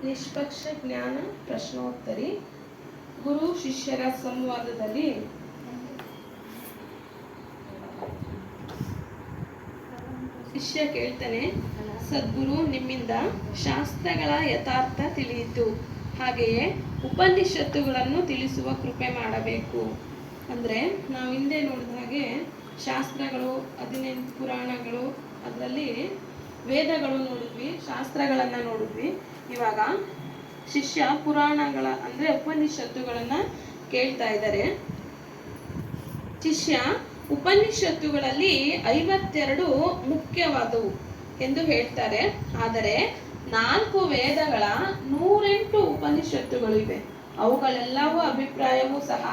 ನಿಷ್ಪಕ್ಷ ಜ್ಞಾನ ಪ್ರಶ್ನೋತ್ತರಿ. ಗುರು ಶಿಷ್ಯರ ಸಂವಾದದಲ್ಲಿ ಶಿಷ್ಯ ಕೇಳ್ತಾನೆ, ಸದ್ಗುರು, ನಿಮ್ಮಿಂದ ಶಾಸ್ತ್ರಗಳ ಯಥಾರ್ಥ ತಿಳಿಯಿತು, ಹಾಗೆಯೇ ಉಪನಿಷತ್ತುಗಳನ್ನು ತಿಳಿಸುವ ಕೃಪೆ ಮಾಡಬೇಕು. ಅಂದರೆ ನಾವು ಹಿಂದೆ ನೋಡಿದ ಹಾಗೆ ಶಾಸ್ತ್ರಗಳು 18 ಪುರಾಣಗಳು, ಅದರಲ್ಲಿ ವೇದಗಳು ನೋಡಿದ್ವಿ, ಶಾಸ್ತ್ರಗಳನ್ನು ನೋಡಿದ್ವಿ. ಇವಾಗ ಶಿಷ್ಯ ಪುರಾಣಗಳ ಅಂದರೆ ಉಪನಿಷತ್ತುಗಳನ್ನು ಕೇಳ್ತಾ ಇದ್ದಾರೆ. ಶಿಷ್ಯ ಉಪನಿಷತ್ತುಗಳಲ್ಲಿ 52 ಮುಖ್ಯವಾದವು ಎಂದು ಹೇಳ್ತಾರೆ. ಆದರೆ 4 ವೇದಗಳ 108 ಉಪನಿಷತ್ತುಗಳು ಇವೆ. ಅವುಗಳೆಲ್ಲವೂ ಅಭಿಪ್ರಾಯವೂ ಸಹ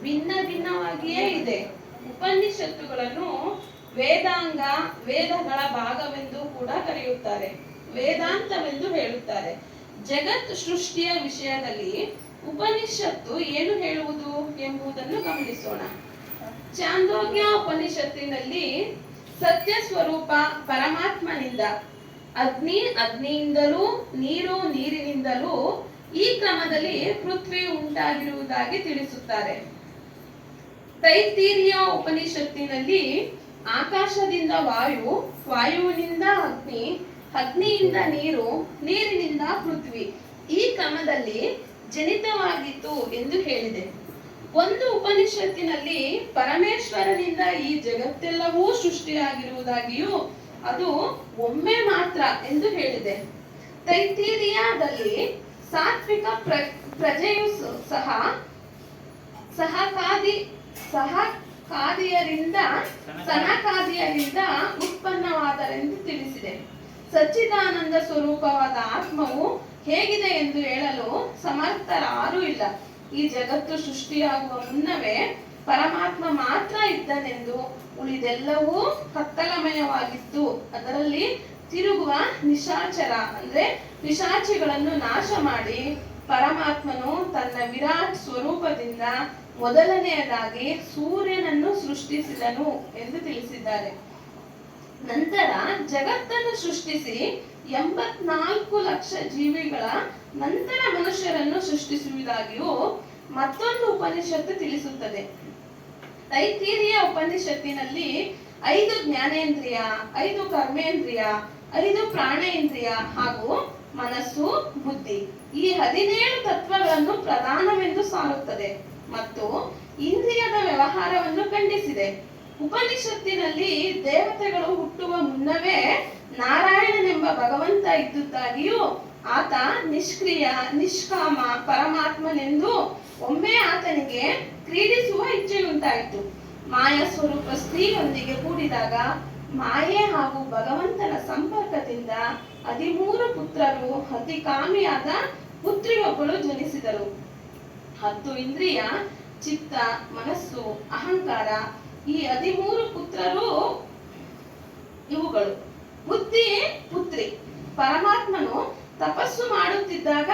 ಭಿನ್ನ ಭಿನ್ನವಾಗಿಯೇ ಇದೆ. ಉಪನಿಷತ್ತುಗಳನ್ನು ವೇದಾಂಗ, ವೇದಗಳ ಭಾಗವೆಂದು ಕೂಡ ಕರೆಯುತ್ತಾರೆ, ವೇದಾಂತವೆಂದು ಹೇಳುತ್ತಾರೆ. ಜಗತ್ ಸೃಷ್ಟಿಯ ವಿಷಯದಲ್ಲಿ ಉಪನಿಷತ್ತು ಏನು ಹೇಳುವುದು ಎಂಬುದನ್ನು ಗಮನಿಸೋಣ. ಚಾಂದೋಗ್ಯ ಉಪನಿಷತ್ತಿನಲ್ಲಿ ಸತ್ಯ ಸ್ವರೂಪ ಪರಮಾತ್ಮನಿಂದ, ಅಗ್ನಿಯಿಂದಲೂ, ನೀರಿನಿಂದಲೂ ಈ ಕ್ರಮದಲ್ಲಿ ಪೃಥ್ವಿ ಉಂಟಾಗಿರುವುದಾಗಿ ತಿಳಿಸುತ್ತಾರೆ. ತೈತ್ತೀರಿಯ ಉಪನಿಷತ್ತಿನಲ್ಲಿ ಆಕಾಶದಿಂದ ವಾಯು, ವಾಯುವಿನಿಂದ ಅಗ್ನಿ, ಅಗ್ನಿಯಿಂದ ನೀರಿನಿಂದ ಪೃಥ್ವಿ ಈ ಕ್ರಮದಲ್ಲಿ ಜನಿತವಾಗಿತ್ತು ಎಂದು ಹೇಳಿದೆ. ಒಂದು ಉಪನಿಷತ್ತಿನಲ್ಲಿ ಪರಮೇಶ್ವರನಿಂದ ಈ ಜಗತ್ತೆಲ್ಲವೂ ಸೃಷ್ಟಿಯಾಗಿರುವುದಾಗಿಯೂ ಅದು ಒಮ್ಮೆ ಮಾತ್ರ ಎಂದು ಹೇಳಿದೆ. ತೈತ್ತೀರಿಯಾದಲ್ಲಿ ಸಾತ್ವಿಕ ಪ್ರಜೆಯು ಸನಕಾದಿಯರಿಂದ ಉತ್ಪನ್ನವಾದರೆಂದು ತಿಳಿಸಿದೆ. ಸಚ್ಚಿದಾನಂದ ಸ್ವರೂಪವಾದ ಆತ್ಮವು ಹೇಗಿದೆ ಎಂದು ಹೇಳಲು ಸಮರ್ಥರಾರೂ ಇಲ್ಲ. ಈ ಜಗತ್ತು ಸೃಷ್ಟಿಯಾಗುವ ಮುನ್ನವೇ ಪರಮಾತ್ಮ ಮಾತ್ರ ಇದ್ದನೆಂದು, ಉಳಿದೆಲ್ಲವೂ ಕತ್ತಲಮಯವಾಗಿತ್ತು, ಅದರಲ್ಲಿ ತಿರುಗುವ ನಿಶಾಚರ ಅಂದ್ರೆ ಪಿಶಾಚಿಗಳನ್ನು ನಾಶ ಮಾಡಿ ಪರಮಾತ್ಮನು ತನ್ನ ವಿರಾಟ್ ಸ್ವರೂಪದಿಂದ ಮೊದಲನೆಯದಾಗಿ ಸೂರ್ಯನನ್ನು ಸೃಷ್ಟಿಸಿದನು ಎಂದು ತಿಳಿಸಿದ್ದಾರೆ. ನಂತರ ಜಗತ್ತನ್ನು ಸೃಷ್ಟಿಸಿ 84 ಲಕ್ಷ ಜೀವಿಗಳ ನಂತರ ಮನುಷ್ಯರನ್ನು ಸೃಷ್ಟಿಸುವುದಾಗಿಯೂ ಮತ್ತೊಂದು ಉಪನಿಷತ್ತು ತಿಳಿಸುತ್ತದೆ. ತೈತ್ತೀರಿಯ ಉಪನಿಷತ್ತಿನಲ್ಲಿ 5 ಜ್ಞಾನೇಂದ್ರಿಯ, 5 ಕರ್ಮೇಂದ್ರಿಯ, 5 ಪ್ರಾಣೇಂದ್ರಿಯ ಹಾಗೂ ಮನಸ್ಸು, ಬುದ್ಧಿ ಈ 17 ತತ್ವಗಳನ್ನು ಪ್ರಧಾನವೆಂದು ಸಾರುತ್ತದೆ ಮತ್ತು ಇಂದ್ರಿಯದ ವ್ಯವಹಾರವನ್ನು ಖಂಡಿಸಿದೆ. ಉಪನಿಷತ್ತಿನಲ್ಲಿ ದೇವತೆಗಳು ಹುಟ್ಟುವ ಮುನ್ನವೇ ನಾರಾಯಣನೆಂಬ ಭಗವಂತ ಇದ್ದುದಾಗಿಯೂ ಆತ ನಿಷ್ಕ್ರಿಯ, ನಿಷ್ಕಾಮ ಪರಮಾತ್ಮನೆಂದು ಒಮ್ಮೆ ಆತನಿಗೆ ಕ್ರೀಡಿಸುವ ಇಚ್ಛೆಯುಂಟಾಯಿತು. ಮಾಯಾ ಸ್ವರೂಪ ಸ್ತ್ರೀಯೊಂದಿಗೆ ಕೂಡಿದಾಗ ಮಾಯೆ ಹಾಗೂ ಭಗವಂತನ ಸಂಪರ್ಕದಿಂದ 13 ಪುತ್ರರು, ಅತಿ ಕಾಮಿಯಾದ ಪುತ್ರಿಯೊಬ್ಬಳು ಜನಿಸಿದರು. 10 ಇಂದ್ರಿಯ, ಚಿತ್ತ, ಮನಸ್ಸು, ಅಹಂಕಾರ ಈ 13 ಪುತ್ರರು ಇವುಗಳು. ಬುದ್ಧಿಯೇ ಪುತ್ರಿ. ಪರಮಾತ್ಮನು ತಪಸ್ಸು ಮಾಡುತ್ತಿದ್ದಾಗ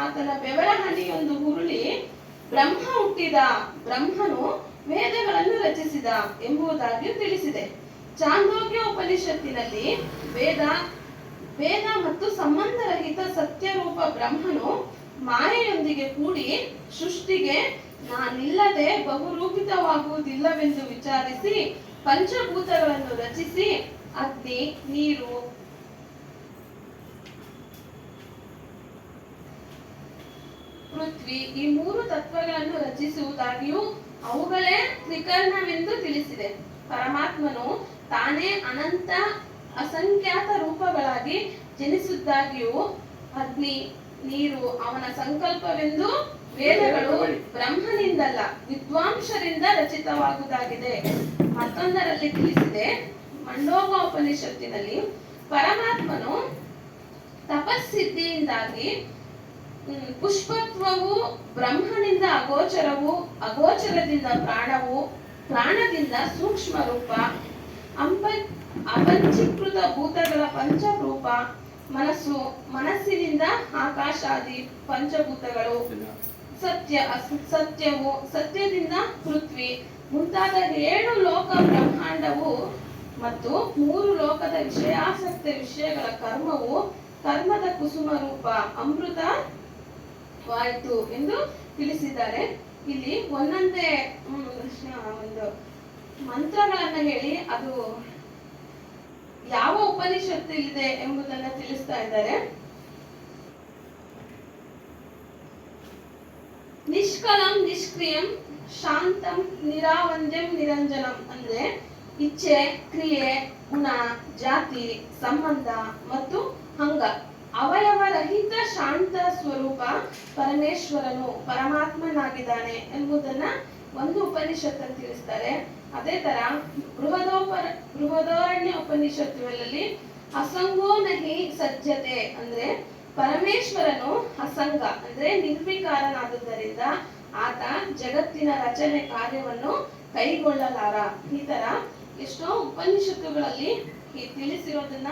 ಆತನ ಬೆವರ ಹನಿಯೊಂದು ಉರುಳಿ ಬ್ರಹ್ಮ ಹುಟ್ಟಿದ. ಬ್ರಹ್ಮನು ವೇದಗಳನ್ನು ರಚಿಸಿದ ಎಂಬುದಾಗಿಯೂ ತಿಳಿಸಿದೆ. ಚಾಂದೋಗ್ಯ ಉಪನಿಷತ್ತಿನಲ್ಲಿ ವೇದ ಮತ್ತು ಸಂಬಂಧರಹಿತ ಸತ್ಯರೂಪ ಬ್ರಹ್ಮನು ಮಾಯೆಯೊಂದಿಗೆ ಕೂಡಿ ಸೃಷ್ಟಿಗೆ ನಾನಿಲ್ಲದೆ ಬಹುರೂಪಿತವಾಗುವುದಿಲ್ಲವೆಂದು ವಿಚಾರಿಸಿ ಪಂಚಭೂತಗಳನ್ನು ರಚಿಸಿ ಅಗ್ನಿ, ನೀರು, ಪೃಥ್ವಿ ಈ 3 ತತ್ವಗಳನ್ನು ರಚಿಸುವುದಾಗಿಯೂ ಅವುಗಳೇ ತ್ರಿಕರಣವೆಂದು ತಿಳಿಸಿದೆ. ಪರಮಾತ್ಮನು ತಾನೇ ಅನಂತ ಅಸಂಖ್ಯಾತ ರೂಪಗಳಾಗಿ ಜನಿಸಿದ್ದಾಗಿಯೂ ಅಗ್ನಿ, ನೀರು ಅವನ ಸಂಕಲ್ಪವೆಂದು ವೇದಗಳು ಬ್ರಹ್ಮನಿಂದಲ್ಲ ವಿದ್ವಾಂಸರಿಂದ ರಚಿತವಾಗುವುದಾಗಿದೆ ಮತ್ತೊಂದರಲ್ಲಿ ತಿಳಿಸಿದೆ. ಮಂಡೋಗ ಉಪನಿಷತ್ತಿನಲ್ಲಿ ಪರಮಾತ್ಮನು ತಪಸ್ಸಿದ್ಧಿಯಿಂದಾಗಿ ಪುಷ್ಪತ್ವವು ಬ್ರಹ್ಮನಿಂದ ಅಗೋಚರವು, ಅಗೋಚರದಿಂದ ಪ್ರಾಣವು, ಪ್ರಾಣದಿಂದ ಸೂಕ್ಷ್ಮ ರೂಪ, ಅಪಂಚೀಕೃತ ಭೂತಗಳ ಪಂಚರೂಪ, ಮನಸ್ಸಿನಿಂದ ಆಕಾಶಾದಿ ಪಂಚಭೂತಗಳು, ಸತ್ಯವು, ಸತ್ಯದಿಂದ ಪೃಥ್ವಿ ಮುಂತಾದ 7 ಲೋಕ ಬ್ರಹ್ಮಾಂಡವು ಮತ್ತು 3 ಲೋಕದ ವಿಷಯಾಸಕ್ತ ವಿಷಯಗಳ ಕರ್ಮವು ಕರ್ಮದ ಕುಸುಮ ರೂಪ ಅಮೃತವಾಯಿತು ಎಂದು ತಿಳಿಸಿದ್ದಾರೆ. ಇಲ್ಲಿ ಒಂದೊಂದೇ ಒಂದು ಮಂತ್ರಗಳನ್ನ ಹೇಳಿ ಅದು ಯಾವ ಉಪನಿಷತ್ತಲ್ಲಿದೆ ಎಂಬುದನ್ನ ತಿಳಿಸ್ತಾ ಇದ್ದಾರೆ. ನಿಷ್ಕಲಂ ನಿಷ್ಕ್ರಿಯಂ ಶಾಂತಂ ನಿರಾವಂದ್ಯಂ ನಿರಂಜನಂ ಅಂದ್ರೆ ಇಚ್ಛೆ, ಕ್ರಿಯೆ, ಗುಣ, ಜಾತಿ, ಸಂಬಂಧ ಮತ್ತು ಅಂಗ ಅವಯವರಹಿತ ಶಾಂತ ಸ್ವರೂಪ ಪರಮೇಶ್ವರನು ಪರಮಾತ್ಮನಾಗಿದ್ದಾನೆ ಎಂಬುದನ್ನ ಒಂದು ಉಪನಿಷತ್ತು ತಿಳಿಸ್ತಾರೆ. ಅದೇ ತರ ಬೃಹದೋರಣ್ಯ ಉಪನಿಷತ್ತುಗಳಲ್ಲಿ ಅಸಂಗೋ ನಹಿ ಸಜ್ಜತೆ ಅಂದ್ರೆ ಪರಮೇಶ್ವರನು ಅಸಂಗ ಅಂದ್ರೆ ನಿರ್ವಿಕಾರನಾದುದರಿಂದ ಆತ ಜಗತ್ತಿನ ರಚನೆ ಕಾರ್ಯವನ್ನು ಕೈಗೊಳ್ಳಲಾರ. ಈ ತರ ಎಷ್ಟೋ ಉಪನಿಷತ್ತುಗಳಲ್ಲಿ ತಿಳಿಸಿರೋದನ್ನ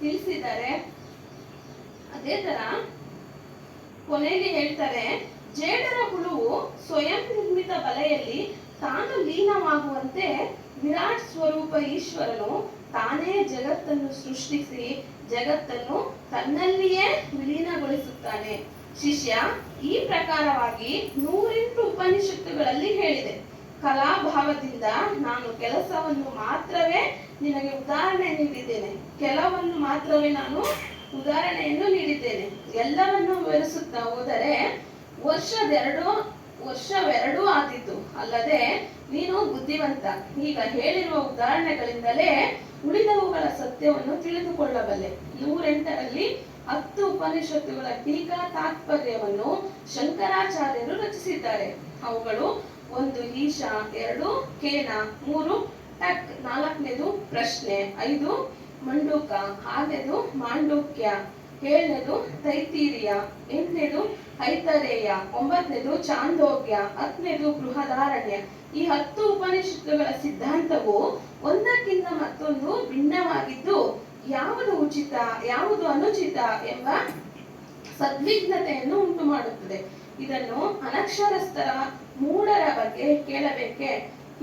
ತಿಳಿಸಿದ್ದಾರೆ. ಅದೇ ತರ ಕೊನೆಗೆ ಹೇಳ್ತಾರೆ, ಜೇಡರ ಹುಳುವು ಸ್ವಯಂ ನಿರ್ಮಿತ ಬಲೆಯಲ್ಲಿ ತಾನು ಲೀನವಾಗುವಂತೆ ವಿರಾಟ್ ಸ್ವರೂಪ ಈಶ್ವರನು ತಾನೇ ಜಗತ್ತನ್ನು ಸೃಷ್ಟಿಸಿ ಜಗತ್ತನ್ನು ತನ್ನಲ್ಲಿಯೇ ವಿಲೀನಗೊಳಿಸುತ್ತಾನೆ. ಶಿಷ್ಯ, ಈ ಪ್ರಕಾರವಾಗಿ 108 ಉಪನಿಷತ್ತುಗಳಲ್ಲಿ ಹೇಳಿದೆ. ಕಲಾಭಾವದಿಂದ ನಾನು ಕೆಲಸವನ್ನು ಮಾತ್ರವೇ ನಿನಗೆ ಉದಾಹರಣೆ ನೀಡಿದ್ದೇನೆ, ಕೆಲವನ್ನು ಮಾತ್ರವೇ ನಾನು ಉದಾಹರಣೆಯನ್ನು ನೀಡಿದ್ದೇನೆ. ಎಲ್ಲವನ್ನು ವಿವರಿಸುತ್ತಾ ಹೋದರೆ ವರ್ಷವೆರಡೂ ಆದೀತು. ಅಲ್ಲದೆ ನೀನು ಬುದ್ಧಿವಂತ. ಈಗ ಹೇಳಿರುವ ಉದಾಹರಣೆಗಳಿಂದಲೇ ಉಳಿದವುಗಳ ಸತ್ಯವನ್ನು ತಿಳಿದುಕೊಳ್ಳಬಲ್ಲೆ. 108ರಲ್ಲಿ 10 ಉಪನಿಷತ್ತುಗಳ ಟೀಕಾ ತಾತ್ಪರ್ಯವನ್ನು ಶಂಕರಾಚಾರ್ಯರು ರಚಿಸಿದ್ದಾರೆ. ಅವುಗಳು 1 ಈಶ, 2 ಕೇನ, 3 ಟಕ್, 4ನೇದು ಪ್ರಶ್ನೆ, 5 ಮಂಡೂಕ, 6ನೇದು ಮಾಂಡೂಕ್ಯ, 7ನೇದು ತೈತೀರಿಯ, 8ನೇದು ಐತರೇಯ, 9ನೇದು ಚಾಂದೋಗ್ಯ, 10ನೇದು ಬೃಹದಾರಣ್ಯ. ಈ 10 ಉಪನಿಷತ್ತುಗಳ ಸಿದ್ಧಾಂತವು ಒಂದಕ್ಕಿಂತ ಮತ್ತೊಂದು ಭಿನ್ನವಾಗಿದ್ದು ಯಾವುದು ಉಚಿತ ಯಾವುದು ಅನುಚಿತ ಎಂಬ ಸದ್ವಿಗ್ನತೆಯನ್ನು ಉಂಟು ಮಾಡುತ್ತದೆ. ಇದನ್ನು ಅನಕ್ಷರಸ್ಥರ ಮೂಢರ ಬಗ್ಗೆ ಕೇಳಬೇಕೆ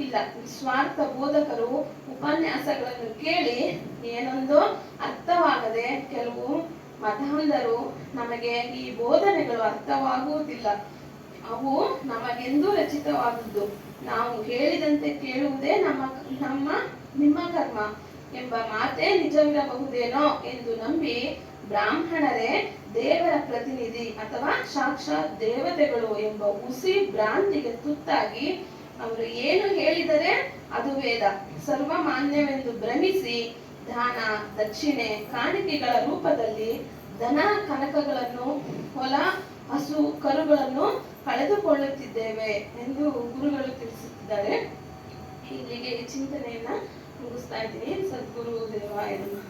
ಇಲ್ಲ. ಸ್ವಾರ್ಥ ಬೋಧಕರು ಉಪನ್ಯಾಸಗಳನ್ನು ಕೇಳಿ ಏನೊಂದೋ ಅರ್ಥವಾಗದೆ ಕೆಲವು ಮತಾಂಧರು ನಮಗೆ ಈ ಬೋಧನೆಗಳು ಅರ್ಥವಾಗುವುದಿಲ್ಲ, ಅವು ನಮಗೆಂದೂ ರಚಿತವಾದದ್ದು, ನಾವು ಹೇಳಿದಂತೆ ಕೇಳುವುದೇ ನಿಮ್ಮ ಕರ್ಮ ಎಂಬ ಮಾತೇ ನಿಜವಿರಬಹುದೇನೋ ಎಂದು ನಂಬಿ ಬ್ರಾಹ್ಮಣರೇ ದೇವರ ಪ್ರತಿನಿಧಿ ಅಥವಾ ಸಾಕ್ಷಾತ್ ದೇವತೆಗಳು ಎಂಬ ಹುಸಿ ಭ್ರಾಂತಿಗೆ ತುತ್ತಾಗಿ ಅವರು ಏನು ಹೇಳಿದರೆ ಅದು ವೇದ ಸರ್ವಮಾನ್ಯವೆಂದು ಭ್ರಮಿಸಿ ದಾನ, ದಕ್ಷಿಣೆ, ಕಾಣಿಕೆಗಳ ರೂಪದಲ್ಲಿ ಧನ ಕನಕಗಳನ್ನು, ಹೊಲ, ಹಸು, ಕರುಗಳನ್ನು ಕಳೆದುಕೊಳ್ಳುತ್ತಿದ್ದೇವೆ ಎಂದು ಗುರುಗಳು ತಿಳಿಸುತ್ತಿದ್ದಾರೆ. ಇಲ್ಲಿಗೆ ಈ ಚಿಂತನೆಯನ್ನ ಮುಗಿಸ್ತಾ ಇದ್ದೀನಿ. ಸದ್ಗುರು ದೇವಾಯ ನಮಃ.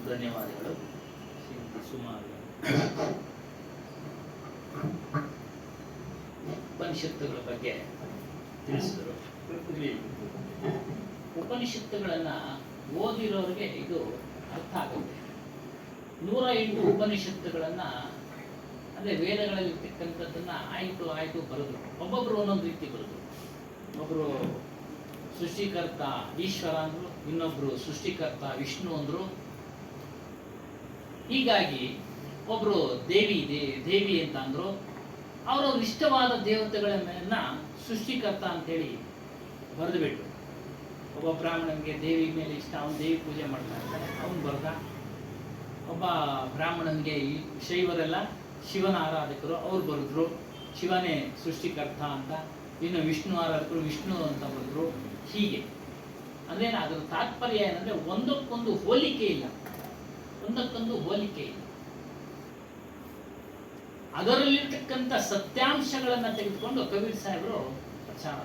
ಧನ್ಯವಾದಗಳು ಸುಮಾರು. ಉಪನಿಷತ್ತುಗಳ ಬಗ್ಗೆ ತಿಳಿಸಿದರು. ಉಪನಿಷತ್ತುಗಳನ್ನ ಓದಿರೋರಿಗೆ ಇದು ಅರ್ಥ ಆಗುತ್ತೆ. 108 ಉಪನಿಷತ್ತುಗಳನ್ನ ಅಂದ್ರೆ ವೇದಗಳಲ್ಲಿ ಇರ್ತಕ್ಕಂಥದ್ದನ್ನ ಆಯ್ತು ಬರೆದ್ರು. ಒಬ್ಬೊಬ್ರು ಒಂದೊಂದು ರೀತಿ ಬರೆದ್ರು. ಒಬ್ರು ಸೃಷ್ಟಿಕರ್ತ ಈಶ್ವರ ಅಂದ್ರು, ಇನ್ನೊಬ್ರು ಸೃಷ್ಟಿಕರ್ತ ವಿಷ್ಣು ಅಂದ್ರು. ಹೀಗಾಗಿ ಒಬ್ರು ದೇವಿ ಅಂತ ಅಂದ್ರು. ಅವರವ್ರ ಇಷ್ಟವಾದ ದೇವತೆಗಳನ್ನ ಸೃಷ್ಟಿಕರ್ತ ಅಂತೇಳಿ ಬರೆದು ಬಿಟ್ರು. ಒಬ್ಬ ಬ್ರಾಹ್ಮಣನಿಗೆ ದೇವಿ ಮೇಲೆ ಇಷ್ಟ, ಅವನು ದೇವಿ ಪೂಜೆ ಮಾಡ್ತಾ ಇರ್ತಾನೆ, ಅವನು ಬರ್ದ. ಒಬ್ಬ ಬ್ರಾಹ್ಮಣನಿಗೆ ಈ ಶೈವರೆಲ್ಲ ಶಿವನ ಆರಾಧಕರು, ಅವ್ರು ಬರೆದ್ರು ಶಿವನೇ ಸೃಷ್ಟಿಕರ್ತ ಅಂತ. ಇನ್ನು ವಿಷ್ಣು ಆರಾಧಕರು ವಿಷ್ಣು ಅಂತ ಬರೆದ್ರು. ಹೀಗೆ ಅಂದ್ರೆ ಅದರ ತಾತ್ಪರ್ಯ ಏನಂದ್ರೆ ಒಂದಕ್ಕೊಂದು ಹೋಲಿಕೆ ಇಲ್ಲ. ಅದರಲ್ಲಿರ್ತಕ್ಕಂಥ ಸತ್ಯಾಂಶಗಳನ್ನ ತೆಗೆದುಕೊಂಡು ಕಬೀರ್ ಸಾಹೇಬರು ಪ್ರಚಾರ.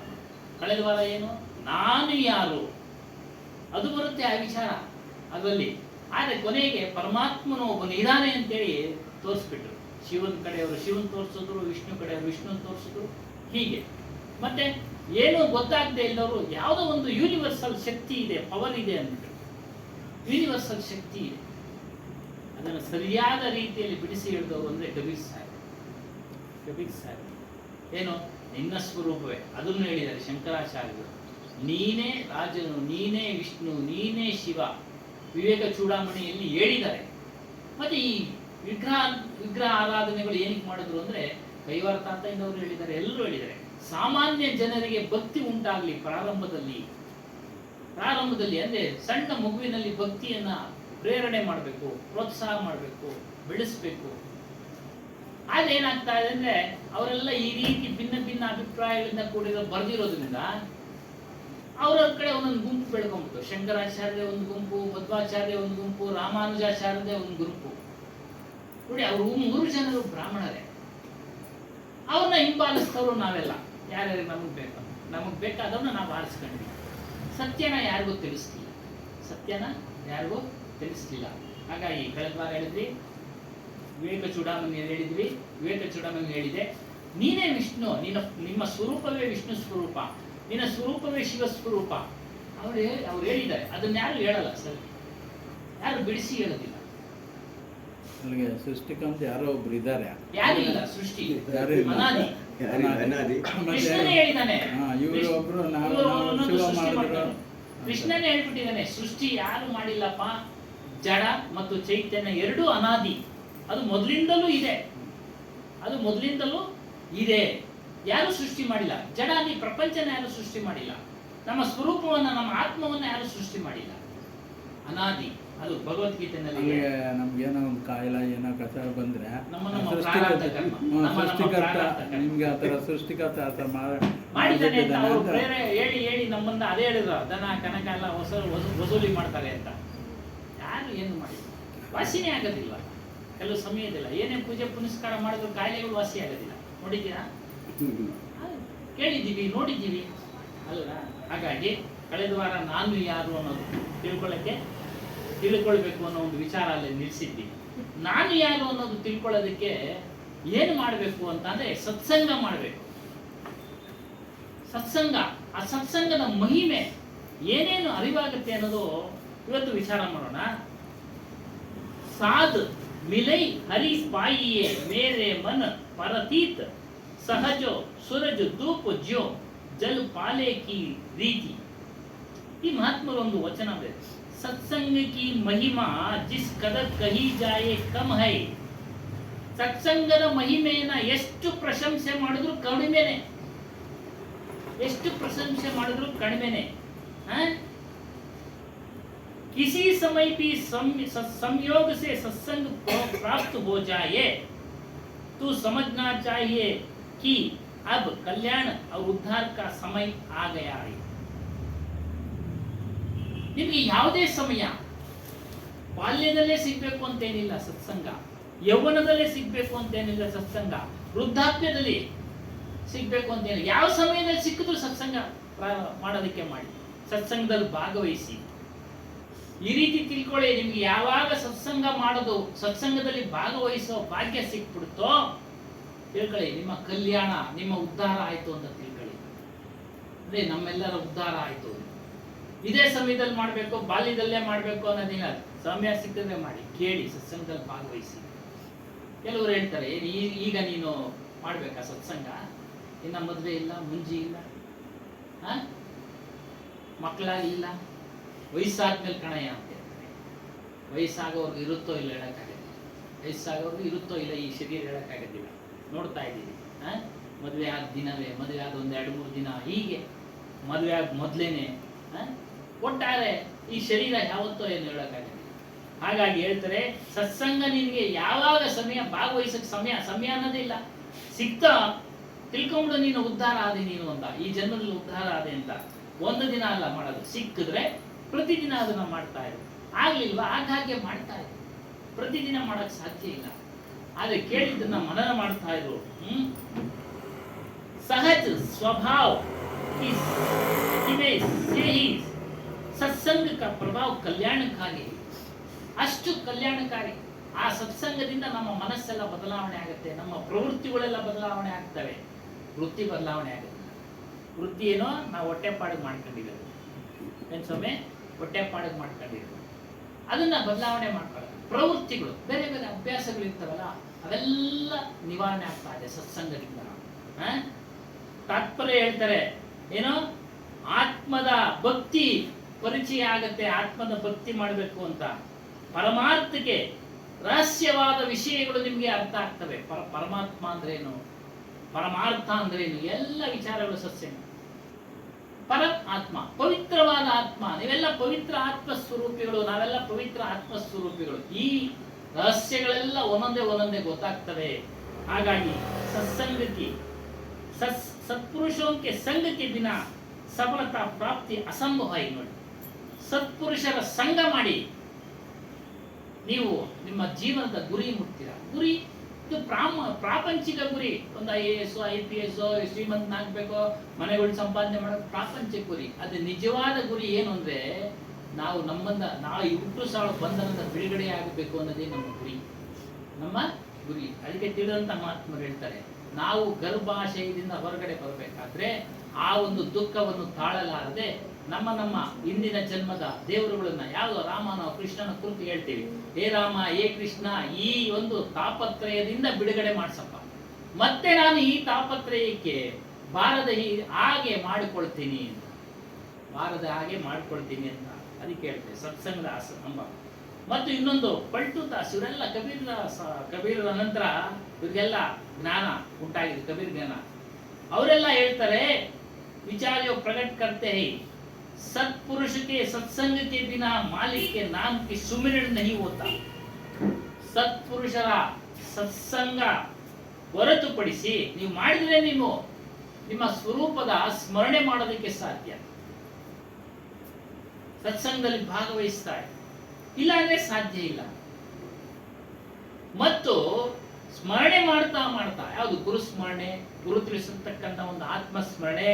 ಕಳೆದ ವಾರ ಏನು ನಾನು ಯಾರು ಅದು ಬರುತ್ತೆ ಆ ವಿಚಾರ ಅದರಲ್ಲಿ. ಆದರೆ ಕೊನೆಗೆ ಪರಮಾತ್ಮನು ಒಬ್ಬನು ಇದ್ದಾನೆ ಅಂತೇಳಿ ತೋರಿಸ್ಬಿಟ್ರು. ಶಿವನ ಕಡೆಯವರು ಶಿವನ್ ತೋರಿಸಿದ್ರು, ವಿಷ್ಣು ಕಡೆಯವರು ವಿಷ್ಣು ತೋರಿಸಿದ್ರು. ಹೀಗೆ ಮತ್ತೆ ಏನು ಗೊತ್ತಾಗದೆ ಇಲ್ಲವರು ಯಾವುದೋ ಒಂದು ಯೂನಿವರ್ಸಲ್ ಶಕ್ತಿ ಇದೆ, ಪವರ್ ಇದೆ ಅಂದ್ಬಿಟ್ಟು. ಯೂನಿವರ್ಸಲ್ ಶಕ್ತಿ ಇದೆ, ಅದನ್ನು ಸರಿಯಾದ ರೀತಿಯಲ್ಲಿ ಬಿಡಿಸಿ ಹೇಳಿದವರು ಅಂದ್ರೆ ಕಬೀರ್ ಸಾಹೇಬ್. ಏನು ನಿನ್ನ ಸ್ವರೂಪವೇ, ಅದನ್ನು ಹೇಳಿದ್ದಾರೆ ಶಂಕರಾಚಾರ್ಯರು. ನೀನೇ ರಾಜನು, ನೀನೇ ವಿಷ್ಣು, ನೀನೇ ಶಿವ ವಿವೇಕ ಚೂಡಾಮಣಿಯಲ್ಲಿ ಹೇಳಿದ್ದಾರೆ. ಮತ್ತೆ ಈ ವಿಗ್ರಹ ಆರಾಧನೆಗಳು ಏನಕ್ಕೆ ಮಾಡಿದ್ರು ಅಂದ್ರೆ ಕೈವಾರ ತಾತಯ್ಯನವರು ಹೇಳಿದ್ದಾರೆ, ಎಲ್ಲರೂ ಹೇಳಿದ್ದಾರೆ, ಸಾಮಾನ್ಯ ಜನರಿಗೆ ಭಕ್ತಿ ಉಂಟಾಗ್ಲಿ. ಪ್ರಾರಂಭದಲ್ಲಿ ಅಂದ್ರೆ ಸಣ್ಣ ಮಗುವಿನಲ್ಲಿ ಭಕ್ತಿಯನ್ನ ಪ್ರೇರಣೆ ಮಾಡಬೇಕು, ಪ್ರೋತ್ಸಾಹ ಮಾಡಬೇಕು, ಬೆಳೆಸಬೇಕು. ಅದೇನಾಗ್ತಾ ಇದೆ ಅಂದ್ರೆ ಅವರೆಲ್ಲ ಈ ರೀತಿ ಭಿನ್ನ ಭಿನ್ನ ಅಭಿಪ್ರಾಯಗಳಿಂದ ಕೂಡಿರೋ ಬರ್ದಿರೋದ್ರಿಂದ ಅವರ ಕಡೆ ಒಂದೊಂದು ಗುಂಪು ಬೆಳ್ಕೊಂಡ್ಬಿಟ್ಟು, ಶಂಕರಾಚಾರ್ಯ ಒಂದು ಗುಂಪು, ಮಧ್ವಾಚಾರ್ಯ ಒಂದು ಗುಂಪು, ರಾಮಾನುಜಾಚಾರ್ಯ ಒಂದು ಗುಂಪು. ನೋಡಿ, ಅವರು 3 ಜನರು ಬ್ರಾಹ್ಮಣರೇ. ಅವ್ರನ್ನ ಹಿಂಬಾಲಿಸ್ತವ್ರು ನಾವೆಲ್ಲ. ಯಾರ್ಯಾರಿಗೆ ನಮಗ್ ಬೇಕಾದವ್ರನ್ನ ನಾವು ಆರಿಸ್ಕೊಂಡ್ವಿ. ಸತ್ಯನ ಯಾರಿಗೂ ತಿಳಿಸ್ಲಿಲ್ಲ. ಹಾಗಾಗಿ ಕಳೆದ ವಾರ ಹೇಳಿದ್ವಿ, ವಿವೇಕ ಚೂಡಾಮಣಿ ಹೇಳಿದೆ, ನೀನೇ ವಿಷ್ಣು, ನಿಮ್ಮ ಸ್ವರೂಪವೇ ವಿಷ್ಣು ಸ್ವರೂಪ, ನಿನ್ನ ಸ್ವರೂಪವೇ ಶಿವ ಸ್ವರೂಪ. ಅವ್ರು ಹೇಳಿದ್ದಾರೆ. ಅದನ್ನ ಯಾರು ಹೇಳಲ್ಲ ಸರ್, ಯಾರು ಬಿಡಿಸಿ ಹೇಳೋದಿಲ್ಲ. ಅಲ್ಲಿಗೆ ಸೃಷ್ಟಿಕಂತ ಯಾರೋ ಒಬ್ರು ಇದ್ದಾರೆ, ಯಾರು ಇಲ್ಲ ಸೃಷ್ಟಿ ಅನಾದಿ. ಕೃಷ್ಣನೇ ಹೇಳಿದ್ದಾನೆ. ಇವರು ಒಬ್ರು ಕೃಷ್ಣನೇ ಹೇಳ್ಬಿಟ್ಟಿದ್ದಾನೆ, ಸೃಷ್ಟಿ ಯಾರು ಮಾಡಿಲ್ಲಪ್ಪ, ಜಡ ಮತ್ತು ಚೈತನ್ಯ ಎರಡೂ ಅನಾದಿ. ಅದು ಮೊದಲಿಂದಲೂ ಇದೆ. ಯಾರು ಸೃಷ್ಟಿ ಮಾಡಿಲ್ಲ. ಜಡಾದಿ ಪ್ರಪಂಚನ ಯಾರು ಸೃಷ್ಟಿ ಮಾಡಿಲ್ಲ. ನಮ್ಮ ಸ್ವರೂಪವನ್ನ, ನಮ್ಮ ಆತ್ಮವನ್ನ ಯಾರು ಸೃಷ್ಟಿ ಮಾಡಿಲ್ಲ. ಅನಾದಿ. ಅದು ಭಗವದ್ಗೀತೆನಲ್ಲಿ ನಮ್ಗೇನೋ ಒಂದು ಕಾಯಿಲೆ ಏನೋ ಕಸ ಬಂದ್ರೆ ಸೃಷ್ಟಿಕರ್ತ ನಿಮ್ಗೆ ಆತರ ಸೃಷ್ಟಿಕರ್ತ ಆತರ ಮಾಡಿದ್ದಾನೆ ಅಂತ ಅವರು ಹೇಳಿ ನಮ್ಮನ್ನ ಅದೇ ಹೇಳಿದ್ರು, ದನ ಕನಕ ಎಲ್ಲ ವಸೂಲಿ ಮಾಡ್ತಾರೆ ಅಂತ. ಯಾರು ಏನು ಮಾಡಿಲ್ಲ, ವಾಸಿನೇ ಆಗೋದಿಲ್ಲ. ಕೆಲವು ಸಮಯದಿಲ್ಲ, ಏನೇ ಪೂಜೆ ಪುನಸ್ಕಾರ ಮಾಡಿದ್ರು ಕಾಯಿಲೆಗಳು ವಾಸಿ ಆಗೋದಿಲ್ಲ. ನೋಡಿದ್ದೀರಾ? ಕೇಳಿದ್ದೀವಿ, ನೋಡಿದ್ದೀವಿ ಅಲ್ವಾ? ಹಾಗಾಗಿ ಕಳೆದ ವಾರ ನಾನು ಯಾರು ಅನ್ನೋದು ತಿಳ್ಕೊಳ್ಬೇಕು ಅನ್ನೋ ಒಂದು ವಿಚಾರ ಅಲ್ಲಿ ನಿಲ್ಲಿಸಿದ್ದೀವಿ. ನಾನು ಯಾರು ಅನ್ನೋದು ತಿಳ್ಕೊಳ್ಳೋದಕ್ಕೆ ಏನು ಮಾಡಬೇಕು ಅಂತಂದ್ರೆ ಸತ್ಸಂಗ ಮಾಡಬೇಕು. ಆ ಸತ್ಸಂಗದ ಮಹಿಮೆ ಏನೇನು ಅರಿವಾಗುತ್ತೆ ಅನ್ನೋದು ಇವತ್ತು ವಿಚಾರ ಮಾಡೋಣ. ಸಾಧ್ ಮಿಲೈ ಹರಿ ಪಾಯಿಯೇ ಮೇರೆ ಮನ ಪರತೀತ್ ಸಹಜೋ ಸೂರಜ್ ಧೂಪ್ ಜ್ಯೋ ಜಲ್ ಪಾಲೆ ಕಿ ರೀತಿ. ಈ ಮಹಾತ್ಮರ ಒಂದು ವಚನ ಇದೆ, ಸತ್ಸಂಗ ಕಿ ಮಹಿಮಾ ಜಿಸ್ ಕದರ್ ಕಹಿ ಜಾಯೆ ಕಮ್ ಹೈ. ಸತ್ಸಂಗದ ಮಹಿಮೆಯನ್ನ ಎಷ್ಟು ಪ್ರಶಂಸೆ ಮಾಡಿದ್ರು ಕಡಿಮೆನೆ. किसी समय भी संयोग से सत्संग प्राप्त हो जाए तो समझना चाहिए कि अब कल्याण और उद्धार का समय आ गया है. ನಿಮಗೆ ಯಾವುದೇ ಸಮಯ, ಬಾಲ್ಯದಲ್ಲೇ ಸಿಗ್ಬೇಕು ಅಂತೇನಿಲ್ಲ ಸತ್ಸಂಗ, ಯೌವನದಲ್ಲೇ ಸಿಗ್ಬೇಕು ಅಂತೇನಿಲ್ಲ ಸತ್ಸಂಗ, ವೃದ್ಧಾಪ್ಯದಲ್ಲಿ ಸಿಗ್ಬೇಕು ಅಂತೇನಿಲ್ಲ. ಯಾವ ಸಮಯದಲ್ಲಿ ಸಿಕ್ಕಿದ್ರು ಸತ್ಸಂಗ ಮಾಡೋದಕ್ಕೆ ಮಾಡಿ, ಸತ್ಸಂಗದಲ್ಲಿ ಭಾಗವಹಿಸಿ. ಈ ರೀತಿ ತಿಳ್ಕೊಳ್ಳಿ, ನಿಮ್ಗೆ ಯಾವಾಗ ಸತ್ಸಂಗ ಮಾಡೋದು, ಸತ್ಸಂಗದಲ್ಲಿ ಭಾಗವಹಿಸೋ ಭಾಗ್ಯ ಸಿಕ್ಬಿಡುತ್ತೋ ತಿಳ್ಕೊಳ್ಳಿ, ನಿಮ್ಮ ಕಲ್ಯಾಣ, ನಿಮ್ಮ ಉದ್ಧಾರ ಆಯ್ತು ಅಂತ ತಿಳ್ಕೊಳ್ಳಿ. ಅದೇ ನಮ್ಮೆಲ್ಲರ ಉದ್ಧಾರ ಆಯ್ತು. ಇದೇ ಸಮಯದಲ್ಲಿ ಮಾಡಬೇಕು, ಬಾಲ್ಯದಲ್ಲೇ ಮಾಡಬೇಕು ಅನ್ನೋದಿಲ್ಲ. ಸಮಯ ಸಿಕ್ಕಿದ್ರೆ ಮಾಡಿ, ಕೇಳಿ, ಸತ್ಸಂಗದಲ್ಲಿ ಭಾಗವಹಿಸಿ. ಕೆಲವರು ಹೇಳ್ತಾರೆ, ಈಗ ನೀನು ಮಾಡ್ಬೇಕಾ ಸತ್ಸಂಗ, ಇನ್ನ ಮದುವೆ ಇಲ್ಲ, ಮುಂಜಿ ಇಲ್ಲ, ಮಕ್ಕಳಾಗಿಲ್ಲ, ವಯಸ್ಸಾದ್ಮೇಲೆ ಕಣಯ್ಯ ಅಂತ ಹೇಳ್ತಾರೆ. ವಯಸ್ಸಾಗೋರ್ಗೆ ಇರುತ್ತೋ ಇಲ್ಲ ಈ ಶರೀರ ಹೇಳಕ್ಕಾಗೋದಿಲ್ಲ. ನೋಡ್ತಾ ಇದ್ದೀವಿ, ಮದುವೆ ಆದ ದಿನವೇ, ಮದುವೆ ಆದ 1-2-3 ದಿನ, ಹೀಗೆ ಮದುವೆ ಆದ ಮೊದಲೇನೆ ಒಟ್ಟಾರೆ ಈ ಶರೀರ ಯಾವತ್ತೋ ಏನು ಹೇಳಕ್ಕಾಗೋದಿಲ್ಲ. ಹಾಗಾಗಿ ಹೇಳ್ತಾರೆ, ಸತ್ಸಂಗ ನಿನಗೆ ಯಾವಾಗ ಸಮಯ, ಭಾಗವಹಿಸಕ್ಕೆ ಸಮಯ ಅನ್ನೋದಿಲ್ಲ, ಸಿಕ್ತಾ ತಿಳ್ಕೊಂಡು ನೀನು ಉದ್ಧಾರ ಆದೆ, ನೀನು ಅಂತ ಈ ಜನ್ಮದಲ್ಲಿ ಉದ್ಧಾರ ಆದೆ ಅಂತ ಒಂದು ದಿನ ಅಲ್ಲ ಮಾಡೋದು. ಸಿಕ್ಕಿದ್ರೆ ಪ್ರತಿದಿನ ಅದನ್ನ ಮಾಡ್ತಾ ಇರು. ಆಗ್ಲಿಲ್ವಾ ಆಗಾಗ್ಗೆ ಮಾಡ್ತಾ ಇರು. ಪ್ರತಿದಿನ ಮಾಡಕ್ ಸಾಧ್ಯ ಇಲ್ಲ, ಆದ್ರೆ ಕೇಳಿದ್ದನ್ನ ಮನನ ಮಾಡ್ತಾ ಇರು. ಸಹಜ ಸ್ವಭಾವ ಸತ್ಸಂಗ ಕ ಪ್ರಭಾವ ಕಲ್ಯಾಣಕ್ಕಾಗಿ, ಅಷ್ಟು ಕಲ್ಯಾಣಕಾರಿ. ಆ ಸತ್ಸಂಗದಿಂದ ನಮ್ಮ ಮನಸ್ಸೆಲ್ಲ ಬದಲಾವಣೆ ಆಗುತ್ತೆ, ನಮ್ಮ ಪ್ರವೃತ್ತಿಗಳೆಲ್ಲ ಬದಲಾವಣೆ ಆಗ್ತವೆ. ವೃತ್ತಿ ಬದಲಾವಣೆ ಆಗುತ್ತೆ. ವೃತ್ತಿ ಏನೋ ನಾವು ಹೊಟ್ಟೆಪಾಡಿಗೆ ಮಾಡ್ಕೊಂಡಿರೋದು, ಏನ್ ಸ್ವಾಮಿ, ಹೊಟ್ಟೆಪಾಡಿಗೆ ಮಾಡ್ಕೊಂಡಿರೋದು, ಅದನ್ನ ಬದಲಾವಣೆ ಮಾಡ್ಕೊಳ್ಳೋದು. ಪ್ರವೃತ್ತಿಗಳು, ಬೇರೆ ಬೇರೆ ಅಭ್ಯಾಸಗಳು ಇರ್ತಾವಲ್ಲ, ಅವೆಲ್ಲ ನಿವಾರಣೆ ಆಗ್ತಾ ಇದೆ ಸತ್ಸಂಗದಿಂದ. ತಾತ್ಪರ್ಯ ಹೇಳ್ತಾರೆ, ಏನೋ ಆತ್ಮದ ಭಕ್ತಿ ಪರಿಚಯ ಆಗತ್ತೆ, ಆತ್ಮದ ಭಕ್ತಿ ಮಾಡಬೇಕು ಅಂತ. ಪರಮಾರ್ಥಕ್ಕೆ ರಹಸ್ಯವಾದ ವಿಷಯಗಳು ನಿಮಗೆ ಅರ್ಥ ಆಗ್ತವೆ. ಪರಮಾತ್ಮ ಅಂದ್ರೇನು, ಪರಮಾರ್ಥ ಅಂದ್ರೇನು, ಎಲ್ಲ ವಿಚಾರಗಳು ಸತ್ಸಂಗ. ಪರ ಆತ್ಮ, ಪವಿತ್ರವಾದ ಆತ್ಮ. ನೀವೆಲ್ಲ ಪವಿತ್ರ ಆತ್ಮಸ್ವರೂಪಿಗಳು, ನಾವೆಲ್ಲ ಪವಿತ್ರ ಆತ್ಮಸ್ವರೂಪಿಗಳು. ಈ ರಹಸ್ಯಗಳೆಲ್ಲ ಒಂದೊಂದೇ ಗೊತ್ತಾಗ್ತವೆ. ಹಾಗಾಗಿ ಸತ್ಸಂಗಕ್ಕೆ ಸತ್ಪುರುಷೋಂಕೆ ಸಂಘಕ್ಕೆ ಬಿನ ಸಫಲತಾ ಪ್ರಾಪ್ತಿ ಅಸಂಭವ. ನೋಡಿ, ಸತ್ಪುರುಷರ ಸಂಘ ಮಾಡಿ ನೀವು ನಿಮ್ಮ ಜೀವನದ ಗುರಿ ಮುಟ್ತೀರಾ. ಗುರಿ ಇದು ಪ್ರಾಪಂಚಿಕ ಗುರಿ. ಒಂದು IAS IPS ಶ್ರೀಮಂತನಾಗಬೇಕು, ಮನೆಗಳು ಸಂಪಾದನೆ ಮಾಡೋದು ಪ್ರಾಪಂಚಿಕ ಗುರಿ. ಅದು ನಿಜವಾದ ಗುರಿ ಏನು ಅಂದ್ರೆ ನಾವು ಈ ಹುಟ್ಟು ಸಾವು ಬಂಧನದ ಬಿಡುಗಡೆ ಆಗಬೇಕು ಅನ್ನೋದೇ ನಮ್ಮ ಗುರಿ. ಅದಕ್ಕೆ ತಿಳಿದಂತ ಮಹಾತ್ಮರು ಹೇಳ್ತಾರೆ, ನಾವು ಗರ್ಭಾಶಯದಿಂದ ಹೊರಗಡೆ ಬರಬೇಕಾದ್ರೆ ಆ ಒಂದು ದುಃಖವನ್ನು ತಾಳಲಾರದೆ ನಮ್ಮ ಇಂದಿನ ಜನ್ಮದ ದೇವರುಗಳನ್ನ, ಯಾವುದು ರಾಮನ ಕೃಷ್ಣನ ಕುರಿತು ಹೇಳ್ತೀವಿ, ಹೇ ರಾಮ ಹೇ ಕೃಷ್ಣ, ಈ ಒಂದು ತಾಪತ್ರಯದಿಂದ ಬಿಡುಗಡೆ ಮಾಡಿಸಪ್ಪ, ಮತ್ತೆ ನಾನು ಈ ತಾಪತ್ರಯಕ್ಕೆ ಬಾರದ ಹಾಗೆ ಮಾಡಿಕೊಳ್ತೀನಿ ಅಂತ, ಅದಕ್ಕೆ ಹೇಳ್ತೇವೆ ಸತ್ಸಂಗದ ಅಂಬ. ಮತ್ತು ಇನ್ನೊಂದು ಪಲ್ಟು ದಾಸ್, ಇವರೆಲ್ಲ ಕಬೀರರ ನಂತರ ಇವರಿಗೆಲ್ಲ ಜ್ಞಾನ ಉಂಟಾಗಿದೆ, ಕಬೀರ್ ಜ್ಞಾನ. ಅವರೆಲ್ಲ ಹೇಳ್ತಾರೆ, ವಿಚಾರ್ಯೋ ಪ್ರಕಟ करते हैं, सत्पुरुष के सत्संग के बिना मालिक के नाम की सुमिरन नहीं होता. ಸತ್ಪುರುಷರ ಸತ್ಸಂಗ ಹೊರತುಪಡಿಸಿ ನೀವು ಮಾಡಿದ್ರೆ ನೀವು ನಿಮ್ಮ ಸ್ವರೂಪದ ಸ್ಮರಣೆ ಮಾಡೋದಕ್ಕೆ ಸಾಧ್ಯ. ಸತ್ಸಂಗದಲ್ಲಿ ಭಾಗವಹಿಸ್ತಾರೆ, ಇಲ್ಲ ಅಂದ್ರೆ ಸಾಧ್ಯ ಇಲ್ಲ. ಮತ್ತು ಸ್ಮರಣೆ ಮಾಡ್ತಾ ಯಾವುದು ಗುರು ಸ್ಮರಣೆ, ಗುರು ತಿಳಿಸತಕ್ಕಂಥ ಒಂದು ಆತ್ಮಸ್ಮರಣೆ.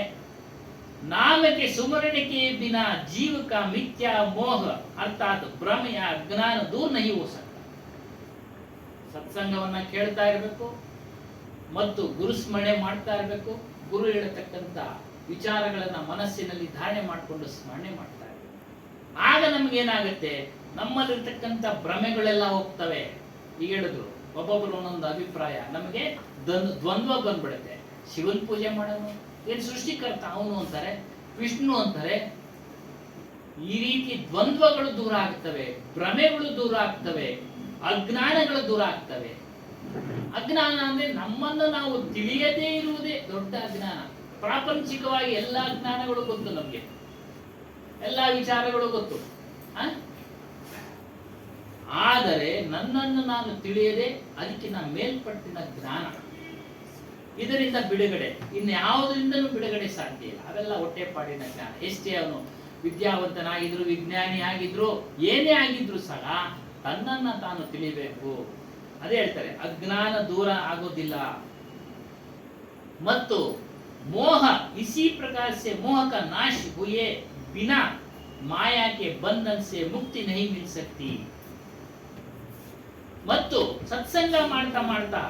ನಾಮಕ್ಕೆ ಸುಮರಣಕ್ಕೆ ಬಿನ जीव का मिथ्या मोह अर्थात भ्रम या अज्ञान दूर नहीं हो सकता. ಸತ್ಸಂಗವನ್ನ ಕೇಳ್ತಾ ಇರಬೇಕು ಮತ್ತು ಗುರು ಸ್ಮರಣೆ ಮಾಡ್ತಾ ಇರಬೇಕು. ಗುರು ಹೇಳತಕ್ಕಂಥ ವಿಚಾರಗಳನ್ನ ಮನಸ್ಸಿನಲ್ಲಿ ಧಾರಣೆ ಮಾಡಿಕೊಂಡು ಸ್ಮರಣೆ ಮಾಡ್ತಾ ಇರಬೇಕು. ಆಗ ನಮ್ಗೇನಾಗುತ್ತೆ, ನಮ್ಮಲ್ಲಿರ್ತಕ್ಕಂಥ ಭ್ರಮೆಗಳೆಲ್ಲ ಹೋಗ್ತವೆ. ಈಗ ಹೇಳಿದ್ರು ಒಬ್ಬೊಬ್ಬರು ಒಂದೊಂದು ಅಭಿಪ್ರಾಯ, ನಮಗೆ ದ್ವಂದ್ವ ಬಂದ್ಬಿಡುತ್ತೆ. ಶಿವನ್ ಪೂಜೆ ಮಾಡೋನು, ಏನ್ ಸೃಷ್ಟಿಕರ್ತ ಅವನು ಅಂತಾರೆ, ವಿಷ್ಣು ಅಂತಾರೆ. ಈ ರೀತಿ ದ್ವಂದ್ವಗಳು ದೂರ ಆಗ್ತವೆ, ಭ್ರಮೆಗಳು ದೂರ ಆಗ್ತವೆ, ಅಜ್ಞಾನಗಳು ದೂರ ಆಗ್ತವೆ. ಅಜ್ಞಾನ ಅಂದ್ರೆ ನಮ್ಮನ್ನು ನಾವು ತಿಳಿಯದೇ ಇರುವುದೇ ದೊಡ್ಡ ಅಜ್ಞಾನ. ಪ್ರಾಪಂಚಿಕವಾಗಿ ಎಲ್ಲಾ ಜ್ಞಾನಗಳು ಗೊತ್ತು, ನಮ್ಗೆ ಎಲ್ಲಾ ವಿಚಾರಗಳು ಗೊತ್ತು. ಆದರೆ ನನ್ನನ್ನು ನಾನು ತಿಳಿಯದೆ ಅದಕ್ಕಿಂತ ಮೇಲ್ಪಟ್ಟಿನ ಜ್ಞಾನ, ಇದರಿಂದ ಬಿಡುಗಡೆ ಇನ್ಯಾವುದರಿಂದಲೂ ಬಿಡುಗಡೆ ಸಾಧ್ಯ ಇಲ್ಲ. ಅವೆಲ್ಲ ಹೊಟ್ಟೆಪಾಡಿನ ಜ್ಞಾನ. ಎಷ್ಟೇ ಅವನು ವಿದ್ಯಾವಂತನಾಗಿದ್ರು, ವಿಜ್ಞಾನಿ ಆಗಿದ್ರು, ಏನೇ ಆಗಿದ್ರು ಸಹ ತನ್ನನ್ನ ತಾನು ತಿಳಿಬೇಕು. ಅದೇ ಹೇಳ್ತಾರೆ, ಅಜ್ಞಾನ ದೂರ ಆಗೋದಿಲ್ಲ. ಮತ್ತು ಮೋಹ ಇಸಿ ಪ್ರಕಾರ से मोह का नाश हुए बिना माया के बंधन से मुक्ति नहीं मिल सकती. ಮತ್ತು ಸತ್ಸಂಗ ಮಾಡ್ತಾ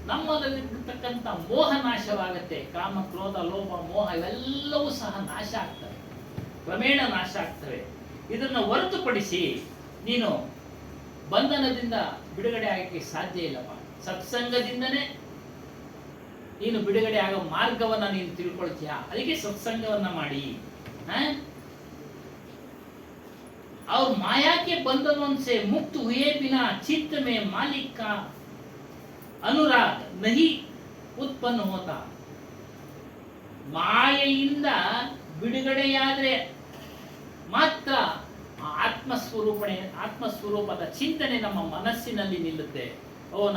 ನಮ್ಮಲ್ಲಿರ್ತಕ್ಕಂಥ ಮೋಹ ನಾಶವಾಗತ್ತೆ. ಕಾಮ ಕ್ರೋಧ ಲೋಭ ಮೋಹ ಇವೆಲ್ಲವೂ ಸಹ ನಾಶ ಆಗ್ತವೆ, ಕ್ರಮೇಣ ನಾಶ ಆಗ್ತವೆ. ಇದನ್ನ ಹೊರತುಪಡಿಸಿ ನೀನು ಬಂಧನದಿಂದ ಬಿಡುಗಡೆ ಆಗಕ್ಕೆ ಸಾಧ್ಯ ಇಲ್ಲಪ್ಪ. ಸತ್ಸಂಗದಿಂದನೇ ನೀನು ಬಿಡುಗಡೆ ಆಗೋ ಮಾರ್ಗವನ್ನ ನೀನು ತಿಳ್ಕೊಳ್ತೀಯ. ಅದಕ್ಕೆ ಸತ್ಸಂಗವನ್ನ ಮಾಡಿ. और माया के बंधनों से मुक्त हुए बिना चित्त में मालिक का अनुराग नहीं उत्पन्न होता. ಮಾಯೆಯಿಂದ ಬಿಡುಗಡೆಯಾದ್ರೆ ಮಾತ್ರ ಆತ್ಮಸ್ವರೂಪದ ಚಿಂತನೆ ನಮ್ಮ ಮನಸ್ಸಿನಲ್ಲಿ ನಿಲ್ಲುತ್ತೆ.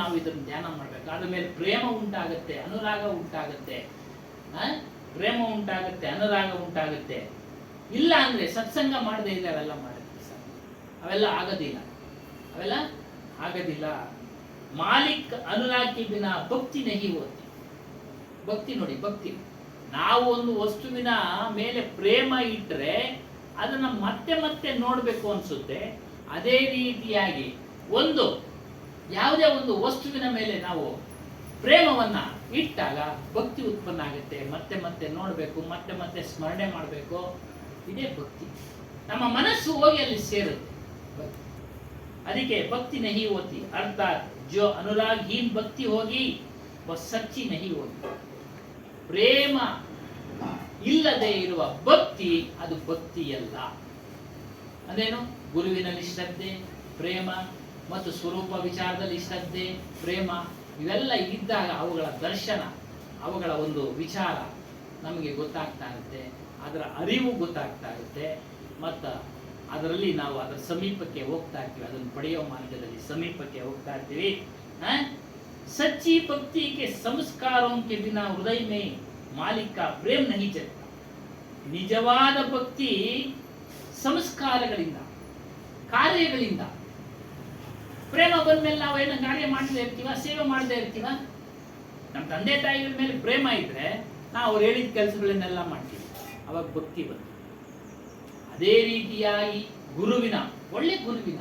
ನಾವು ಇದನ್ನು ಧ್ಯಾನ ಮಾಡಬೇಕು. ಅದ್ರ ಮೇಲೆ ಪ್ರೇಮ ಉಂಟಾಗುತ್ತೆ, ಅನುರಾಗ ಉಂಟಾಗುತ್ತೆ, ಅನುರಾಗ ಉಂಟಾಗುತ್ತೆ. ಇಲ್ಲ ಅಂದ್ರೆ ಸತ್ಸಂಗ ಮಾಡದೇ ಇಲ್ಲ, ಅವೆಲ್ಲ ಆಗೋದಿಲ್ಲ. ಮಾಲಿಕ್ ಅನುರಾಗಿ ಬಿನ ಭಕ್ತಿ ನಹಿ ಹೋತಿ. ಭಕ್ತಿ ನೋಡಿ, ಭಕ್ತಿ ನಾವು ಒಂದು ವಸ್ತುವಿನ ಮೇಲೆ ಪ್ರೇಮ ಇಟ್ಟರೆ ಅದನ್ನ ಮತ್ತೆ ನೋಡ್ಬೇಕು ಅನ್ಸುತ್ತೆ. ಅದೇ ರೀತಿಯಾಗಿ ಯಾವುದೇ ಒಂದು ವಸ್ತುವಿನ ಮೇಲೆ ನಾವು ಪ್ರೇಮವನ್ನ ಇಟ್ಟಾಗ ಭಕ್ತಿ ಉತ್ಪನ್ನ ಆಗುತ್ತೆ. ಮತ್ತೆ ನೋಡ್ಬೇಕು, ಮತ್ತೆ ಸ್ಮರಣೆ ಮಾಡಬೇಕು. ಇದೇ ಭಕ್ತಿ. ನಮ್ಮ ಮನಸ್ಸು ಹೋಗಿ ಅಲ್ಲಿ ಸೇರುತ್ತೆ. ಅದಕ್ಕೆ ಭಕ್ತಿ ನಹಿ ಹೋತಿ ಅರ್ಥಾತ್ ಜೋ ಅನುರಾಗಹೀನ್ ಭಕ್ತಿ ಹೋಗಿ वो सच्ची नहीं होती. ಪ್ರೇಮ ಇಲ್ಲದೆ ಇರುವ ಭಕ್ತಿ ಅದು ಭಕ್ತಿಯಲ್ಲ. ಅದೇನು? ಗುರುವಿನಲ್ಲಿ ಶ್ರದ್ಧೆ, ಪ್ರೇಮ ಮತ್ತು ಸ್ವರೂಪ ವಿಚಾರದಲ್ಲಿ ಶ್ರದ್ಧೆ, ಪ್ರೇಮ ಇವೆಲ್ಲ ಇದ್ದಾಗ ಅವುಗಳ ದರ್ಶನ, ಅವುಗಳ ಒಂದು ವಿಚಾರ ನಮಗೆ ಗೊತ್ತಾಗ್ತಾ ಇರುತ್ತೆ, ಅದರ ಅರಿವು ಗೊತ್ತಾಗ್ತಾ ಇರುತ್ತೆ, ಮತ್ತು ಅದರಲ್ಲಿ ನಾವು ಅದರ ಸಮೀಪಕ್ಕೆ ಹೋಗ್ತಾ ಇರ್ತೀವಿ, ಅದನ್ನು ಪಡೆಯೋ ಮಾರ್ಗದಲ್ಲಿ ಸಮೀಪಕ್ಕೆ ಹೋಗ್ತಾ ಇರ್ತೀವಿ. ಸಚ್ಚಿ ಭಕ್ತಿ के ಸಂಸ್ಕಾರೋं के बिना हृदय में मालिक का प्रेम नहीं जगता. ನಿಜವಾದ ಭಕ್ತಿ ಸಂಸ್ಕಾರಗಳಿಂದ, ಕಾರ್ಯಗಳಿಂದ. ಪ್ರೇಮ ಬಂದ್ಮೇಲೆ ನಾವು ಏನೋ ಕಾರ್ಯ ಮಾಡದೇ ಇರ್ತೀವ, ಸೇವೆ ಮಾಡದೇ ಇರ್ತೀವ. ನಮ್ಮ ತಂದೆ ತಾಯಿಗಳ ಮೇಲೆ ಪ್ರೇಮ ಇದ್ರೆ ನಾವು ಅವ್ರು ಹೇಳಿದ ಕೆಲಸಗಳನ್ನೆಲ್ಲ ಮಾಡ್ತೀವಿ, ಅವಾಗ ಭಕ್ತಿ ಬಂತು. ಅದೇ ರೀತಿಯಾಗಿ ಗುರುವಿನ, ಒಳ್ಳೆ ಗುರುವಿನ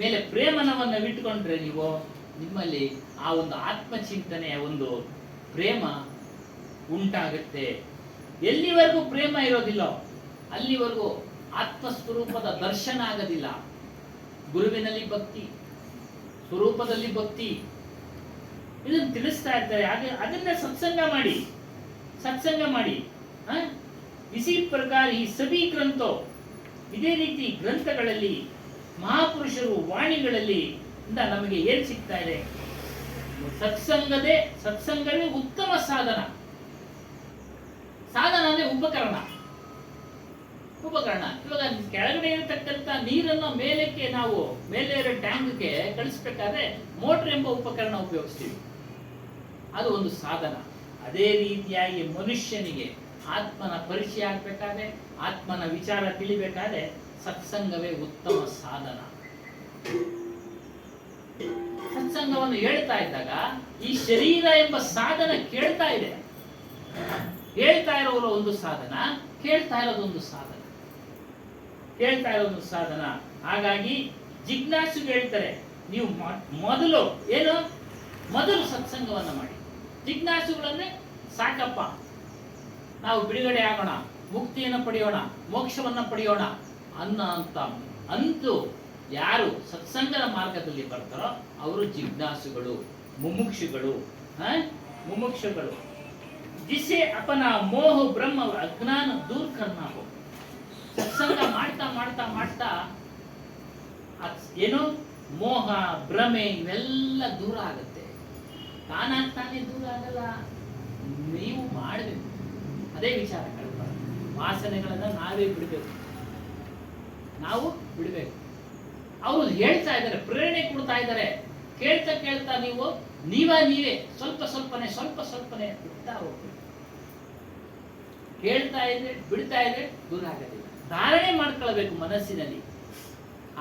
ಮೇಲೆ ಪ್ರೇಮನವನ್ನು ಇಟ್ಟುಕೊಂಡ್ರೆ ನೀವು, ನಿಮ್ಮಲ್ಲಿ ಆ ಒಂದು ಆತ್ಮಚಿಂತನೆಯ ಒಂದು ಪ್ರೇಮ ಉಂಟಾಗುತ್ತೆ. ಎಲ್ಲಿವರೆಗೂ ಪ್ರೇಮ ಇರೋದಿಲ್ಲೋ ಅಲ್ಲಿವರೆಗೂ ಆತ್ಮಸ್ವರೂಪದ ದರ್ಶನ ಆಗೋದಿಲ್ಲ. ಗುರುವಿನಲ್ಲಿ ಭಕ್ತಿ, ಸ್ವರೂಪದಲ್ಲಿ ಭಕ್ತಿ, ಇದನ್ನು ತಿಳಿಸ್ತಾ ಇರ್ತಾರೆ. ಅದನ್ನ ಸತ್ಸಂಗ ಮಾಡಿ, ಸತ್ಸಂಗ ಮಾಡಿ. ಇಸಿ ಪ್ರಕಾರ ಈ ಸಭಿ ಗ್ರಂಥೋ, ಇದೇ ರೀತಿ ಗ್ರಂಥಗಳಲ್ಲಿ ಮಹಾಪುರುಷರು ವಾಣಿಗಳಲ್ಲಿ ನಮಗೆ ಏನ್ ಸಿಗ್ತಾ ಇದೆ? ಸತ್ಸಂಗವೇ ಉತ್ತಮ ಸಾಧನ. ಸಾಧನ ಅಂದ್ರೆ ಉಪಕರಣ. ಇವಾಗ ಕೆಳಗಡೆ ಇರತಕ್ಕಂತ ನೀರನ್ನು ಮೇಲಕ್ಕೆ ನಾವು ಮೇಲೆ ಇರೋ ಟ್ಯಾಂಕ್ಗೆ ಕಳಿಸ್ಬೇಕಾದ್ರೆ ಮೋಟರ್ ಎಂಬ ಉಪಕರಣ ಉಪಯೋಗಿಸ್ತೀವಿ, ಅದು ಒಂದು ಸಾಧನ. ಅದೇ ರೀತಿಯಾಗಿ ಮನುಷ್ಯನಿಗೆ ಆತ್ಮನ ಪರಿಚಯ ಆಗ್ಬೇಕಾದ್ರೆ, ಆತ್ಮನ ವಿಚಾರ ತಿಳಿಬೇಕಾದ್ರೆ ಸತ್ಸಂಗವೇ ಉತ್ತಮ ಸಾಧನ. ಸತ್ಸಂಗವನ್ನು ಹೇಳ್ತಾ ಇದ್ದಾಗ ಈ ಶರೀರ ಎಂಬ ಸಾಧನ ಕೇಳ್ತಾ ಇದೆ. ಹೇಳ್ತಾ ಇರೋರು ಒಂದು ಸಾಧನ, ಕೇಳ್ತಾ ಇರೋದೊಂದು ಸಾಧನ, ಕೇಳ್ತಾ ಇರೋದೊಂದು ಸಾಧನ. ಹಾಗಾಗಿ ಜಿಜ್ಞಾಸು ಹೇಳ್ತಾರೆ, ನೀವು ಮೊದಲು ಸತ್ಸಂಗವನ್ನ ಮಾಡಿ. ಜಿಜ್ಞಾಸುಗಳನ್ನೇ ಸಾಕಪ್ಪ, ನಾವು ಬಿಡುಗಡೆ ಆಗೋಣ, ಮುಕ್ತಿಯನ್ನು ಪಡೆಯೋಣ, ಮೋಕ್ಷವನ್ನ ಪಡೆಯೋಣ ಅಂತೂ ಯಾರು ಸತ್ಸಂಗದ ಮಾರ್ಗದಲ್ಲಿ ಬರ್ತಾರೋ ಅವರು ಜಿಜ್ಞಾಸುಗಳು, ಮುಮುಕ್ಷುಗಳು. ಜಿಸೆ ಅಪನ ಮೋಹ ಬ್ರಹ್ಮ ಅಜ್ಞಾನ ದೂರ ಕರ್ನಾ ಹೋ. ಸತ್ಸಂಗ ಮಾಡ್ತಾ ಮಾಡ್ತಾ ಮಾಡ್ತಾ ಏನು ಮೋಹ, ಭ್ರಮೆ ಇವೆಲ್ಲ ದೂರ ಆಗುತ್ತೆ. ತಾನೇ ದೂರ ಆಗಲ್ಲ, ನೀವು ಮಾಡಬೇಕು. ಅದೇ ವಿಚಾರ ಕಳ್ಬಾರ್ದು. ವಾಸನೆಗಳನ್ನ ನಾವೇ ಬಿಡಬೇಕು, ನಾವು ಬಿಡಬೇಕು. ಅವರು ಹೇಳ್ತಾ ಇದ್ದಾರೆ, ಪ್ರೇರಣೆ ಕೊಡ್ತಾ ಇದ್ದಾರೆ. ಕೇಳ್ತಾ ಕೇಳ್ತಾ ನೀವೇ ಸ್ವಲ್ಪನೇ ಬಿಡ್ತಾ ಹೋಗ್ಬೇಕು. ಕೇಳ್ತಾ ಇದ್ರೆ ಬಿಡ್ತಾ ಇದ್ರೆ ದೂರ ಆಗೋದಿಲ್ಲ. ಧಾರಣೆ ಮಾಡ್ಕೊಳ್ಬೇಕು ಮನಸ್ಸಿನಲ್ಲಿ,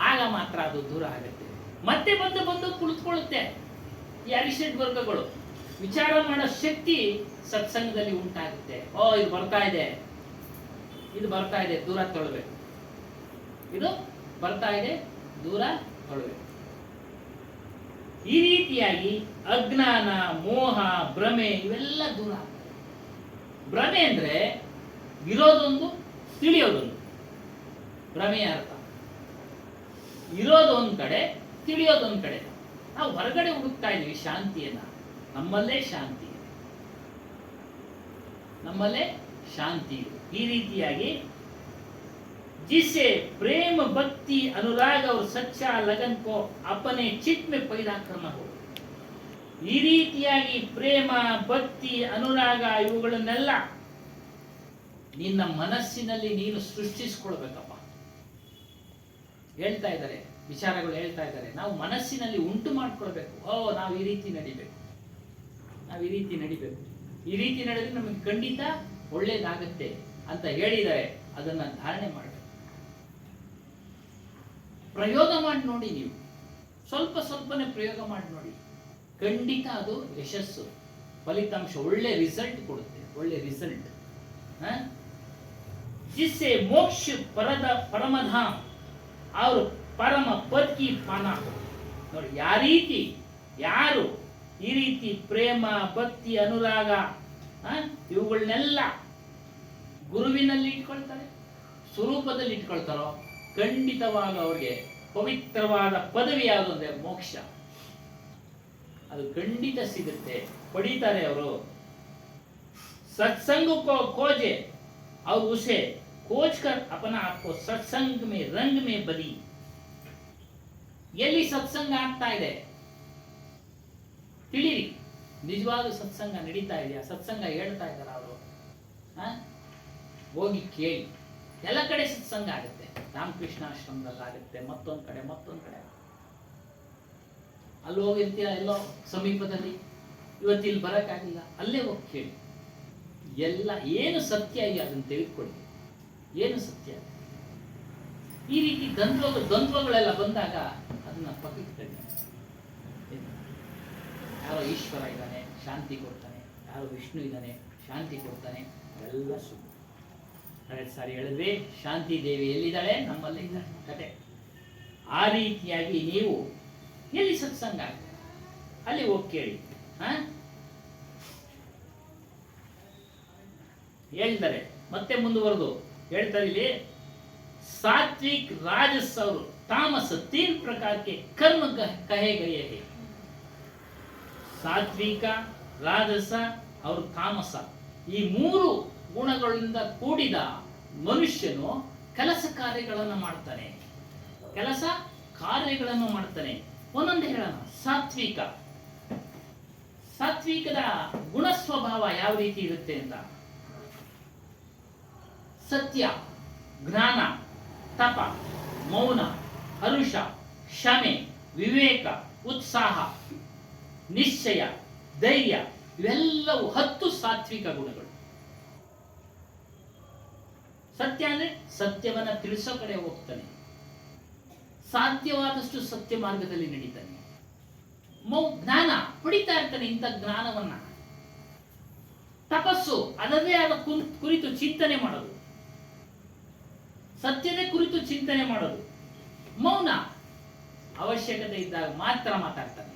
ಆಗ ಮಾತ್ರ ಅದು ದೂರ ಆಗುತ್ತೆ. ಮತ್ತೆ ಬಂದು ಕುಳಿತುಕೊಳ್ಳುತ್ತೆ. ಈ ಅರಿಷಡ್ ವರ್ಗಗಳು ವಿಚಾರ ಮಾಡೋ ಶಕ್ತಿ ಸತ್ಸಂಗದಲ್ಲಿ ಉಂಟಾಗುತ್ತೆ. ಇದು ಬರ್ತಾ ಇದೆ ದೂರ ತೊಳಬೇಕು, ಇದು ಬರ್ತಾ ಇದೆ ದೂರ ತೊಳಬೇಕು. ಈ ರೀತಿಯಾಗಿ ಅಜ್ಞಾನ, ಮೋಹ, ಭ್ರಮೆ ಇವೆಲ್ಲ ದೂರ ಆಗ್ತದೆ. ಭ್ರಮೆ ಅಂದ್ರೆ ಇರೋದೊಂದು, ತಿಳಿಯೋದೊಂದು. ಭ್ರಮೆಯ ಅರ್ಥ ಇರೋದೊಂದು ಕಡೆ, ತಿಳಿಯೋದೊಂದು ಕಡೆ. ನಾವು ಹೊರಗಡೆ ಹುಡುಕ್ತಾ ಇದೀವಿ ಶಾಂತಿಯನ್ನ, ನಮ್ಮಲ್ಲೇ ಶಾಂತಿ. ಈ ರೀತಿಯಾಗಿ जिसे प्रेम भक्ति अनुराग और सच्चा लगन को अपने चित्त में पैदा करना हो. ಈ ರೀತಿಯಾಗಿ ಪ್ರೇಮ, ಭಕ್ತಿ, ಅನುರಾಗ ಇವುಗಳನ್ನೆಲ್ಲ ನಿನ್ನ ಮನಸ್ಸಿನಲ್ಲಿ ನೀನು ಸೃಷ್ಟಿಸಿಕೊಳ್ಬೇಕಪ್ಪ. ಹೇಳ್ತಾ ಇದ್ದಾರೆ ವಿಚಾರಗಳು, ಹೇಳ್ತಾ ಇದ್ದಾರೆ ನಾವು ಮನಸ್ಸಿನಲ್ಲಿ ಉಂಟು ಮಾಡ್ಕೊಳ್ಬೇಕು. ನಾವು ಈ ರೀತಿ ನಡಿಬೇಕು, ಈ ರೀತಿ ನಡೆದ್ರೆ ನಮಗೆ ಖಂಡಿತ ಒಳ್ಳೇದಾಗತ್ತೆ ಅಂತ ಹೇಳಿದ್ದಾರೆ. ಅದನ್ನ ಧಾರಣೆ ಮಾಡಬೇಕು. ಪ್ರಯೋಗ ಮಾಡಿ ನೋಡಿ, ನೀವು ಸ್ವಲ್ಪನೇ ಪ್ರಯೋಗ ಮಾಡಿ ನೋಡಿ, ಖಂಡಿತ ಅದು ಯಶಸ್ಸು, ಫಲಿತಾಂಶ, ಒಳ್ಳೆ ರಿಸಲ್ಟ್ ಕೊಡುತ್ತೆ. ಒಳ್ಳೆ ರಿಸಲ್ಟ್. जिससे मोक्ष परमधाम और परम पद की पाना हो. ನೋಡಿ, ಯಾರು ಈ ರೀತಿ ಪ್ರೇಮ, ಭಕ್ತಿ, ಅನುರಾಗ ಇವುಗಳನ್ನೆಲ್ಲ ಗುರುವಿನಲ್ಲಿ ಇಟ್ಕೊಳ್ತಾರೆ, ಸ್ವರೂಪದಲ್ಲಿ ಇಟ್ಕೊಳ್ತಾರೋ ಖಂಡಿತವಾಗ ಅವ್ರಿಗೆ ಪವಿತ್ರವಾದ ಪದವಿ ಯಾವುದು ಅಂದ್ರೆ ಮೋಕ್ಷ. ಅದು ಖಂಡಿತ ಸಿಗುತ್ತೆ, ಪಡೀತಾರೆ ಅವರು. सत्संग को खोजे और उसे खोज कर अपना आपको सत्संग में रंग में बली. ಎಲ್ಲಿ ಸತ್ಸಂಗ ಆಗ್ತಾ ಇದೆ ತಿಳಿರಿ. ನಿಜವಾದ ಸತ್ಸಂಗ ನಡೀತಾ ಇದೆಯಾ? ಸತ್ಸಂಗ ಹೇಳ್ತಾ ಇದ್ದಾರ ಅವರು? ಹೋಗಿ ಕೇಳಿ. ಎಲ್ಲ ಕಡೆ ಸತ್ಸಂಗ ಆಗುತ್ತೆ. ರಾಮಕೃಷ್ಣ ಆಶ್ರಮದಲ್ಲಿ ಆಗುತ್ತೆ, ಮತ್ತೊಂದ್ ಕಡೆ ಅಲ್ಲಿ ಹೋಗಿರ್ತೀಯ ಎಲ್ಲೋ ಸಮೀಪದಲ್ಲಿ, ಇವತ್ತಿಲ್ಲಿ ಬರಕ್ಕಾಗಿಲ್ಲ, ಅಲ್ಲೇ ಹೋಗಿ ಕೇಳಿ. ಎಲ್ಲ ಏನು ಸತ್ಯ ಇದೆ ಅದನ್ನು ತೆಗೆದುಕೊಳ್ಳಿ. ಏನು ಸತ್ಯ, ಈ ರೀತಿ ದ್ವಂದ್ವಗಳೆಲ್ಲ ಬಂದಾಗ ಅದನ್ನ ಪಕ್ಕಕ್ಕೆ ತಳ್ಳಿ. ಯಾರೋ ಈಶ್ವರ ಇದ್ದಾನೆ ಶಾಂತಿ ಕೊಡ್ತಾನೆ, ಯಾರೋ ವಿಷ್ಣು ಇದ್ದಾನೆ ಶಾಂತಿ ಕೊಡ್ತಾನೆ, ಅವೆಲ್ಲ ಸುಳ್ಳು. ಎರಡು ಸಾರಿ ಹೇಳಿದ್ವಿ, ಶಾಂತಿ ದೇವಿ ಎಲ್ಲಿದ್ದಾಳೆ? ನಮ್ಮಲ್ಲೇ ಇದ್ದಾಳೆ ಕತೆ. ಆ ರೀತಿಯಾಗಿ ನೀವು ಎಲ್ಲಿ ಸತ್ಸಂಗ ಅಲ್ಲಿ ಹೋಗಿ ಕೇಳಿ. ಹೇಳ್ತಾರೆ ಮತ್ತೆ ಮುಂದುವರೆದು ಹೇಳ್ತಾರೆ ಇಲ್ಲಿ, सात्विक राजस और तामस 3 प्रकार के कर्म कहे गए हैं. ಸಾತ್ವಿಕ, ರಾಜಸ और ತಾಮಸ ಈ 3 ಗುಣಗಳಿಂದ ಕೂಡಿದ ಮನುಷ್ಯನು ಕೆಲಸ ಕಾರ್ಯಗಳನ್ನು ಮಾಡ್ತಾನೆ. ಒಂದೊಂದೇ ಹೇಳೋಣ. ಸಾತ್ವಿಕದ ಗುಣ ಸ್ವಭಾವ ಯಾವ ರೀತಿ ಇರುತ್ತೆ ಅಂತ. ಸತ್ಯ, ಜ್ಞಾನ, ತಪ, ಮೌನ, ಹರುಷ, ಕ್ಷಮೆ, ವಿವೇಕ, ಉತ್ಸಾಹ, ನಿಶ್ಚಯ, ಧೈರ್ಯ ಇವೆಲ್ಲವೂ 10 ಸಾತ್ವಿಕ ಗುಣಗಳು. ಸತ್ಯ ಅಂದ್ರೆ ಸತ್ಯವನ್ನ ತಿಳಿಸೋ ಕಡೆ ಹೋಗ್ತಾನೆ, ಸಾಧ್ಯವಾದಷ್ಟು ಸತ್ಯ ಮಾರ್ಗದಲ್ಲಿ ನಡೀತಾನೆ. ಜ್ಞಾನ ಪಡಿತಾ ಇರ್ತಾನೆ, ಇಂಥ ಜ್ಞಾನವನ್ನ. ತಪಸ್ಸು ಅದರದೇ ಆದ ಕುರಿತು ಚಿಂತನೆ ಮಾಡೋದು, ಸತ್ಯದ ಕುರಿತು ಚಿಂತನೆ ಮಾಡೋದು. ಮೌನ, ಅವಶ್ಯಕತೆ ಇದ್ದಾಗ ಮಾತ್ರ ಮಾತಾಡ್ತಾನೆ,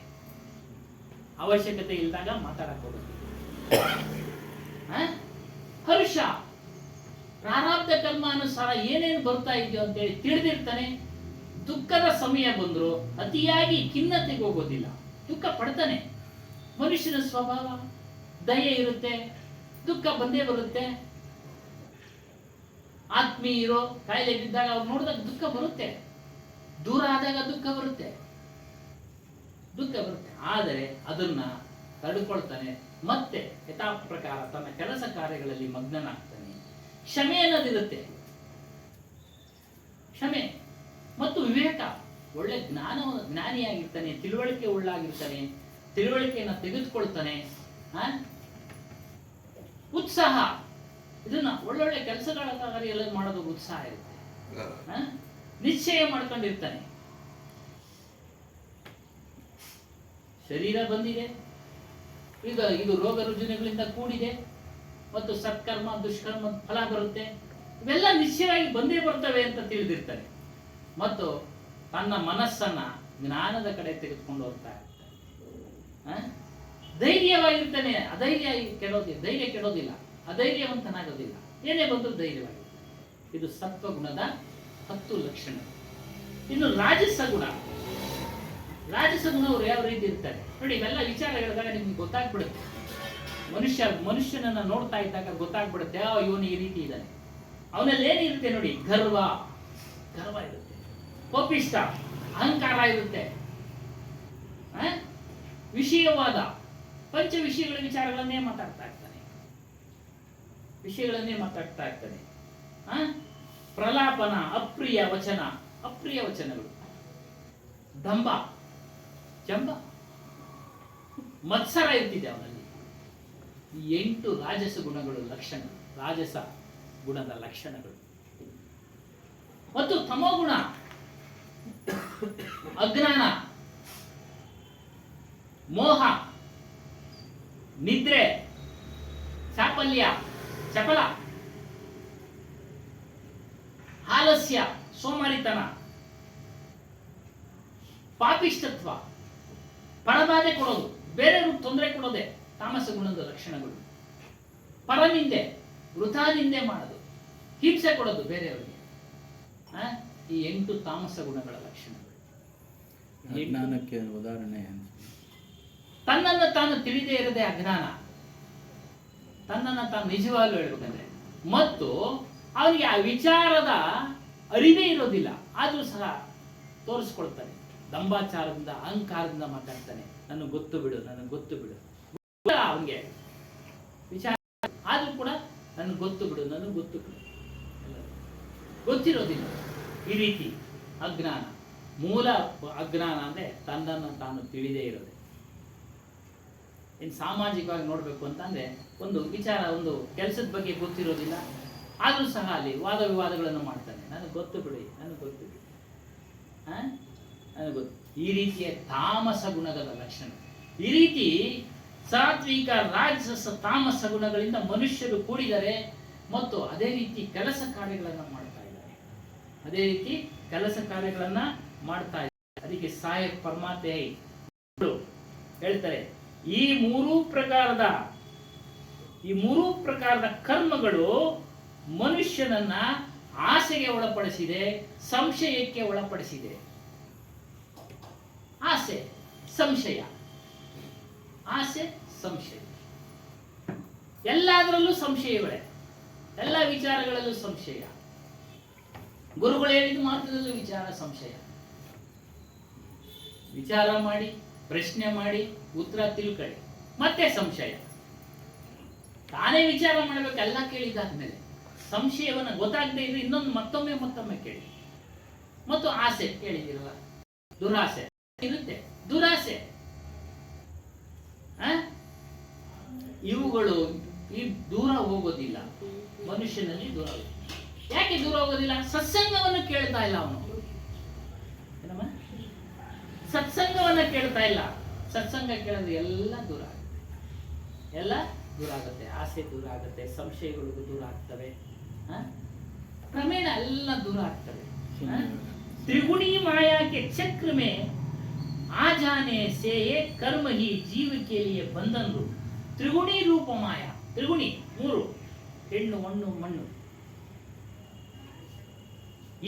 ಅವಶ್ಯಕತೆ ಇಲ್ಲದಾಗ ಮಾತಾಡಬಹುದು. ಹರ್ಷ, ಪ್ರಾರಬ್ಧ ಕರ್ಮಾನುಸಾರ ಏನೇನು ಬರ್ತಾ ಇದೆಯೋ ಅಂತೇಳಿ ತಿಳಿದಿರ್ತಾನೆ. ದುಃಖದ ಸಮಯ ಬಂದ್ರು ಅತಿಯಾಗಿ ಖಿನ್ನತೆಗೆ ಹೋಗೋದಿಲ್ಲ, ದುಃಖ ಪಡ್ತಾನೆ. ಮನುಷ್ಯನ ಸ್ವಭಾವ ದಯೆ ಇರುತ್ತೆ, ದುಃಖ ಬಂದೇ ಬರುತ್ತೆ. ಆತ್ಮೀಯರು ಕಾಯಿಲೆ ಬಿದ್ದಾಗ ಅವ್ರು ನೋಡಿದಾಗ ದುಃಖ ಬರುತ್ತೆ, ದೂರ ಆದಾಗ ದುಃಖ ಬರುತ್ತೆ. ಆದರೆ ಅದನ್ನ ತಡ್ಕೊಳ್ತಾನೆ, ಮತ್ತೆ ಯಥಾ ಪ್ರಕಾರ ತನ್ನ ಕೆಲಸ ಕಾರ್ಯಗಳಲ್ಲಿ ಮಗ್ನನಾಗ್ತಾನೆ. ಕ್ಷಮೆ ಅನ್ನೋದಿರುತ್ತೆ, ಕ್ಷಮೆ ಮತ್ತು ವಿವೇಕ. ಒಳ್ಳೆ ಜ್ಞಾನಿಯಾಗಿರ್ತಾನೆ, ತಿಳುವಳಿಕೆ ಉಳ್ಳಾಗಿರ್ತಾನೆ, ತಿಳುವಳಿಕೆಯನ್ನು ತೆಗೆದುಕೊಳ್ತಾನೆ. ಉತ್ಸಾಹ, ಇದನ್ನ ಒಳ್ಳೊಳ್ಳೆ ಕೆಲಸಗಳ ಕಾರ್ಯ ಮಾಡೋದು ಉತ್ಸಾಹ ಇರುತ್ತೆ. ನಿಶ್ಚಯ ಮಾಡ್ಕೊಂಡಿರ್ತಾನೆ. ಶರೀರ ಬಂದಿದೆ, ಈಗ ಇದು ರೋಗ ರುಜಿನಗಳಿಂದ ಕೂಡಿದೆ ಮತ್ತು ಸತ್ಕರ್ಮ ದುಷ್ಕರ್ಮ ಫಲ ಬರುತ್ತೆ, ಇವೆಲ್ಲ ನಿಶ್ಚಯವಾಗಿ ಬಂದೇ ಬರ್ತವೆ ಅಂತ ತಿಳಿದಿರ್ತಾನೆ. ಮತ್ತು ತನ್ನ ಮನಸ್ಸನ್ನ ಜ್ಞಾನದ ಕಡೆ ತೆಗೆದುಕೊಂಡು ಹೋಗ್ತಾ ಇರ್ತಾನೆ. ಧೈರ್ಯವಾಗಿರ್ತಾನೆ, ಧೈರ್ಯ ಕೆಡೋದಿಲ್ಲ, ಅಧೈರ್ಯವಂತನಾಗೋದಿಲ್ಲ, ಏನೇ ಬಂದರೂ ಧೈರ್ಯವಾಗಿರ್ತಾನೆ. ಇದು ಸತ್ವಗುಣದ 10 ಲಕ್ಷಣ. ಇನ್ನು ರಾಜಸ ಗುಣ ಅವರು ಯಾವ ರೀತಿ ಇರ್ತಾರೆ ನೋಡಿ. ಇವೆಲ್ಲ ವಿಚಾರ ಹೇಳಿದಾಗ ನಿಮ್ಗೆ ಗೊತ್ತಾಗ್ಬಿಡುತ್ತೆ. ಮನುಷ್ಯನನ್ನ ನೋಡ್ತಾ ಇದ್ದಾಗ ಗೊತ್ತಾಗ್ಬಿಡುತ್ತೆ, ಇವನು ಈ ರೀತಿ ಇದ್ದಾನೆ. ಅವನಲ್ಲಿ ಏನಿರುತ್ತೆ ನೋಡಿ, ಗರ್ವ ಇರುತ್ತೆ, ಕೋಪಿಷ್ಟ, ಅಹಂಕಾರ ಇರುತ್ತೆ, ವಿಷಯವಾದ ಪಂಚ ವಿಷಯಗಳ ವಿಚಾರಗಳನ್ನೇ ಮಾತಾಡ್ತಾ ಇರ್ತಾನೆ. ಪ್ರಲಾಪನ, ಅಪ್ರಿಯ ವಚನಗಳು, ದಂಭ, ಜಂಬ, ಮತ್ಸರ ಇರ್ತಿದೆ ಅವನಲ್ಲಿ. ಈ 8 ರಾಜಸ ಗುಣದ ಲಕ್ಷಣಗಳು. ಮತ್ತು ತಮೋಗುಣ, ಅಜ್ಞಾನ, ಮೋಹ, ನಿದ್ರೆ, ಚಪಲ, ಆಲಸ್ಯ, ಸೋಮಾರಿತನ, ಪಾಪಿಷ್ಟತ್ವ, ಪರಬಾಧೆ ಕೊಡೋದು, ಬೇರೆಯವ್ರಿಗೆ ತೊಂದರೆ ಕೊಡೋದೆ ತಾಮಸ ಗುಣದ ಲಕ್ಷಣಗಳು. ಪರನಿಂದೆ, ವೃಥಾ ನಿಂದೆ ಮಾಡೋದು, ಹಿಂಸೆ ಕೊಡೋದು ಬೇರೆಯವರಿಗೆ. ಈ 8 ತಾಮಸ ಗುಣಗಳ ಲಕ್ಷಣಗಳು. ಅಜ್ಞಾನಕ್ಕೆ ಉದಾಹರಣೆ? ತನ್ನನ್ನು ತಾನು ತಿಳಿದೇ ಇರದೆ ಅಜ್ಞಾನ. ತನ್ನನ್ನು ತಾನು ನಿಜವಾಗ್ಲೂ ಹೇಳ್ಬೇಕಂದ್ರೆ, ಮತ್ತು ಅವನಿಗೆ ಆ ವಿಚಾರದ ಅರಿವೇ ಇರೋದಿಲ್ಲ, ಆದರೂ ಸಹ ತೋರಿಸ್ಕೊಳ್ತಾನೆ. ದಂಭಾಚಾರದಿಂದ ಅಹಂಕಾರದಿಂದ ಮಾತಾಡ್ತಾನೆ, ನನಗೆ ಗೊತ್ತು ಬಿಡು, ನನಗೆ ಗೊತ್ತು ಬಿಡು. ಅವನಿಗೆ ವಿಚಾರ ಆದ್ರೂ ಕೂಡ ನನಗೆ ಗೊತ್ತು ಬಿಡು, ನನಗೆ ಗೊತ್ತು ಬಿಡು, ಗೊತ್ತಿರೋದಿಲ್ಲ. ಈ ರೀತಿ ಅಜ್ಞಾನ, ಮೂಲ ಅಜ್ಞಾನ ಅಂದ್ರೆ ತನ್ನನ್ನು ತಾನು ತಿಳಿದೇ ಇರೋದೆ. ಇನ್ನು ಸಾಮಾಜಿಕವಾಗಿ ನೋಡ್ಬೇಕು ಅಂತಂದ್ರೆ, ಒಂದು ವಿಚಾರ, ಒಂದು ಕೆಲಸದ ಬಗ್ಗೆ ಗೊತ್ತಿರೋದಿಲ್ಲ, ಆದ್ರೂ ಸಹ ಅಲ್ಲಿ ವಾದ ವಿವಾದಗಳನ್ನು ಮಾಡ್ತಾನೆ. ನನಗೆ ಗೊತ್ತು ಬಿಡಿ, ನನಗೆ ಗೊತ್ತು ಬಿಡಿ, ನನಗೆ ಗೊತ್ತು. ಈ ರೀತಿಯ ತಾಮಸ ಗುಣಗಳ ಲಕ್ಷಣ. ಈ ರೀತಿ ಸಾತ್ವಿಕ, ರಾಜಸ, ತಾಮಸ ಗುಣಗಳಿಂದ ಮನುಷ್ಯರು ಕೂಡಿದರೆ ಮತ್ತು ಅದೇ ರೀತಿ ಕೆಲಸ ಕಾರ್ಯಗಳನ್ನು ಮಾಡ್ತಾ ಇದ್ದಾರೆ. ಅದೇ ರೀತಿ ಕೆಲಸ ಕಾರ್ಯಗಳನ್ನ ಮಾಡ್ತಾ ಇದ್ದಾರೆ. ಅದಕ್ಕೆ ಸಾಯಕ್ ಪರಮಾತೆ ಹೇಳ್ತಾರೆ, ಈ ಮೂರೂ ಪ್ರಕಾರದ ಕರ್ಮಗಳು ಮನುಷ್ಯನನ್ನ ಆಸೆಗೆ ಒಳಪಡಿಸಿದೆ, ಸಂಶಯಕ್ಕೆ ಒಳಪಡಿಸಿದೆ. ಆಸೆ, ಸಂಶಯ, ಆಸೆ, ಸಂಶಯ, ಎಲ್ಲದರಲ್ಲೂ ಸಂಶಯಗಳೇ, ಎಲ್ಲ ವಿಚಾರಗಳಲ್ಲೂ ಸಂಶಯ. ಗುರುಗಳು ಹೇಳಿದ ಮಾತ್ರದಲ್ಲೂ ವಿಚಾರ, ಸಂಶಯ. ವಿಚಾರ ಮಾಡಿ, ಪ್ರಶ್ನೆ ಮಾಡಿ, ಉತ್ತರ ತಿಳ್ಕೊಳ್ಳಿ, ಮತ್ತೆ ಸಂಶಯ. ತಾನೇ ವಿಚಾರ ಮಾಡಬೇಕು, ಎಲ್ಲ ಕೇಳಿದಾದ್ಮೇಲೆ ಸಂಶಯವನ್ನು ಗೊತ್ತಾಗದೇ ಇದ್ರೆ ಇನ್ನೊಂದು ಮತ್ತೊಮ್ಮೆ ಕೇಳಿ. ಮತ್ತು ಆಸೆ ಕೇಳಿದಿರಲ್ಲ, ದುರಾಸೆ ಇರುತ್ತೆ, ದುರಾಸೆ, ಇವುಗಳು ಈ ದೂರ ಹೋಗೋದಿಲ್ಲ ಮನುಷ್ಯನಲ್ಲಿ. ದೂರ ಯಾಕೆ ದೂರ ಹೋಗೋದಿಲ್ಲ? ಸತ್ಸಂಗವನ್ನು ಕೇಳ್ತಾ ಇಲ್ಲ ಅವನು. ಏನಮ್ಮ? ಸತ್ಸಂಗವನ್ನ ಕೇಳ್ತಾ ಇಲ್ಲ. ಸತ್ಸಂಗ ಕೇಳಿದ್ರೆ ಎಲ್ಲ ದೂರ ಆಗುತ್ತೆ, ಎಲ್ಲ ದೂರ ಆಗುತ್ತೆ. ಆಸೆ ದೂರ ಆಗುತ್ತೆ, ಸಂಶಯಗಳು ದೂರ ಆಗ್ತವೆ, ಕ್ರಮೇಣ ಎಲ್ಲ ದೂರ ಆಗ್ತವೆ. त्रिगुणी माया के चक्र में आ जाने से ये कर्म ही जीव के लिए बंधन रूप. त्रिगुणी रूप माया, त्रिगुणी ಮೂರು, ಹೆಣ್ಣು ಮಣ್ಣು ಮಣ್ಣು.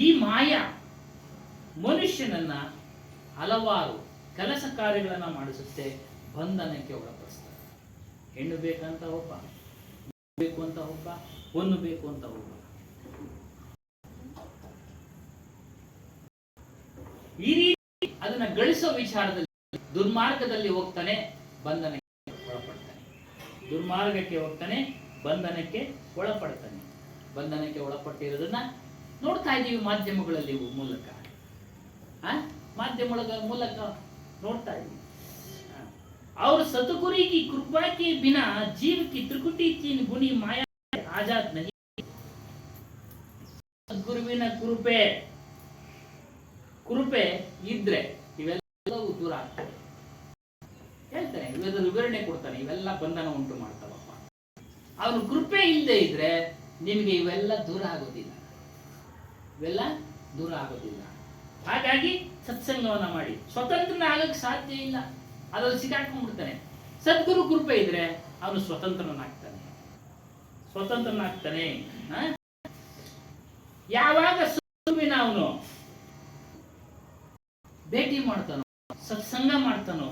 ಈ ಮಾಯಾ ಮನುಷ್ಯನನ್ನ ಹಲವಾರು ಕೆಲಸ ಕಾರ್ಯಗಳನ್ನ ಮಾಡಿಸುತ್ತೆ, ಬಂಧನಕ್ಕೆ ಒಳಪಡಿಸ್ತಾರೆ. ಹೆಣ್ಣು ಬೇಕಂತ ಒಬ್ಬ, ಬೇಕು ಅಂತ ಒಬ್ಬ, ಹೊನ್ನು ಬೇಕು ಅಂತ ಒಬ್ಬ. ಈ ರೀತಿ ಅದನ್ನ ಗಳಿಸೋ ವಿಚಾರದಲ್ಲಿ ದುರ್ಮಾರ್ಗದಲ್ಲಿ ಹೋಗ್ತಾನೆ, ಬಂಧನಕ್ಕೆ ಒಳಪಡ್ತಾನೆ. ದುರ್ಮಾರ್ಗಕ್ಕೆ ಹೋಗ್ತಾನೆ, ಬಂಧನಕ್ಕೆ ಒಳಪಡ್ತಾನೆ. ಬಂಧನಕ್ಕೆ ಒಳಪಟ್ಟಿರೋದನ್ನ ನೋಡ್ತಾ ಇದ್ದೀವಿ ಮಾಧ್ಯಮಗಳಲ್ಲಿ ಮೂಲಕ, ಮಾಧ್ಯಮಗಳ ಮೂಲಕ ನೋಡ್ತಾ ಇದ್ದೀವಿ. और सतगुरु की कृपा के बिना जीव की त्रिकुटी तीन गुणी माया आजाद नहीं. ಸದ್ಗುರುವಿನ ಕೃಪೆ ಇದ್ರೆ ಇವೆಲ್ಲವೂ ದೂರ ಆಗ್ತವೆ. ಹೇಳ್ತಾನೆ, ಇವೆಲ್ಲ ವಿವರಣೆ ಕೊಡ್ತಾನೆ, ಇವೆಲ್ಲ ಬಂಧನ ಉಂಟು ಮಾಡ್ತಾವಪ್ಪ. ಅವನು ಕೃಪೆ ಇಲ್ಲದೆ ಇದ್ರೆ ನಿಮಗೆ ಇವೆಲ್ಲ ದೂರ ಆಗೋದಿಲ್ಲ, ಇವೆಲ್ಲ ದೂರ ಆಗೋದಿಲ್ಲ. ಹಾಗಾಗಿ ಸತ್ಸಂಗವನ್ನ ಮಾಡಿ ಸ್ವತಂತ್ರನ ಆಗಕ್ಕೆ ಸಾಧ್ಯ ಇಲ್ಲ, ಅದ್ರಲ್ಲಿ ಸಿಕ್ಕಾಕೊಂಡ್ಬಿಡ್ತಾನೆ. ಸದ್ಗುರು ಕೃಪೆ ಇದ್ರೆ ಅವನು ಸ್ವತಂತ್ರನಾಗ್ತಾನೆ. ಯಾವಾಗ ಸದ್ಗುರುವಿನ ಅವನು ಭೇಟಿ ಮಾಡ್ತಾನೋ, ಸತ್ಸಂಗ ಮಾಡ್ತಾನೋ,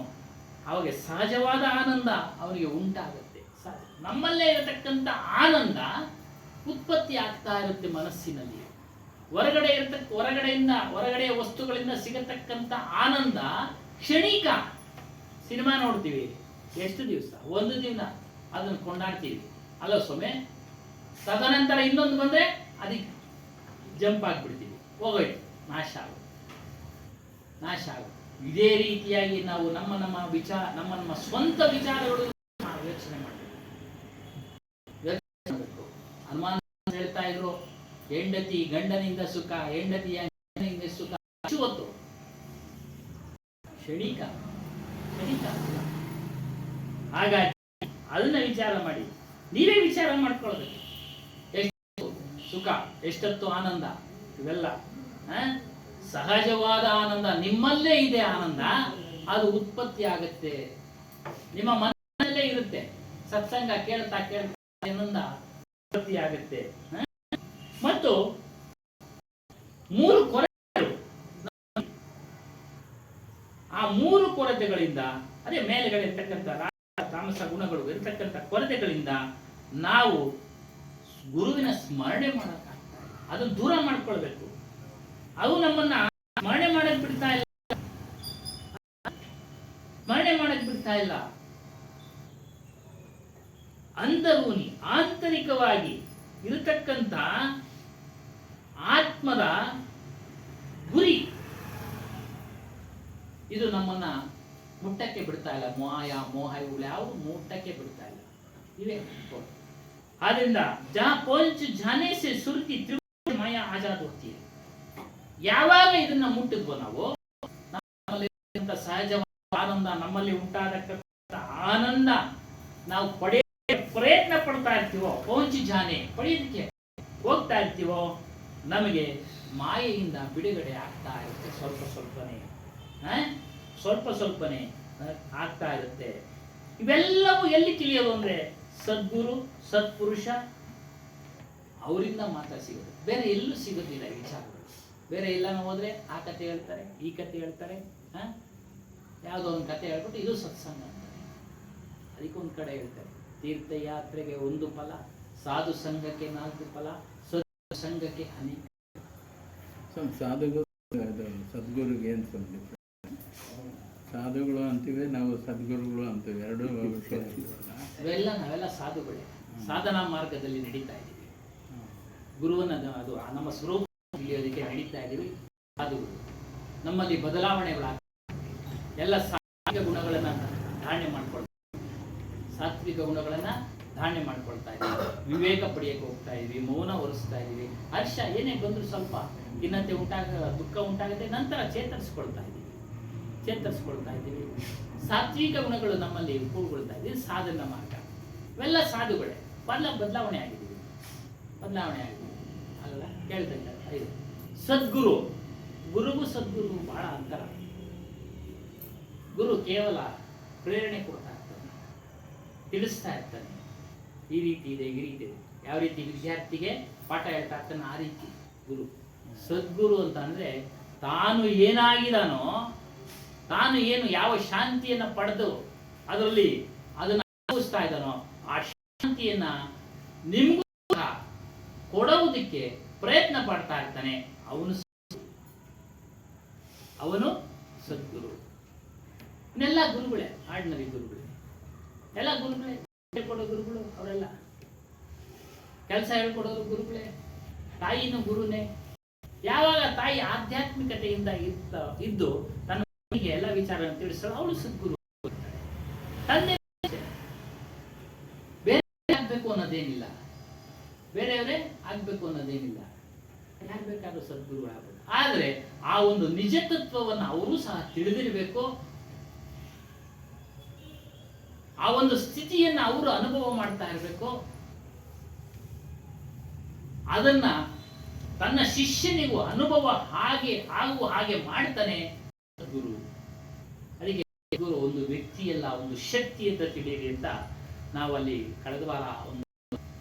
ಅವಾಗ ಸಹಜವಾದ ಆನಂದ ಅವನಿಗೆ ಉಂಟಾಗುತ್ತೆ. ನಮ್ಮಲ್ಲೇ ಇರತಕ್ಕಂಥ ಆನಂದ ಉತ್ಪತ್ತಿ ಆಗ್ತಾ ಇರುತ್ತೆ ಮನಸ್ಸಿನಲ್ಲಿ. ಹೊರಗಡೆಯ ವಸ್ತುಗಳಿಂದ ಸಿಗತಕ್ಕಂಥ ಆನಂದ ಕ್ಷಣಿಕ. ಸಿನಿಮಾ ನೋಡ್ತೀವಿ, ಎಷ್ಟು ದಿವಸ, ಒಂದು ದಿನ ಅದನ್ನು ಕೊಂಡಾಡ್ತೀವಿ ಅಲ್ಲ ಸ್ವಾಮಿ. ತದನಂತರ ಇನ್ನೊಂದು ಬಂದ್ರೆ ಅದಕ್ಕೆ ಜಂಪ್ ಆಗ್ಬಿಡ್ತೀವಿ, ಹೋಗೋಯ್ತು, ನಾಶ ಆಗುತ್ತೆ. ಇದೇ ರೀತಿಯಾಗಿ ನಾವು ನಮ್ಮ ಸ್ವಂತ ವಿಚಾರಗಳು ಯೋಚನೆ ಮಾಡಬೇಕು. ಹನುಮಾನ್ ಹೇಳ್ತಾ ಇದ್ರು, ಹೆಂಡತಿ ಗಂಡನಿಂದ ಸುಖ, ಹೆಂಡತಿಯ ಗಂಡನಿಂದ ಸುಖ ಹೊತ್ತು ಕ್ಷಣಿಕ. ಹಾಗಾಗಿ ಅದನ್ನ ವಿಚಾರ ಮಾಡಿ, ನೀವೇ ವಿಚಾರ ಮಾಡ್ಕೊಳ್ಳೋದಕ್ಕೆ. ಎಷ್ಟು ಸುಖ, ಎಷ್ಟೊತ್ತು ಆನಂದ, ಇವೆಲ್ಲ ಸಹಜವಾದ ಆನಂದ. ನಿಮ್ಮಲ್ಲೇ ಇದೆ ಆನಂದ, ಅದು ಉತ್ಪತ್ತಿ ಆಗುತ್ತೆ, ನಿಮ್ಮ ಮನಸ್ಸಲ್ಲೇ ಇರುತ್ತೆ. ಸತ್ಸಂಗ ಕೇಳ್ತಾ ಆನಂದ ಉತ್ಪತ್ತಿ ಆಗುತ್ತೆ. ಮತ್ತು ಮೂರು ಕೊರತೆಗಳು, ಆ ಮೂರು ಕೊರತೆಗಳಿಂದ, ಅದೇ ಮೇಲೆಗಳಿರ್ತಕ್ಕಂಥ ತಾಮಸ ಗುಣಗಳು ಇರತಕ್ಕಂಥ ಕೊರತೆಗಳಿಂದ ನಾವು ಗುರುವಿನ ಸ್ಮರಣೆ ಮಾಡೋಕ್ಕಾಗ್ತಾ ಇಲ್ಲ. ಅದನ್ನು ದೂರ ಮಾಡ್ಕೊಳ್ಬೇಕು. ಅವು ನಮ್ಮನ್ನ ಸ್ಮರಣೆ ಮಾಡಕ್ ಬಿಡ್ತಾ ಇಲ್ಲ, ಸ್ಮರಣೆ ಮಾಡಕ್ ಬಿಡ್ತಾ ಇಲ್ಲ. ಅಂತರೂನಿ ಆಂತರಿಕವಾಗಿ ಇರತಕ್ಕಂತ ಆತ್ಮದ ಗುರಿ ಇದು ನಮ್ಮನ್ನ ಮುಟ್ಟಕ್ಕೆ ಬಿಡ್ತಾ ಇಲ್ಲ. ಮೋಹ ಇವುಗಳು ಯಾವ ಮುಟ್ಟಕ್ಕೆ ಬಿಡ್ತಾ ಇಲ್ಲ. ಇವೇ ಆದ್ರಿಂದ ಜಹಾ ಪೋಂಚ್ ಜಾನೆ ಸೆ ಸುರ್ತಿ ತ್ರಿಗುಣ ಮಾಯಾ ಆಜಾದ್ ಹೋಗ್ತಿ. ಯಾವಾಗ ಇದನ್ನ ಮುಟ್ಟಿದ್ವೋ ನಾವು, ನಮ್ಮಲ್ಲಿ ಸಹಜವಾದ ಆನಂದ, ನಮ್ಮಲ್ಲಿ ಉಂಟಾದಕ್ಕಂಥ ಆನಂದ ನಾವು ಪಡೆಯ ಪ್ರಯತ್ನ ಪಡ್ತಾ ಇರ್ತೀವೋ, ಪೋಂಚ್ ಜಾನೆ ಪಡೆಯೋದಕ್ಕೆ ಹೋಗ್ತಾ ಇರ್ತೀವೋ, ನಮಗೆ ಮಾಯೆಯಿಂದ ಬಿಡುಗಡೆ ಆಗ್ತಾ ಇರುತ್ತೆ. ಸ್ವಲ್ಪ ಸ್ವಲ್ಪನೇ ಆಗ್ತಾ ಇರುತ್ತೆ. ಇವೆಲ್ಲವೂ ಎಲ್ಲಿ ತಿಳಿಯೋದು ಅಂದ್ರೆ ಸದ್ಗುರು ಸತ್ಪುರುಷ ಅವರಿಂದ ಮಾತ್ರ ಸಿಗುತ್ತೆ. ಬೇರೆ ಎಲ್ಲೂ ಸಿಗೋದಿಲ್ಲ ಈ ವಿಚಾರಗಳು. ಬೇರೆ ಎಲ್ಲಾನು ಹೋದ್ರೆ ಆ ಕತೆ ಹೇಳ್ತಾರೆ, ಈ ಕತೆ ಹೇಳ್ತಾರೆ, ಯಾವುದೋ ಒಂದು ಕತೆ ಹೇಳ್ಬಿಟ್ಟು ಇದು ಸತ್ಸಂಗ ಅಂತಾರೆ. ಅದಕ್ಕೊಂದು ಕಡೆ ಹೇಳ್ತಾರೆ, ತೀರ್ಥಯಾತ್ರೆಗೆ ಒಂದು ಫಲ, ಸಾಧು ಸಂಘಕ್ಕೆ 4 ಫಲ, ಸಂಘಕ್ಕೆ ಅನೇಕ. ಸಾಧುಗಳು ಸದ್ಗುರುಗೆ ಏನು ಸಂಬಂಧ? ಸಾಧುಗಳು ಅಂತೀವಿ ನಾವು, ಸದ್ಗುರುಗಳು ಅಂತೀವಿ, ಎರಡು ನಾವೆಲ್ಲ ಸಾಧುಗಳೇ. ಸಾಧನಾ ಮಾರ್ಗದಲ್ಲಿ ನಡೀತಾ ಇದ್ದೀವಿ. ಗುರುವನ್ನ ಅದು ನಮ್ಮ ಸ್ವರೂಪ ತಿಳಿಯೋದಕ್ಕೆ ನಡೀತಾ ಇದ್ದೀವಿ. ಸಾಧುಗಳು ನಮ್ಮಲ್ಲಿ ಬದಲಾವಣೆಗಳಾಗ್ತವೆ. ಎಲ್ಲ ಸಾತ್ವಿಕ ಗುಣಗಳನ್ನ ಧಾರಣೆ ಮಾಡ್ಕೊಳ್ತಾ ಇದ್ದೀವಿ. ವಿವೇಕ ಪಡೆಯಕ್ಕೆ ಹೋಗ್ತಾ ಇದೀವಿ. ಮೌನ ಒರೆಸ್ತಾ ಇದೀವಿ. ಹರ್ಷ ಏನೇ ಬಂದ್ರು ಸ್ವಲ್ಪ ಖಿನ್ನತೆ ದುಃಖ ಉಂಟಾಗುತ್ತೆ, ನಂತರ ಚೇತರಿಸ್ಕೊಳ್ತಾ ಇದ್ದೀವಿ. ಸಾತ್ವಿಕ ಗುಣಗಳು ನಮ್ಮಲ್ಲಿ ಕೂಡ್ಕೊಳ್ತಾ ಇದ್ದೀವಿ. ಸಾಧನ ಮಾರ್ಗ ಇವೆಲ್ಲ ಸಾಧುಗಳೇ. ಬದಲಾವಣೆ ಆಗಿದ್ದೀವಿ ಅಲ್ಲ. ಕೇಳ್ತಾ ಇದ್ದಾರೆ ಸದ್ಗುರು. ಗುರುಗೂ ಸದ್ಗುರು ಬಹಳ ಅಂತರ. ಗುರು ಕೇವಲ ಪ್ರೇರಣೆ ಕೊಡ್ತಾ ಇರ್ತಾನೆ, ತಿಳಿಸ್ತಾ ಇರ್ತಾನೆ. ಈ ರೀತಿ ಇದೆ. ಯಾವ ರೀತಿ ವಿದ್ಯಾರ್ಥಿಗೆ ಪಾಠ ಹೇಳ್ತಾ ಇರ್ತಾನೆ ಆ ರೀತಿ ಗುರು. ಸದ್ಗುರು ಅಂತ ಅಂದ್ರೆ ತಾನು ಏನಾಗಿದಾನೋ, ತಾನು ಯಾವ ಶಾಂತಿಯನ್ನ ಪಡೆದು ಅದರಲ್ಲಿ ಅದನ್ನ ಅನುಭವಿಸ್ತಾ ಇದ್ದಾನೋ ಆ ಶಾಂತಿಯನ್ನ ನಿಮ್ಗೂ ಕೊಡುವುದಕ್ಕೆ ಪ್ರಯತ್ನ ಪಡ್ತಾ ಇರ್ತಾನೆ. ಅವನು ಸದ್ಗುರು. ಇನ್ನೆಲ್ಲ ಗುರುಗಳೇ, ಆರ್ಡಿನರಿ ಗುರುಗಳೇ, ಎಲ್ಲ ಗುರುಗಳೇ. ಹೇಳ್ಕೊಡೋ ಗುರುಗಳು ಅವರೆಲ್ಲ, ಕೆಲಸ ಹೇಳ್ಕೊಡೋರು ಗುರುಗಳೇ. ತಾಯಿನೂ ಗುರುನೇ. ಯಾವಾಗ ತಾಯಿ ಆಧ್ಯಾತ್ಮಿಕತೆಯಿಂದ ಇದ್ದು ತನ್ನ ಎಲ್ಲ ವಿಚಾರ ತಿಳಿಸೋಳು ಅವಳು ಸದ್ಗುರು. ತಂದೆ ಬೇರೆ ಆಗ್ಬೇಕು ಅನ್ನೋದೇನಿಲ್ಲ, ಬೇರೆಯವರೇ ಆಗ್ಬೇಕು ಅನ್ನೋದೇನಿಲ್ಲ. ಯಾರು ಬೇಕಾದ್ರೂ ಸದ್ಗುರುಗಳಾಗಬೇಕು. ಆದ್ರೆ ಆ ಒಂದು ನಿಜ ತತ್ವವನ್ನು ಅವರು ಸಹ ತಿಳಿದಿರಬೇಕು. ಆ ಒಂದು ಸ್ಥಿತಿಯನ್ನ ಅವರು ಅನುಭವ ಮಾಡ್ತಾ ಇರಬೇಕು. ಅದನ್ನ ತನ್ನ ಶಿಷ್ಯನಿಗೂ ಅನುಭವ ಆಗುವ ಹಾಗೆ ಮಾಡ್ತಾನೆ ಗುರು. ಅದಕ್ಕೆ ಗುರು ಒಂದು ವ್ಯಕ್ತಿಯಲ್ಲ, ಒಂದು ಶಕ್ತಿ ಅಂತ ತಿಳಿಯಿರಿ ಅಂತ ನಾವು ಅಲ್ಲಿ ಕಳೆದ ವಾರ ಒಂದು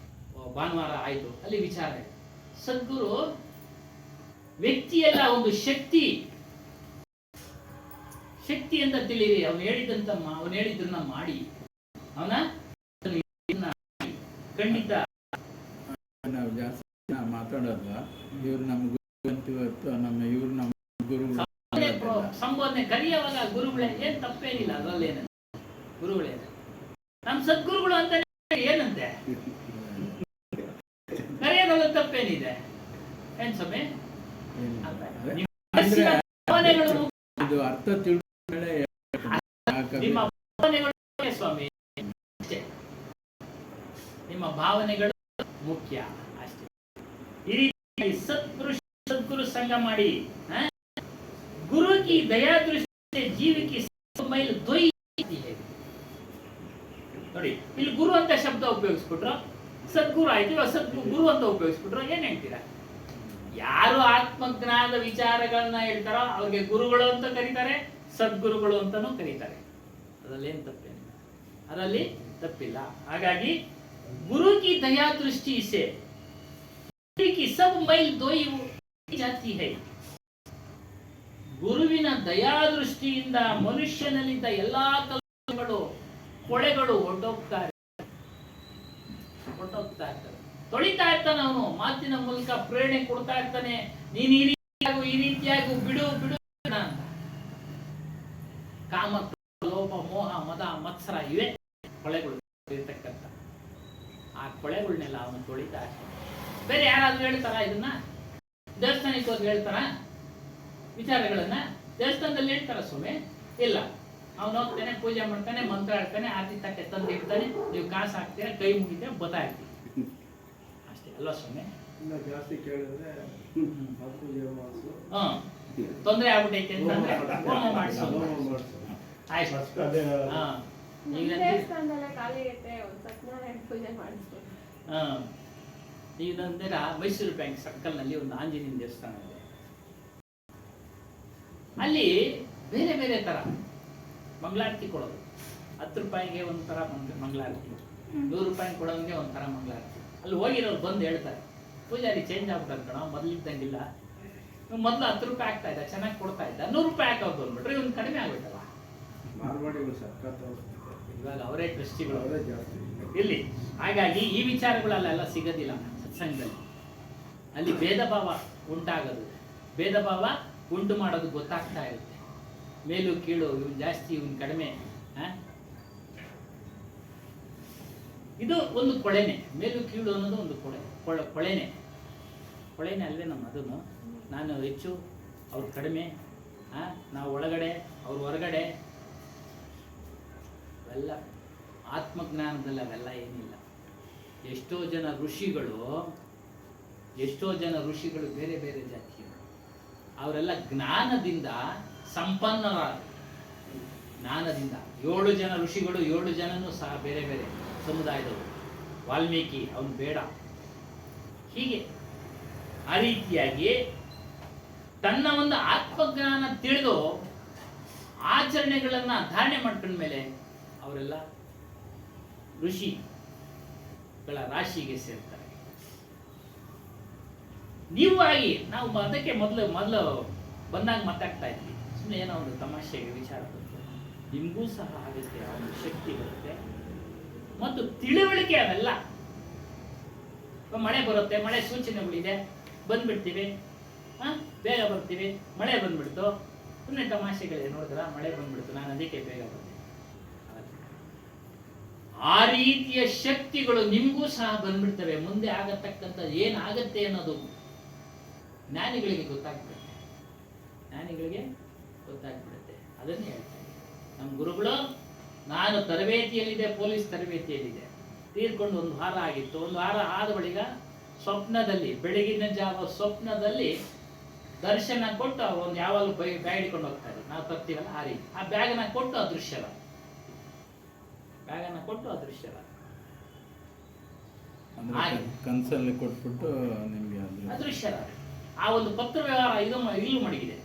ಭಾನುವಾರ ಆಯ್ತು, ಅಲ್ಲಿ ವಿಚಾರ. ಸದ್ಗುರು ವ್ಯಕ್ತಿಯಲ್ಲ, ಒಂದು ಶಕ್ತಿ ಅಂತ ತಿಳಿಯಿರಿ. ಅವನು ಹೇಳಿದ್ದನ್ನ ಮಾಡಿ, ಅವನ ಖಂಡಿತ. ನಾವು ಜಾಸ್ತಿ ಮಾತಾಡೋದು ಇವ್ರು ನಮ್ಮ ಗುರು ಅಂತಿವತ್ತು, ಇವ್ರು ನಮ್ಮ ಗುರು ಸಂಬೋಧನೆ ಕರೆಯುವಾಗ ಗುರುಗಳೇ, ಏನ್ ತಪ್ಪೇನಿಲ್ಲ ಅದರಲ್ಲೇನ. ಗುರುಗಳೇ ನಮ್ಮ ಸದ್ಗುರುಗಳು ಅಂತ ಏನಂತೆ ಕರೆಯೋದ್ರಲ್ಲಿ ತಪ್ಪೇನಿದೆ? ಏನ್ ಸಮಯ ಇದು ಅರ್ಥ ತಿಳ್ಕೊಂಡ್ಮೇಲೆ ನಿಮ್ಮ ಭಾವನೆಗಳು ಸ್ವಾಮಿ ಅಷ್ಟೇ. ನಿಮ್ಮ ಭಾವನೆಗಳು ಮುಖ್ಯ ಅಷ್ಟೇ. ಈ ರೀತಿ ಸದ್ಗುರು ಸಂಘ ಮಾಡಿ ಗುರು ಕಿ ದಯಾ ದೃಷ್ಟಿ ಜೀವಿಕಿ ಮೈಲ್ ದ್ವೈ. ನೋಡಿ, ಇಲ್ಲಿ ಗುರು ಅಂತ ಶಬ್ದ ಉಪಯೋಗಿಸ್ಬಿಟ್ರು, ಸದ್ಗುರು ಆಯ್ತು. ಗುರು ಅಂತ ಉಪಯೋಗಿಸ್ಬಿಟ್ರು, ಏನ್ ಹೇಳ್ತೀರಾ? ಯಾರು ಆತ್ಮಜ್ಞಾನದ ವಿಚಾರಗಳನ್ನ ಹೇಳ್ತಾರೋ ಅವ್ರಿಗೆ ಗುರುಗಳು ಅಂತ ಕರೀತಾರೆ, ಸದ್ಗುರುಗಳು ಅಂತಾನೂ ಕರೀತಾರೆ. ಅದರಲ್ಲಿ ತಪ್ಪಿಲ್ಲ. ಹಾಗಾಗಿ ಗುರು ಕಿ ದಯಾ ದೃಷ್ಟಿ ಸೆ ಸಬ್ ಮೈಲ್ ದೋಯಿ ಜಾತಿ ಹೈ. ಗುರುವಿನ ದಯಾದೃಷ್ಟಿಯಿಂದ ಮನುಷ್ಯನಲ್ಲಿದ್ದ ಎಲ್ಲಾ ಕಲ್ಪನೆಗಳು, ಕೊಳೆಗಳು ಹೊರಟೋಗ್ತಾರೆ. ತೊಳಿತಾ ಇರ್ತಾನೆ ಅವನು, ಮಾತಿನ ಮೂಲಕ ಪ್ರೇರಣೆ ಕೊಡ್ತಾ ಇರ್ತಾನೆ. ನೀನು ಈ ರೀತಿಯಾಗು, ಈ ರೀತಿಯಾಗು, ಬಿಡು ಬಿಡು ಅಂತ. ಕಾಮ, ಲೋಭ, ಮೋಹ, ಮದ, ಮತ್ಸರ ಇವೆ ಕೊಳೆಗಳು ಇರ್ತಕ್ಕಂಥ. ಆ ಕೊಳೆಗಳನ್ನೆಲ್ಲ ಅವನು ತೊಳಿತಾ ಇರ್ತಾನೆ. ಬೇರೆ ಯಾರಾದ್ರೂ ಹೇಳ್ತಾರ ಇದನ್ನ? ದೇವಸ್ಥಾನಕ್ಕೆ ಹೋಗಿ ಹೇಳ್ತಾರ ವಿಚಾರಗಳನ್ನ? ದೇವಸ್ಥಾನದಲ್ಲಿ ಹೇಳ್ತಾರ ಸ್ವಾಮಿ? ಇಲ್ಲ. ಅವನು ಹೋಗ್ತಾನೆ, ಪೂಜೆ ಮಾಡ್ತಾನೆ, ಮಂತ್ರ ಹೇಳ್ತಾನೆ, ಆರತಿ ತಟ್ಟೆ ತಂದು ಇಡ್ತಾನೆ, ನೀವು ಕಾಸು ಹಾಕ್ತೀರ, ಕೈ ಮುಗಿತೀರ, ಬತ್ತಾಗ್ತೀವಿ ಅಷ್ಟೇ ಅಲ್ವಾ ಸ್ವಾಮಿ? ಜಾಸ್ತಿ ಕೇಳಿದ್ರೆ ತೊಂದರೆ ಆಗ್ಬಿಟ್ಟೈತೆ ಅಂತಂದ್ರೆ ಹೋಮ ಮಾಡಿಸೋದು. ಆಯ್ತು. ಈಗಂದ್ರೆ ಮೈಸೂರು ಬ್ಯಾಂಕ್ ಸರ್ಕಲ್ ನಲ್ಲಿ ಒಂದು ಆಂಜನೇಯ ದೇವಸ್ಥಾನ ಇದೆ. ಅಲ್ಲಿ ಬೇರೆ ಬೇರೆ ತರ ಮಂಗಳಾರತಿ ಕೊಡೋದು. 10 ರೂಪಾಯಿಗೆ ಒಂಥರ ಮಂಗಳಾರತಿ, 100 ರೂಪಾಯಿ ಕೊಡೋಂಗೆ ಒಂಥರ ಮಂಗಳಾರತಿ. ಅಲ್ಲಿ ಹೋಗಿರೋರು ಬಂದು ಹೇಳ್ತಾರೆ, ಪೂಜಾರಿ ಚೇಂಜ್ ಆಗ್ಬಿಟ್ಟಾರೆ ಕಣ, ಮೊದಲಿದ್ದಂಗಿಲ್ಲ, ಮೊದಲು 10 ರೂಪಾಯಿ ಆಗ್ತಾ ಇದ್ದ, ಚೆನ್ನಾಗಿ ಕೊಡ್ತಾ ಇದ್ದ, 100 ರೂಪಾಯಿ ಹಾಕೋದು ಅಂದ್ಬಿಟ್ರೆ ಇವ್ನು ಕಡಿಮೆ ಆಗ್ಬಿಟ್ಟಲ್ಲ. ಇವಾಗ ಅವರೇ ಟ್ರಸ್ಟಿಗಳು ಇಲ್ಲಿ. ಹಾಗಾಗಿ ಈ ವಿಚಾರಗಳಲ್ಲೆಲ್ಲ ಸಿಗೋದಿಲ್ಲ ಸತ್ಸಂಗದಲ್ಲಿ. ಅಲ್ಲಿ ಭೇದ ಭಾವ ಉಂಟಾಗೋದು, ಭೇದ ಭಾವ ಉಂಟು ಮಾಡೋದು ಗೊತ್ತಾಗ್ತಾ ಇರುತ್ತೆ. ಮೇಲು ಕೀಳು, ಇವನ್ ಜಾಸ್ತಿ ಇವನ್ ಕಡಿಮೆ. ಇದು ಒಂದು ಕೊಳೆನೆ. ಮೇಲು ಕೀಳು ಅನ್ನೋದು ಒಂದು ಕೊಳೆನೆ ಅಲ್ವೇ ನಮ್ಮ ಅದನ್ನು. ನಾನು ಹೆಚ್ಚು, ಅವ್ರು ಕಡಿಮೆ, ನಾವು ಒಳಗಡೆ, ಅವ್ರು ಹೊರಗಡೆ. ಅವೆಲ್ಲ ಆತ್ಮಜ್ಞಾನದಲ್ಲಿ ಅವೆಲ್ಲ ಏನಿಲ್ಲ. ಎಷ್ಟೋ ಜನ ಋಷಿಗಳು ಬೇರೆ ಬೇರೆ ಜಾತಿಯವರು. ಅವರೆಲ್ಲ ಜ್ಞಾನದಿಂದ ಸಂಪನ್ನರಾದ. ಜ್ಞಾನದಿಂದ 7 ಜನ ಋಷಿಗಳು, 7 ಜನನೂ ಸಹ ಬೇರೆ ಬೇರೆ ಸಮುದಾಯದವರು. ವಾಲ್ಮೀಕಿ ಅವನು ಬೇಡ. ಹೀಗೆ ಆ ರೀತಿಯಾಗಿ ತನ್ನ ಒಂದು ಆತ್ಮಜ್ಞಾನ ತಿಳಿದು ಆಚರಣೆಗಳನ್ನ ಧಾರಣೆ ಮಾಡ್ಕೊಂಡ ಮೇಲೆ ಅವರೆಲ್ಲ ಋಷಿಗಳ ರಾಶಿಗೆ ಸೇರ್ತಾರೆ. ನೀವು ಆಗಿ ನಾವು ಅದಕ್ಕೆ ಮೊದಲು ಬಂದಾಗ ಮಾತಾಡ್ತಾ ಇದ್ವಿ. ಸುಮ್ಮನೆ ಏನೋ ಒಂದು ತಮಾಷೆಗೆ ವಿಚಾರ ಬರುತ್ತೆ. ನಿಮಗೂ ಸಹ ಆಗುತ್ತೆ, ಆ ಒಂದು ಶಕ್ತಿ ಬರುತ್ತೆ ಮತ್ತು ತಿಳುವಳಿಕೆ. ಅವೆಲ್ಲ ಮಳೆ ಬರುತ್ತೆ, ಮಳೆ ಸೂಚನೆಗಳಿದೆ, ಬಂದ್ಬಿಡ್ತೀವಿ, ಬೇಗ ಬರ್ತೀವಿ, ಮಳೆ ಬಂದ್ಬಿಡ್ತು. ಸುಮ್ಮನೆ ತಮಾಷೆಗಳಿದೆ, ನೋಡಿದ್ರ ಮಳೆ ಬಂದ್ಬಿಡ್ತು, ನಾನು ಅದಕ್ಕೆ ಬೇಗ ಬರ್ತೀನಿ. ಆ ರೀತಿಯ ಶಕ್ತಿಗಳು ನಿಮಗೂ ಸಹ ಬಂದ್ಬಿಡ್ತವೆ. ಮುಂದೆ ಆಗತಕ್ಕಂಥ ಏನಾಗತ್ತೆ ಅನ್ನೋದು ಜ್ಞಾನಿಗಳಿಗೆ ಗೊತ್ತಾಗ್ಬಿಡುತ್ತೆ. ಅದನ್ನೇ ಹೇಳ್ತಾರೆ ನಮ್ಮ ಗುರುಗಳು. ನಾನು ತರಬೇತಿಯಲ್ಲಿದೆ, ಪೊಲೀಸ್ ತರಬೇತಿಯಲ್ಲಿದೆ, ತೀರ್ಕೊಂಡು 1 ವಾರ ಆಗಿತ್ತು. 1 ವಾರ ಆದ ಬಳಿಕ ಸ್ವಪ್ನದಲ್ಲಿ, ಬೆಳಗಿನ ಜಾವ ಸ್ವಪ್ನದಲ್ಲಿ ದರ್ಶನ ಕೊಟ್ಟು ಒಂದು ಯಾವಾಗಲೂ ಬ್ಯಾಗ್ ಹಿಡ್ಕೊಂಡು ಹೋಗ್ತಾರೆ, ನಾವು ತರ್ತೀವಲ್ಲ ಆ ರೀತಿ. ಆ ಬ್ಯಾಗನ್ನ ಕೊಟ್ಟು ಅದೃಶ್ಯವ, ಕನ್ಸಲ್ಲಿ ಕೊಟ್ಬಿಟ್ಟು ನಿಮ್ಗೆ ಅದೃಶ್ಯರ ಆ ಒಂದು ಪತ್ರ ವ್ಯವಹಾರ ಇಲ್ಲೂ ಮಡಗಿದೆ.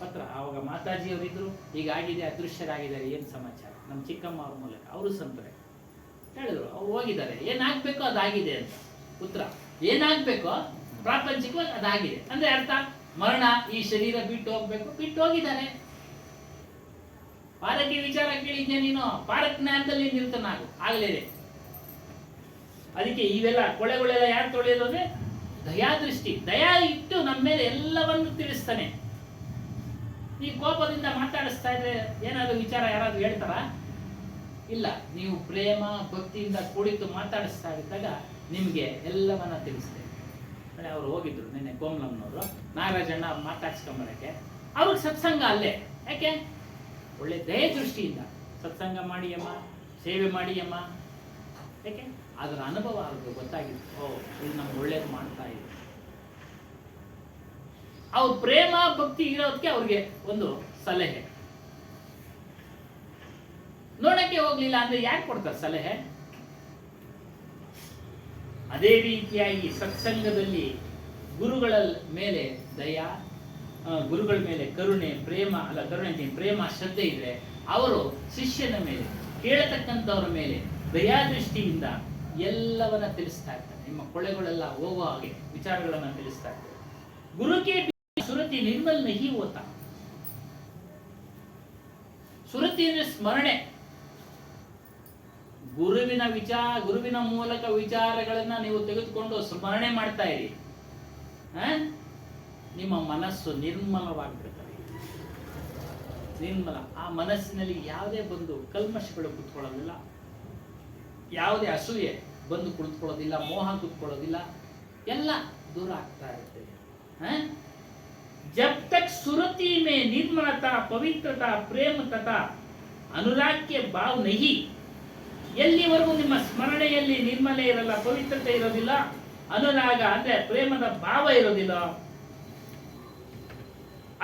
ಪತ್ರ ಆವಾಗ ಮಾತಾಜಿಯವರು ಇದ್ರು, ಹೀಗಾಗಿದೆ, ಅದೃಶ್ಯರಾಗಿದ್ದಾರೆ, ಏನು ಸಮಾಚಾರ? ನಮ್ಮ ಚಿಕ್ಕಮ್ಮ ಅವ್ರ ಮೂಲಕ ಅವರು ಸಂತರೆ ಹೇಳಿದ್ರು. ಅವ್ರು ಹೋಗಿದ್ದಾರೆ, ಏನಾಗ್ಬೇಕೋ ಅದಾಗಿದೆ ಅಂತ. ಉತ್ತರ ಏನಾಗ್ಬೇಕೋ ಪ್ರಾಪಂಚಿಕವಾಗಿ ಅದಾಗಿದೆ ಅಂದ್ರೆ ಅರ್ಥ ಮರಣ, ಈ ಶರೀರ ಬಿಟ್ಟು ಹೋಗ್ಬೇಕು, ಬಿಟ್ಟು ಹೋಗಿದ್ದಾರೆ. ಪಾರಕಿ ವಿಚಾರ ಕೇಳಿದ್ದೆ ನೀನು, ಪಾರಕ್ ಜ್ಞಾನದಲ್ಲಿ ನಿರತನಾಗು, ಆಗ್ಲೇನೆ. ಅದಕ್ಕೆ ಇವೆಲ್ಲ ಕೊಳೆಗಳೆಲ್ಲ ಯಾರು ತೊಳೆಯೋದು ಅಂದ್ರೆ ದಯಾದೃಷ್ಟಿ. ದಯಾ ಇಟ್ಟು ನಮ್ಮ ಮೇಲೆ ಎಲ್ಲವನ್ನು ತಿಳಿಸ್ತಾನೆ. ಈ ಕೋಪದಿಂದ ಮಾತಾಡಿಸ್ತಾ ಇದ್ರೆ ಏನಾದ್ರು ವಿಚಾರ ಯಾರಾದ್ರೂ ಹೇಳ್ತಾರ? ಇಲ್ಲ. ನೀವು ಪ್ರೇಮ ಭಕ್ತಿಯಿಂದ ಕುಳಿತು ಮಾತಾಡಿಸ್ತಾ ಇದ್ದಾಗ ನಿಮ್ಗೆ ಎಲ್ಲವನ್ನ ತಿಳಿಸ್ತೇವೆ. ಅವರು ಹೋಗಿದ್ರು ನಿನ್ನೆ ಕೋಮಲಮ್ಮನವರು, ನಾಗರಾಜಣ್ಣ ಅವ್ರು ಮಾತಾಡ್ಸ್ಕೊಂಬರಕ್ಕೆ. ಅವ್ರಿಗೆ ಸತ್ಸಂಗ ಅಲ್ಲೇ. ಯಾಕೆ? ಒಳ್ಳೆ ದಯ ದೃಷ್ಟಿಯಿಂದ ಸತ್ಸಂಗ ಮಾಡಿ ಅಮ್ಮ, ಸೇವೆ ಮಾಡಿ ಅಮ್ಮ. ಯಾಕೆ? ಅದರ ಅನುಭವ ಅವ್ರಿಗೆ ಗೊತ್ತಾಗಿತ್ತು. ಇದು ನಮ್ಗೆ ಒಳ್ಳೇದು ಮಾಡ್ತಾ ಇದೆ. ಅವ್ರ ಪ್ರೇಮ ಭಕ್ತಿ ಇರೋದಕ್ಕೆ ಅವ್ರಿಗೆ ಒಂದು ಸಲಹೆ. ನೋಡಕ್ಕೆ ಹೋಗ್ಲಿಲ್ಲ ಅಂದ್ರೆ ಯಾಕೆ ಕೊಡ್ತಾರೆ ಸಲಹೆ? ಅದೇ ರೀತಿಯಾಗಿ ಸತ್ಸಂಗದಲ್ಲಿ ಗುರುಗಳ ಮೇಲೆ ದಯ, ಗುರುಗಳ ಮೇಲೆ ಕರುಣೆ, ಪ್ರೇಮ ಶ್ರದ್ಧೆ ಇದ್ರೆ ಅವರು ಶಿಷ್ಯನ ಮೇಲೆ, ಕೇಳತಕ್ಕಂಥವ್ರ ಮೇಲೆ ದಯಾದೃಷ್ಟಿಯಿಂದ ಎಲ್ಲವನ್ನ ತಿಳಿಸ್ತಾ ಇರ್ತಾರೆ. ನಿಮ್ಮ ಕೊಳೆಗಳೆಲ್ಲ ಹೋಗುವ ಹಾಗೆ ವಿಚಾರಗಳನ್ನ ತಿಳಿಸ್ತಾ ಇರ್ತಾರೆ. ಗುರುಕೆ ಸುರತಿ ನಿರ್ಮಲ್ ನಹಿ ಹೋತ. ಸುರತಿ ಅಂದ್ರೆ ಸ್ಮರಣೆ. ಗುರುವಿನ ಮೂಲಕ ವಿಚಾರಗಳನ್ನ ನೀವು ತೆಗೆದುಕೊಂಡು ಸ್ಮರಣೆ ಮಾಡ್ತಾ ಇರಿ. ನಿಮ್ಮ ಮನಸ್ಸು ನಿರ್ಮಲವಾಗಿರ್ತದೆ. ನಿರ್ಮಲ. ಆ ಮನಸ್ಸಿನಲ್ಲಿ ಯಾವುದೇ ಬಂದು ಕಲ್ಮಶಗಳು ಕುತ್ಕೊಳ್ಳೋದಿಲ್ಲ, ಯಾವುದೇ ಅಸೂಯೆ ಬಂದು ಕುಳಿತುಕೊಳ್ಳೋದಿಲ್ಲ, ಮೋಹ ಕುತ್ಕೊಳ್ಳೋದಿಲ್ಲ, ಎಲ್ಲ ದೂರ ಆಗ್ತಾ ಇರ್ತದೆ. जब तक सुरति में निर्मलता, पवित्रता, प्रेम तथा अनुराग के भाव नहीं, ಎಲ್ಲಿವರೆಗೂ ನಿಮ್ಮ ಸ್ಮರಣೆಯಲ್ಲಿ ನಿರ್ಮಲೆ ಇರಲ್ಲ, ಪವಿತ್ರತೆ ಇರೋದಿಲ್ಲ, ಅನುರಾಗ ಅಂದ್ರೆ ಪ್ರೇಮದ ಭಾವ ಇರೋದಿಲ್ಲ,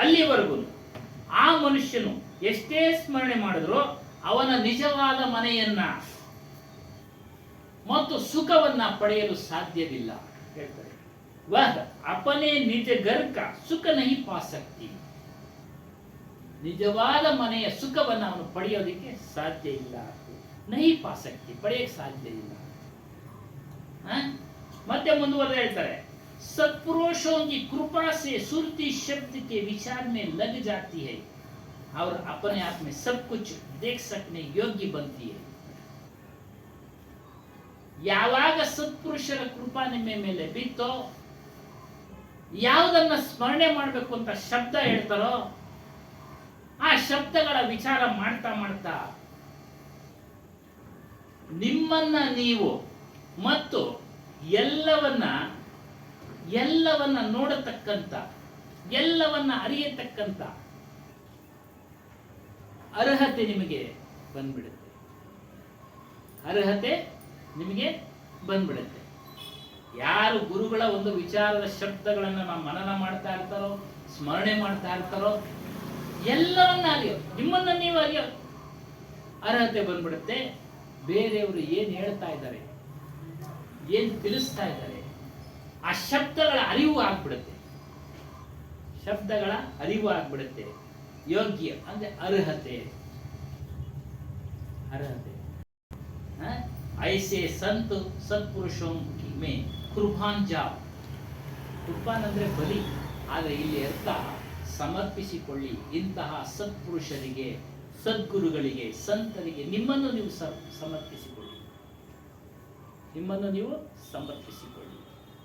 ಅಲ್ಲಿವರೆಗೂ ಆ ಮನುಷ್ಯನು ಎಷ್ಟೇ ಸ್ಮರಣೆ ಮಾಡಿದ್ರೂ ಅವನ ನಿಜವಾದ ಮನೆಯನ್ನ ಮತ್ತು ಸುಖವನ್ನ ಪಡೆಯಲು ಸಾಧ್ಯವಿಲ್ಲ ಹೇಳ್ತಾರೆ. वह अपने निज घर का सुख नहीं पा सकती. ನಿಜವಾದ ಮನೆಯ ಸುಖವನ್ನು ಅವನು ಪಡೆಯೋದಕ್ಕೆ ಸಾಧ್ಯ ಇಲ್ಲ. नहीं पा सकती, ಪಡೆಯಕ್ಕೆ ಸಾಧ್ಯ ಇಲ್ಲ. ಮತ್ತೆ ಮುಂದುವರೆದು ಹೇಳ್ತಾರೆ, सत्पुरुषों की कृपा से सुरती शब्द के विचार में लग जाती है और अपने आप में सब कुछ देख सकने योग्य बनती है. ಯಾವಾಗ ಸತ್ಪುರುಷರ ಕೃಪಾ ನಿಮ್ಮ ಮೇಲೆ ಬಿತ್ತೋ, ಯಾವುದನ್ನ ಸ್ಮರಣೆ ಮಾಡಬೇಕು ಅಂತ ಶಬ್ದ ಹೇಳ್ತಾರೋ ಆ ಶಬ್ದಗಳ ವಿಚಾರ ಮಾಡ್ತಾ ಮಾಡ್ತಾ ನಿಮ್ಮನ್ನ ನೀವು ಮತ್ತು ಎಲ್ಲವನ್ನ ನೋಡತಕ್ಕಂತ, ಎಲ್ಲವನ್ನ ಅರಿಯತಕ್ಕಂತ ಅರ್ಹತೆ ನಿಮಗೆ ಬಂದ್ಬಿಡುತ್ತೆ. ಅರ್ಹತೆ ನಿಮಗೆ ಬಂದ್ಬಿಡುತ್ತೆ. ಯಾರು ಗುರುಗಳ ಒಂದು ವಿಚಾರದ ಶಬ್ದಗಳನ್ನ ನಾವು ಮನನ ಮಾಡ್ತಾ ಇರ್ತಾರೋ, ಸ್ಮರಣೆ ಮಾಡ್ತಾ ಇರ್ತಾರೋ, ಎಲ್ಲವನ್ನ ಅರಿಯೋ, ನಿಮ್ಮನ್ನ ನೀವು ಅರಿಯೋ ಅರ್ಹತೆ ಬಂದ್ಬಿಡುತ್ತೆ. ಬೇರೆಯವರು ಏನ್ ಹೇಳ್ತಾ ಇದ್ದಾರೆ, ಏನ್ ತಿಳಿಸ್ತಾ ಇದ್ದಾರೆ, ಆ ಶಬ್ದಗಳ ಅರಿವು ಆಗ್ಬಿಡುತ್ತೆ. ಶಬ್ದಗಳ ಅರಿವು ಆಗ್ಬಿಡುತ್ತೆ. ಯೋಗ್ಯ ಅಂದ್ರೆ ಅರ್ಹತೆ. ಅರ್ಹತೆ. ಐಸೆ ಸಂತ ಸತ್ಪುರುಷೋಂ ಮೇ ಕುರ್ಬಾನ್ ಜಾವ್. ಕುರ್ಬಾನ್ ಅಂದ್ರೆ ಬಲಿ, ಆದರೆ ಇಲ್ಲಿ ಅರ್ಥ ಸಮರ್ಪಿಸಿಕೊಳ್ಳಿ. ಇಂತಹ ಸತ್ಪುರುಷರಿಗೆ, ಸದ್ಗುರುಗಳಿಗೆ, ಸಂತರಿಗೆ ನಿಮ್ಮನ್ನು ನೀವು ಸಮರ್ಪಿಸಿಕೊಳ್ಳಿ. ನಿಮ್ಮನ್ನು ನೀವು ಸಮರ್ಪಿಸಿಕೊಳ್ಳಿ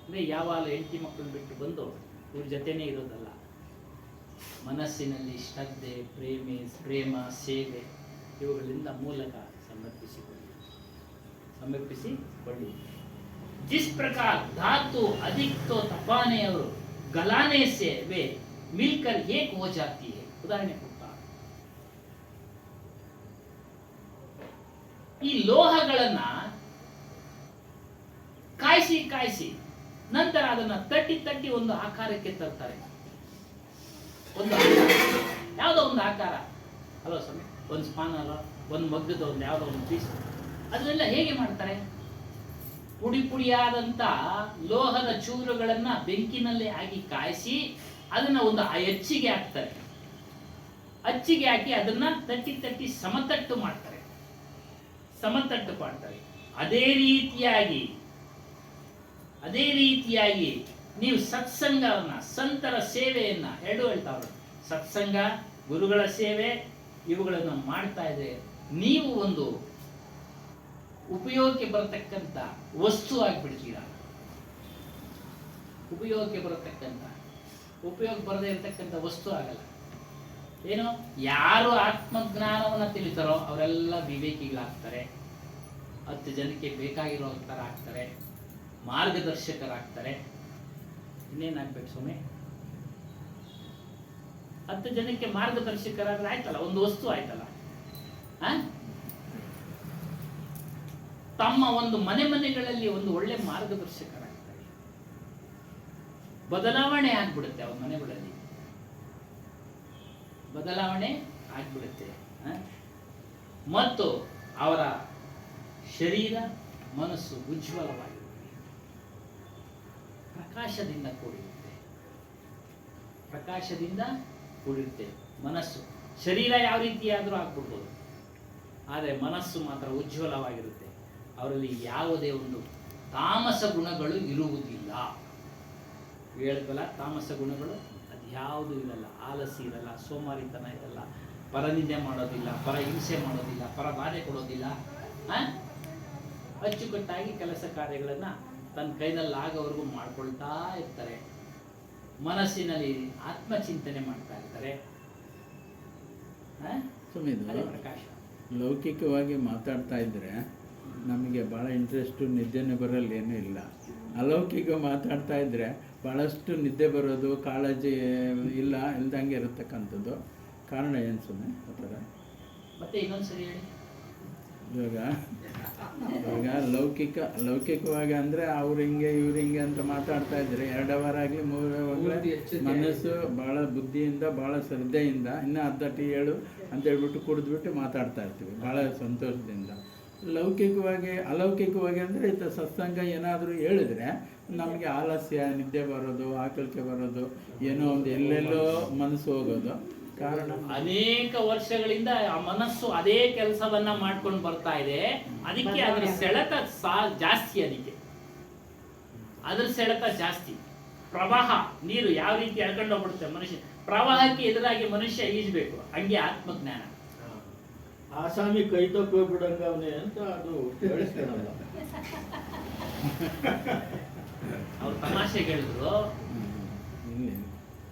ಅಂದ್ರೆ ಯಾವಾಗ ಹೆಂಡತಿ ಮಕ್ಕಳು ಬಿಟ್ಟು ಬಂದು ಇವ್ರ ಜೊತೆನೇ ಇರೋದಲ್ಲ. ಮನಸ್ಸಿನಲ್ಲಿ ಶ್ರದ್ಧೆ, ಪ್ರೇಮ, ಸೇವೆ ಇವುಗಳಿಂದ ಮೂಲಕ ಸಮರ್ಪಿಸಿಕೊಳ್ಳಿ. जिस प्रकार धातु अधिक तो तपाने और गलाने से वे मिलकर एक हो जाती है. उदाहरण ಕೊಡ್ತಾ, ಈ ಲೋಹಗಳನ್ನ ಕಾಯಿಸಿ ನಂತರ ಅದನ್ನ ತಟ್ಟಿ ಒಂದು ಆಕಾರಕ್ಕೆ ತರ್ತಾರೆ. ಒಂದು ಯಾವುದೋ ಒಂದು ಆಕಾರ ಅಲ್ವಾ ಸ್ವಾಮಿ, ಒಂದು ಸ್ಪಾನ್ ಅಲ್ಲ, ಒಂದು ಮಗ್ಗದ ಒಂದು ಯಾವುದೋ ಒಂದು ಪೀಸ್, ಅದನ್ನೆಲ್ಲ ಹೇಗೆ ಮಾಡ್ತಾರೆ? ಪುಡಿಯಾದಂತ ಲೋಹದ ಚೂರುಗಳನ್ನ ಬೆಂಕಿನಲ್ಲಿ ಹಾಕಿ ಕಾಯಿಸಿ ಅದನ್ನ ಒಂದು ಅಚ್ಚಿಗೆ ಹಾಕ್ತಾರೆ. ಅಚ್ಚಿಗೆ ಹಾಕಿ ಅದನ್ನ ತಟ್ಟಿ ಸಮತಟ್ಟು ಮಾಡ್ತಾರೆ. ಅದೇ ರೀತಿಯಾಗಿ ನೀವು ಸತ್ಸಂಗವನ್ನ, ಸಂತರ ಸೇವೆಯನ್ನ ಎರಡು ಹೇಳ್ತಾವ್ರೆ. ಸತ್ಸಂಗ, ಗುರುಗಳ ಸೇವೆ ಇವುಗಳನ್ನು ಮಾಡ್ತಾ ಇದ್ರೆ ನೀವು ಒಂದು ಉಪಯೋಗಕ್ಕೆ ಬರತಕ್ಕಂಥ ವಸ್ತು ಆಗಿಬಿಡ್ತೀರಾ. ಉಪಯೋಗಕ್ಕೆ ಬರತಕ್ಕಂಥ, ಉಪಯೋಗ ಬರದೇ ಇರತಕ್ಕಂಥ ವಸ್ತು ಆಗಲ್ಲ. ಏನು, ಯಾರು ಆತ್ಮಜ್ಞಾನವನ್ನು ತಿಳಿತಾರೋ ಅವರೆಲ್ಲ ವಿವೇಕಿಗಳಾಗ್ತಾರೆ. 10 ಜನಕ್ಕೆ ಬೇಕಾಗಿರೋ ಥರ ಆಗ್ತಾರೆ, ಮಾರ್ಗದರ್ಶಕರಾಗ್ತಾರೆ. ಇನ್ನೇನಾಗ್ಬೇಕು ಸ್ವಾಮಿ? 10 ಜನಕ್ಕೆ ಮಾರ್ಗದರ್ಶಕರಾದ್ರೆ ಆಯ್ತಲ್ಲ, ಒಂದು ವಸ್ತು ಆಯ್ತಲ್ಲ. ತಮ್ಮ ಒಂದು ಮನೆಗಳಲ್ಲಿ ಒಂದು ಒಳ್ಳೆ ಮಾರ್ಗದರ್ಶಕರಾಗ್ತಾರೆ. ಬದಲಾವಣೆ ಆಗ್ಬಿಡುತ್ತೆ ಅವ್ರ ಮನೆಗಳಲ್ಲಿ, ಬದಲಾವಣೆ ಆಗ್ಬಿಡುತ್ತೆ. ಮತ್ತು ಅವರ ಶರೀರ, ಮನಸ್ಸು ಉಜ್ವಲವಾಗಿರುತ್ತೆ, ಪ್ರಕಾಶದಿಂದ ಕೂಡಿರುತ್ತೆ. ಮನಸ್ಸು, ಶರೀರ ಯಾವ ರೀತಿಯಾದರೂ ಆಗ್ಬಿಡ್ಬೋದು, ಆದರೆ ಮನಸ್ಸು ಮಾತ್ರ ಉಜ್ವಲವಾಗಿರುತ್ತೆ. ಅವರಲ್ಲಿ ಯಾವುದೇ ಒಂದು ತಾಮಸ ಗುಣಗಳು ಇರುವುದಿಲ್ಲ. ಹೇಳ್ತಲ್ಲ, ತಾಮಸ ಗುಣಗಳು ಅದ್ಯಾವುದು ಇರಲ್ಲ. ಆಲಸಿ ಇರಲ್ಲ, ಸೋಮಾರಿತನ ಇರಲ್ಲ, ಪರನಿಂದೆ ಮಾಡೋದಿಲ್ಲ, ಪರ ಹಿಂಸೆ ಮಾಡೋದಿಲ್ಲ, ಪರ ಬಾಧೆ ಕೊಡೋದಿಲ್ಲ, ಅಚ್ಚುಕಟ್ಟಾಗಿ ಕೆಲಸ ಕಾರ್ಯಗಳನ್ನ ತನ್ನ ಕೈನಲ್ಲಿ ಆಗೋವರೆಗೂ ಮಾಡ್ಕೊಳ್ತಾ ಇರ್ತಾರೆ. ಮನಸ್ಸಿನಲ್ಲಿ ಆತ್ಮಚಿಂತನೆ ಮಾಡ್ತಾ ಇರ್ತಾರೆ. ಸ್ವಾಮಿ, ಇದು ಅದೇ ಪ್ರಕಾಶ. ಲೌಕಿಕವಾಗಿ ಮಾತಾಡ್ತಾ ಇದ್ರೆ ನಮಗೆ ಭಾಳ ಇಂಟ್ರೆಸ್ಟು, ನಿದ್ದೆನೂ ಬರಲ್ಲ, ಏನೂ ಇಲ್ಲ. ಅಲೌಕಿಕ ಮಾತಾಡ್ತಾ ಇದ್ರೆ ಭಾಳಷ್ಟು ನಿದ್ದೆ ಬರೋದು, ಕಾಳಜಿ ಇಲ್ದಂಗೆ ಇರತಕ್ಕಂಥದ್ದು. ಕಾರಣ ಏನು ಸ್ವಾಮಿ ಆ ಥರ? ಮತ್ತೆ ಇನ್ನೊಂದ್ಸರಿ ಹೇಳಿ. ಇವಾಗ ಲೌಕಿಕವಾಗಿ ಅಂದರೆ ಅವ್ರು ಹಿಂಗೆ ಇವ್ರು ಹಿಂಗೆ ಅಂತ ಮಾತಾಡ್ತಾ ಇದ್ರೆ 2 ವಾರ ಆಗಲಿ 3 ವಾರ ಮನಸ್ಸು ಭಾಳ ಬುದ್ಧಿಯಿಂದ ಭಾಳ ಶ್ರದ್ಧೆಯಿಂದ ಇನ್ನೂ ಅರ್ಧ ಟೀ ಹೇಳು ಅಂತ ಹೇಳ್ಬಿಟ್ಟು ಕುಡಿದ್ಬಿಟ್ಟು ಮಾತಾಡ್ತಾ ಇರ್ತೀವಿ ಭಾಳ ಸಂತೋಷದಿಂದ. ಅಲೌಕಿಕವಾಗಿ ಅಂದರೆ ಇದು ಸತ್ಸಂಗ ಏನಾದರೂ ಹೇಳಿದ್ರೆ ನಮಗೆ ಆಲಸ್ಯ, ನಿದ್ದೆ ಬರೋದು, ಆಕಳಿಕೆ ಬರೋದು, ಏನೋ ಒಂದು ಎಲ್ಲೆಲ್ಲೋ ಮನಸ್ಸು ಹೋಗೋದು. ಕಾರಣ ಅನೇಕ ವರ್ಷಗಳಿಂದ ಆ ಮನಸ್ಸು ಅದೇ ಕೆಲಸವನ್ನ ಮಾಡ್ಕೊಂಡು ಬರ್ತಾ ಇದೆ. ಅದಕ್ಕೆ ಅದರ ಸೆಳೆತ ಜಾಸ್ತಿ. ಅದ್ರ ಸೆಳೆತ ಜಾಸ್ತಿ. ಪ್ರವಾಹ, ನೀರು ಯಾವ ರೀತಿ ಎಳ್ಕೊಂಡು ಹೋಗ್ಬಿಡುತ್ತೆ ಮನುಷ್ಯ, ಪ್ರವಾಹಕ್ಕೆ ಎದುರಾಗಿ ಮನುಷ್ಯ ಈಜಬೇಕು. ಹಂಗೆ ಆತ್ಮಜ್ಞಾನ. ಆಸಾಮಿ ಕೈ ತಪ್ಪೋಗ್ಬಿಡಂಗ ಅವನೇ ಅಂತ ಅದು ಹೇಳಿಸ್ತಾರಲ್ಲ. ಅವ್ರು ತಮಾಷೆಗಳಿದ್ರು, ಇಲ್ಲಿ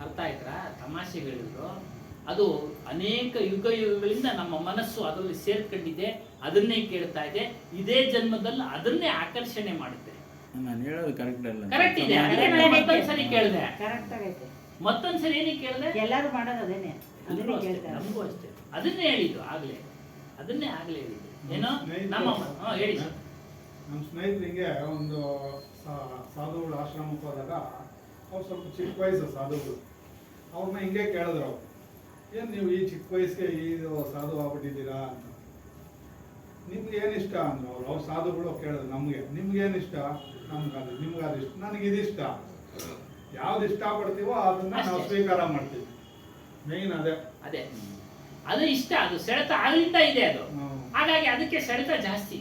ಅರ್ಥ ಆಯ್ತಾ? ತಮಾಷೆಗಳಿದ್ರು. ಅದು ಅನೇಕ ಯುಗಗಳಿಂದ ನಮ್ಮ ಮನಸ್ಸು ಅದರಲ್ಲಿ ಸೇರ್ಕೊಂಡಿದೆ, ಅದನ್ನೇ ಕೇಳ್ತಾ ಇದೆ. ಇದೇ ಜನ್ಮದಲ್ಲಿ ಅದನ್ನೇ ಆಕರ್ಷಣೆ ಮಾಡುತ್ತೆ. ನಾನು ಹೇಳೋದು ಕರೆಕ್ಟ್ ಅಲ್ಲ? ಕರೆಕ್ಟ್ ಇದೆ. ಅದೇ ನಾನು ಮತ್ತೊಂದ್ಸರಿ ಕೇಳಿದೆ. ಕರೆಕ್ಟ್ ಆಗೈತೆ. ಮತ್ತೊಂದ್ಸರಿ ಏನಕ್ಕೆ ಕೇಳಿದೆ? ಎಲ್ಲರೂ ಮಾಡೋದು ಅದೇನೆ. ಎಲ್ಲರೂ ಅಷ್ಟೇ, ನಮಗೂ ಅಷ್ಟೇ. ಅದನ್ನೇ ಹೇಳಿದ್ದು ಆಗ್ಲೇ ಹೇಳಿದ್ದು. ಏನೋ ನಮ್ಮ ಹೇಳಿ ಸರ್. ನಮ್ಮ ಸ್ನೇಹಿತರಿಗೆ ಒಂದು ಸಾಧುಗಳು ಆಶ್ರಮಕ್ಕೆ ಹೋದಾಗ ಅವ್ರು ಸ್ವಲ್ಪ ಚಿಕ್ಕ ವಯಸ್ಸು ಸಾಧುಗಳು. ಅವ್ರನ್ನ ಹಿಂಗೆ ಕೇಳಿದ್ರು ಅವ್ರು, ಏನು ನೀವು ಈ ಚಿಕ್ಕ ವಯಸ್ಸಿಗೆ ಇದು ಸಾಧು ಆಗ್ಬಿಟ್ಟಿದ್ದೀರಾ ಅಂತ. ನಿಮ್ಗೆ ಏನು ಇಷ್ಟ ಅಂದ್ರು ಅವ್ರು ಸಾಧುಗಳು ಕೇಳಿದ್ರು ನಮಗೆ, ನಿಮ್ಗೇನು ಇಷ್ಟ? ನಮ್ಗದು, ನಿಮ್ಗದು ಇಷ್ಟ, ನನಗಿದಿಷ್ಟ. ಯಾವ್ದು ಇಷ್ಟಪಡ್ತೀವೋ ಅದನ್ನ ನಾವು ಸ್ವೀಕಾರ ಮಾಡ್ತೀವಿ. ಮೇಯ್ನ್ ಅದೇ ಅದು ಇಷ್ಟ, ಅದು ಸೆಳೆತ ಆಗ್ಲಿಂದ ಇದೆ ಅದು. ಹಾಗಾಗಿ ಅದಕ್ಕೆ ಸೆಳೆತ ಜಾಸ್ತಿ.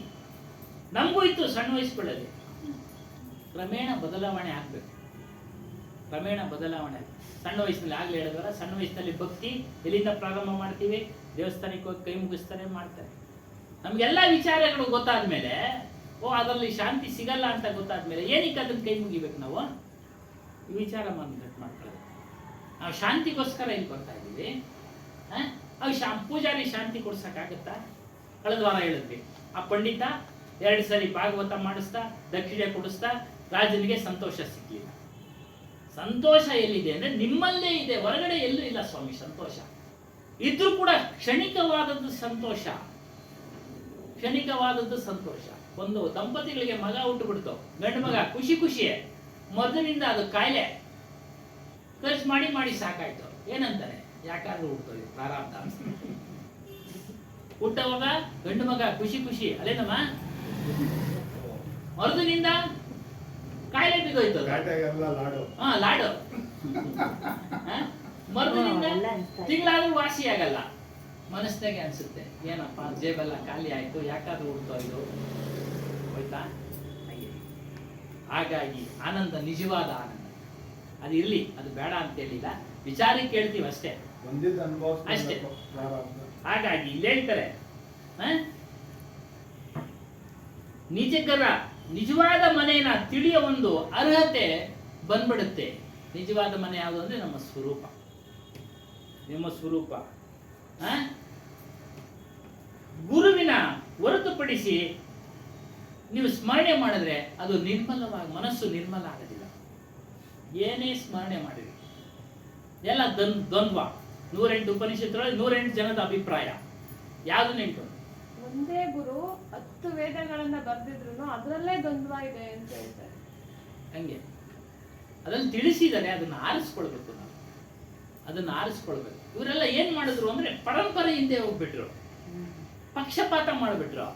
ನಮಗೂ ಇತ್ತು ಸಣ್ಣ ವಯಸ್ಸುಗಳಲ್ಲಿ. ಕ್ರಮೇಣ ಬದಲಾವಣೆ ಆಗ್ಬೇಕು. ಸಣ್ಣ ವಯಸ್ಸಿನಲ್ಲಿ ಆಗ್ಲೇ ಹೇಳಿದ್ವಲ್ಲ, ಸಣ್ಣ ವಯಸ್ಸಿನಲ್ಲಿ ಭಕ್ತಿ ಎಲ್ಲಿಂದ ಪ್ರಾರಂಭ ಮಾಡ್ತೀವಿ? ದೇವಸ್ಥಾನಕ್ಕೆ ಹೋಗಿ ಕೈ ಮುಗಿಸ್ತಾರೆ, ಮಾಡ್ತಾರೆ. ನಮ್ಗೆಲ್ಲ ವಿಚಾರಗಳು ಗೊತ್ತಾದ್ಮೇಲೆ, ಅದರಲ್ಲಿ ಶಾಂತಿ ಸಿಗಲ್ಲ ಅಂತ ಗೊತ್ತಾದ್ಮೇಲೆ ಏನಕ್ಕೆ ಅದನ್ನ ಕೈ ಮುಗಿಬೇಕು ನಾವು? ಈ ವಿಚಾರ ಮಾಡ್ಕೊಳ್ಳೋದು. ನಾವು ಶಾಂತಿಗೋಸ್ಕರ ಇಲ್ಲಿ ಬರ್ತಾ ಇದ್ದೀವಿ. ಪೂಜಾರಿ ಶಾಂತಿ ಕೊಡ್ಸಕ್ಕಾಗತ್ತಾ? ಕಳೆದ ವಾರ ಹೇಳಿದ್ವಿ, ಆ ಪಂಡಿತ 2 ಸರಿ ಭಾಗವತ ಮಾಡಿಸ್ತಾ, ದಕ್ಷಿಣೆ ಕೊಡಿಸ್ತಾ, ರಾಜನಿಗೆ ಸಂತೋಷ ಸಿಗ್ಲಿಲ್ಲ. ಸಂತೋಷ ಎಲ್ಲಿದೆ ಅಂದ್ರೆ ನಿಮ್ಮಲ್ಲೇ ಇದೆ, ಹೊರಗಡೆ ಎಲ್ಲೂ ಇಲ್ಲ ಸ್ವಾಮಿ ಸಂತೋಷ. ಇದ್ರೂ ಕೂಡ ಕ್ಷಣಿಕವಾದದ್ದು ಸಂತೋಷ. ಒಂದು ದಂಪತಿಗಳಿಗೆ ಮಗ ಹುಟ್ಟುಬಿಡ್ತು, ಗಂಡು ಮಗ, ಖುಷಿಯೇ. ಮೊದಲಿನಿಂದ ಅದು ಕಾಯಿಲೆ, ಖರ್ಚು ಮಾಡಿ ಸಾಕಾಯ್ತು. ಏನಂತಾನೆ? ಯಾಕಾದ್ರೂ ಹುಟ್ಟೋದು ಪ್ರಾರಂಭ. ಹುಟ್ಟವಾಗ ಗಂಡು ಮಗ ಖುಷಿ ಅಲ್ಲೇನಮ್ಮ? ಮರುದಿನಿಂದ ಕಾಯಿಲೆ ಬಿದ್ದೋಯ್ತು. ಲಾಡು. ಮರುದಿನಿಂದ ತಿಂಗಳಾದ್ರೂ ವಾಸಿ ಆಗಲ್ಲ. ಮನಸ್ಸಿನಾಗೆ ಅನ್ಸುತ್ತೆ, ಏನಪ್ಪ ಜೇಬೆಲ್ಲ ಖಾಲಿ ಆಯ್ತು, ಯಾಕಾದ್ರೂ ಹುಟ್ಟೋಯ್ತು, ಹೋಯ್ತಾ? ಹಾಗಾಗಿ ಆನಂದ, ನಿಜವಾದ ಆನಂದ ಅದು ಇರ್ಲಿ, ಅದು ಬೇಡ ಅಂತ ಹೇಳಿಲ್ಲ, ವಿಚಾರಕ್ಕೆ ಕೇಳ್ತೀವಿ ಅಷ್ಟೇ. ಹಾಗಾಗಿ ಇಲ್ಲಿ ಹೇಳ್ತಾರೆ, ನಿಜವಾದ ಮನೆಯನ್ನ ತಿಳಿಯೋ ಒಂದು ಅರ್ಹತೆ ಬಂದ್ಬಿಡುತ್ತೆ. ನಿಜವಾದ ಮನೆ ಯಾವುದು ಅಂದ್ರೆ ನಮ್ಮ ಸ್ವರೂಪ. ಗುರುವಿನ ಹೊರತುಪಡಿಸಿ ನೀವು ಸ್ಮರಣೆ ಮಾಡಿದ್ರೆ ಅದು ನಿರ್ಮಲವಾಗಿ, ಮನಸ್ಸು ನಿರ್ಮಲ ಆಗೋದಿಲ್ಲ. ಏನೇ ಸ್ಮರಣೆ ಮಾಡಿರಿ ಎಲ್ಲ ದ್ವಂದ್ವ. 108 ಉಪನಿಷತ್ತುಗಳಲ್ಲಿ 108 ಜನದ ಅಭಿಪ್ರಾಯ ಯಾವುದು ನೆಂಟು? ಒಂದೇ ಗುರು 10 ವೇದಗಳನ್ನ ಬರ್ದಿದ್ರು ಅದರಲ್ಲೇ ದ್ವಂದ್ವ ಇದೆ ಅಂತ ಹೇಳ್ತಾರೆ. ಹಂಗೆ ಅದನ್ನು ತಿಳಿಸಿದರೆ ಅದನ್ನು ಆರಿಸ್ಕೊಳ್ಬೇಕು. ನಾವು ಅದನ್ನು ಆರಿಸ್ಕೊಳ್ಬೇಕು. ಇವರೆಲ್ಲ ಏನ್ ಮಾಡಿದ್ರು ಅಂದ್ರೆ ಪರಂಪರೆ ಹಿಂದೆ ಹೋಗ್ಬಿಟ್ರು, ಪಕ್ಷಪಾತ ಮಾಡಿಬಿಟ್ರು.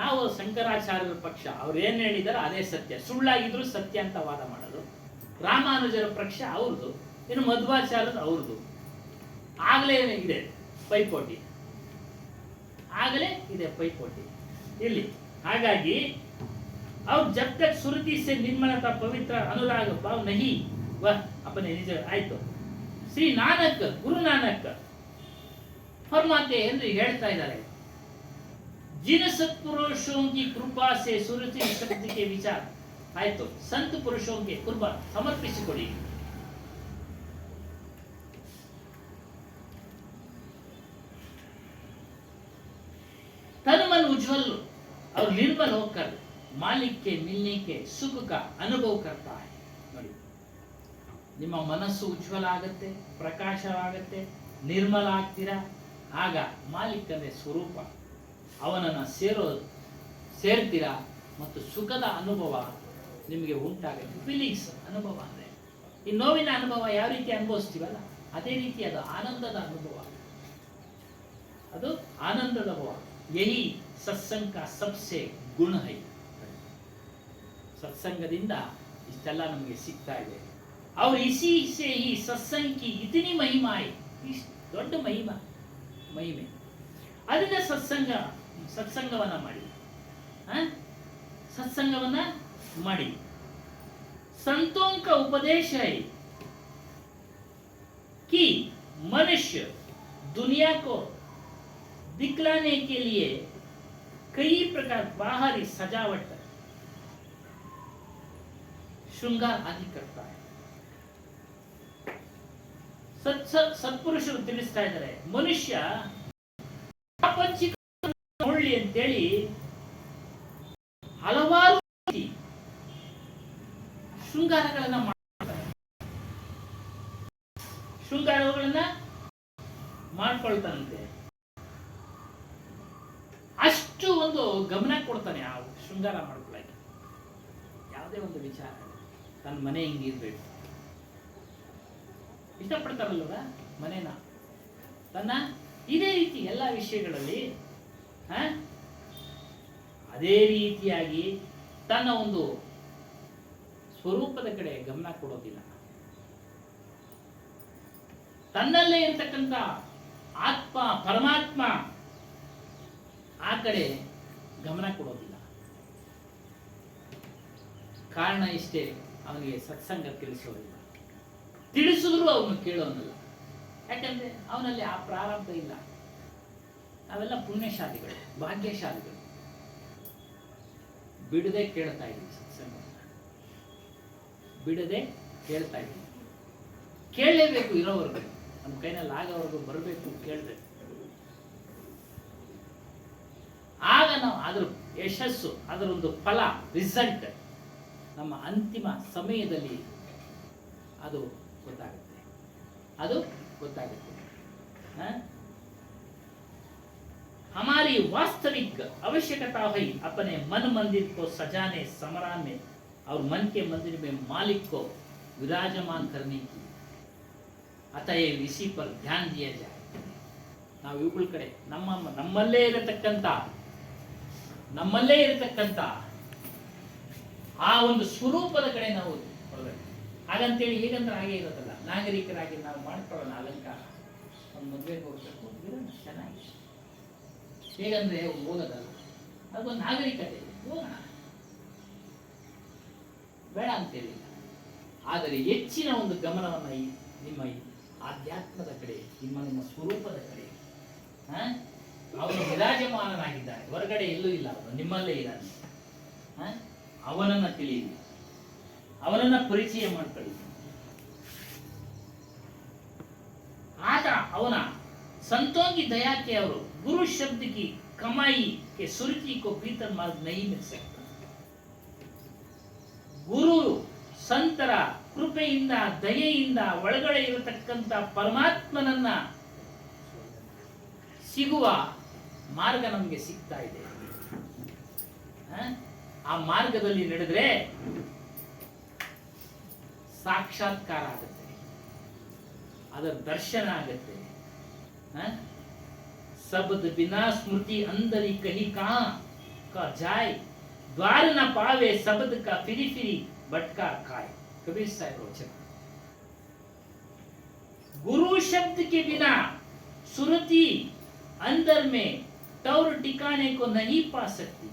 ನಾವು ಶಂಕರಾಚಾರ್ಯರ ಪಕ್ಷ, ಅವ್ರು ಏನ್ ಹೇಳಿದಾರೋ ಅದೇ ಸತ್ಯ, ಸುಳ್ಳಾಗಿದ್ರು ಸತ್ಯ ಅಂತ ವಾದ ಮಾಡೋದು. ರಾಮಾನುಜರ ಪಕ್ಷ ಅವ್ರದ್ದು, ಇನ್ನು ಮಧ್ವಾಚಾರ್ಯರು ಅವ್ರದ್ದು. ಆಗಲೇ ಇದೆ ಪೈಪೋಟಿ ಇಲ್ಲಿ. ಹಾಗಾಗಿ ಅವ್ರು ಜಬ್ ತಕ್ ಸುರತಿ ಸೆ ನಿರ್ಮಲತಾ ಪವಿತ್ರ ಅನುರಾಗ ಭಾವ ನಹಿ ವಹ ಅಪನೆ ನಿಜ ಆಯ್ತು. ಶ್ರೀ ಗುರು ನಾನಕ್ ಫರ್ಮಾತೆ ಎಂದು ಹೇಳ್ತಾ ಇದ್ದಾರೆ, जिन सत्पुरुषों की कृपा से सुरति शब्द के विचार आयतो संत पुरुषों के कृपा समर्पिಸಿಕೊಳ್ಳಿ तन मन उज्जवल और निर्मल होकर मालिक के मिलने के सुख का अनुभव करता है ನೋಡಿ ನಿಮ್ಮ ಮನಸ್ಸು ಉಜ್ವಲ ಆಗುತ್ತೆ ಪ್ರಕಾಶವಾಗುತ್ತೆ ನಿರ್ಮಲ ಆಗ್ತೀರಾ ಆಗ ಮಾಲಿಕನ ಸ್ವರೂಪ ಅವನನ್ನು ಸೇರ್ತೀರಾ ಮತ್ತು ಸುಖದ ಅನುಭವ ನಿಮಗೆ ಉಂಟಾಗುತ್ತೆ ಫೀಲಿಂಗ್ಸ್ ಅನುಭವ ಅಂದರೆ ಈ ನೋವಿನ ಅನುಭವ ಯಾವ ರೀತಿ ಅನುಭವಿಸ್ತೀವಲ್ಲ ಅದೇ ರೀತಿ ಅದು ಆನಂದದ ಅನುಭವ ಅದು ಆನಂದದ ಅನುಭವ ಯಹಿ ಸತ್ಸಂಗ ಕಾ ಸಬ್ಸೆ ಗುಣ ಹೈ ಸತ್ಸಂಗದಿಂದ ಇಷ್ಟೆಲ್ಲ ನಮಗೆ ಸಿಗ್ತಾ ಇದೆ ಅವ್ರು ಇಸಿ ಸೇ ಈ ಸತ್ಸಂಗ ಕಿ ಇತನಿ ಮಹಿಮಾ ಇಷ್ಟು ದೊಡ್ಡ ಮಹಿಮೆ ಅದನ್ನ ಸತ್ಸಂಗವನ್ನ ಮಾಡಿ संतों का उपदेश है कि मनुष्य दुनिया को दिखलाने के लिए कई प्रकार बाहरी सजावट श्रृंगार आदि करता है ಸತ್ಪುರುಷರು ತಿಳಿಸ್ತಾ ಇದ್ದಾರೆ ಮನುಷ್ಯ ಪ್ರಾಪಂಚಿಕ ನೋಡ್ಲಿ ಅಂತೇಳಿ ಹಲವಾರು ಶೃಂಗಾರಗಳನ್ನ ಮಾಡ್ಕೊಳ್ತಾನಂತೆ ಅಷ್ಟು ಒಂದು ಗಮನ ಕೊಡ್ತಾನೆ ಆ ಶೃಂಗಾರ ಮಾಡ್ಕೊಳ್ಳಕ್ಕೆ ಯಾವುದೇ ಒಂದು ವಿಚಾರ ತನ್ನ ಮನೆ ಹಿಂಗಿರ್ಬೇಕು ಇಷ್ಟಪಡ್ತಾರಲ್ವ ಮನೇನ ತನ್ನ ಇದೇ ರೀತಿ ಎಲ್ಲ ವಿಷಯಗಳಲ್ಲಿ ಅದೇ ರೀತಿಯಾಗಿ ತನ್ನ ಒಂದು ಸ್ವರೂಪದ ಕಡೆ ಗಮನ ಕೊಡೋದಿಲ್ಲ ತನ್ನಲ್ಲೇ ಇರ್ತಕ್ಕಂಥ ಆತ್ಮ ಪರಮಾತ್ಮ ಆ ಕಡೆ ಗಮನ ಕೊಡೋದಿಲ್ಲ ಕಾರಣ ಇಷ್ಟೇ ಅವನಿಗೆ ಸತ್ಸಂಗ ತಿಳಿಸಿದ್ರು ಅವನು ಕೇಳೋನಲ್ಲ ಯಾಕಂದ್ರೆ ಅವನಲ್ಲಿ ಆ ಪ್ರಾರಂಭ ಇಲ್ಲ ನಾವೆಲ್ಲ ಪುಣ್ಯಶಾಲಿಗಳು ಭಾಗ್ಯಶಾಲಿಗಳು ಬಿಡದೆ ಕೇಳ್ತಾ ಇದ್ದೀವಿ ಸತ್ಸಂಗ ಬಿಡದೆ ಕೇಳ್ತಾ ಇದ್ದೀವಿ ಕೇಳಲೇಬೇಕು ಇರೋವರೆಗೂ ನಮ್ಮ ಕೈನಲ್ಲಿ ಆಗೋವರೆಗೂ ಬರಬೇಕು ಕೇಳಬೇಕು ಆಗ ನಾವು ಅದ್ರ ಯಶಸ್ಸು ಅದರೊಂದು ಫಲ ರಿಸಲ್ಟ್ ನಮ್ಮ ಅಂತಿಮ ಸಮಯದಲ್ಲಿ ಅದು ಗೊತ್ತಾಗುತ್ತೆ हमारी वास्तविक आवश्यकता है अपने मन मंदिर को सजाने समराने और मन के मंदिर में मालिक को विराजमान करने की अतएव इसी पर ध्यान दिया जाए ನಾವು ಇವುಗಳ ಕಡೆ ನಮ್ಮಲ್ಲೇ ಇರತಕ್ಕಂತ ಆ ಒಂದು ಸ್ವರೂಪದ ಕಡೆ ನಾವು ಹೊರಬೇಕು ಹಾಗಂತೇಳಿ ಹೇಗಂದ್ರೆ ಹಾಗೆ ಇರೋದಲ್ಲ ನಾಗರಿಕರಾಗಿ ನಾವು ಮಾಡ್ಕೊಳ್ಳೋಣ ಅಲಂಕಾರ ಒಂದು ಮದುವೆಗೆ ಹೋಗ್ಬೇಕು ಚೆನ್ನಾಗಿ ಹೇಗಂದ್ರೆ ಹೋಗೋದಲ್ಲ ಅದೊಂದು ನಾಗರಿಕತೆ ಹೋಗೋಣ ಬೇಡ ಅಂತೇಳಿ ಆದರೆ ಹೆಚ್ಚಿನ ಒಂದು ಗಮನವನ್ನ ನಿಮ್ಮ ಆಧ್ಯಾತ್ಮದ ಕಡೆ ನಿಮ್ಮ ಸ್ವರೂಪದ ಕಡೆ ಅವನು ವಿರಾಜಮಾನನಾಗಿದ್ದಾನೆ ಹೊರಗಡೆ ಎಲ್ಲೂ ಇಲ್ಲ ಅವನು ನಿಮ್ಮಲ್ಲೇ ಇದ್ದಾನೆ ಅವನನ್ನ ತಿಳಿಯಿರಿ ಅವನನ್ನ ಪರಿಚಯ ಮಾಡ್ಕೊಳ್ಳಿ ಆಗ ಅವನ संतों की दया के और गुरु शब्द की कमाई के सुरति को भीतर मार्ग नहीं मिल सकता ಗುರು ಸಂತರ ಕೃಪೆಯಿಂದ ದಯೆಯಿಂದ ಒಳಗಡೆ ಇರತಕ್ಕಂತ ಪರಮಾತ್ಮನನ್ನ ಸಿಗುವ ಮಾರ್ಗ ನಮಗೆ ಸಿಗ್ತಾ ಇದೆ ಆ ಮಾರ್ಗದಲ್ಲಿ ನಡೆದ್ರೆ ಸಾಕ್ಷಾತ್ಕಾರ ಆಗುತ್ತೆ ಅದರ ದರ್ಶನ ಆಗುತ್ತೆ शब्द बिना स्मृति अंदर ही कहीं कहां का जाए द्वार न पावे शब्द का फिरी फिरी भटका खाए कबीर साहब रोचक गुरु शब्द के बिना सुरति अंदर में टौर टिकाने को नहीं पा सकती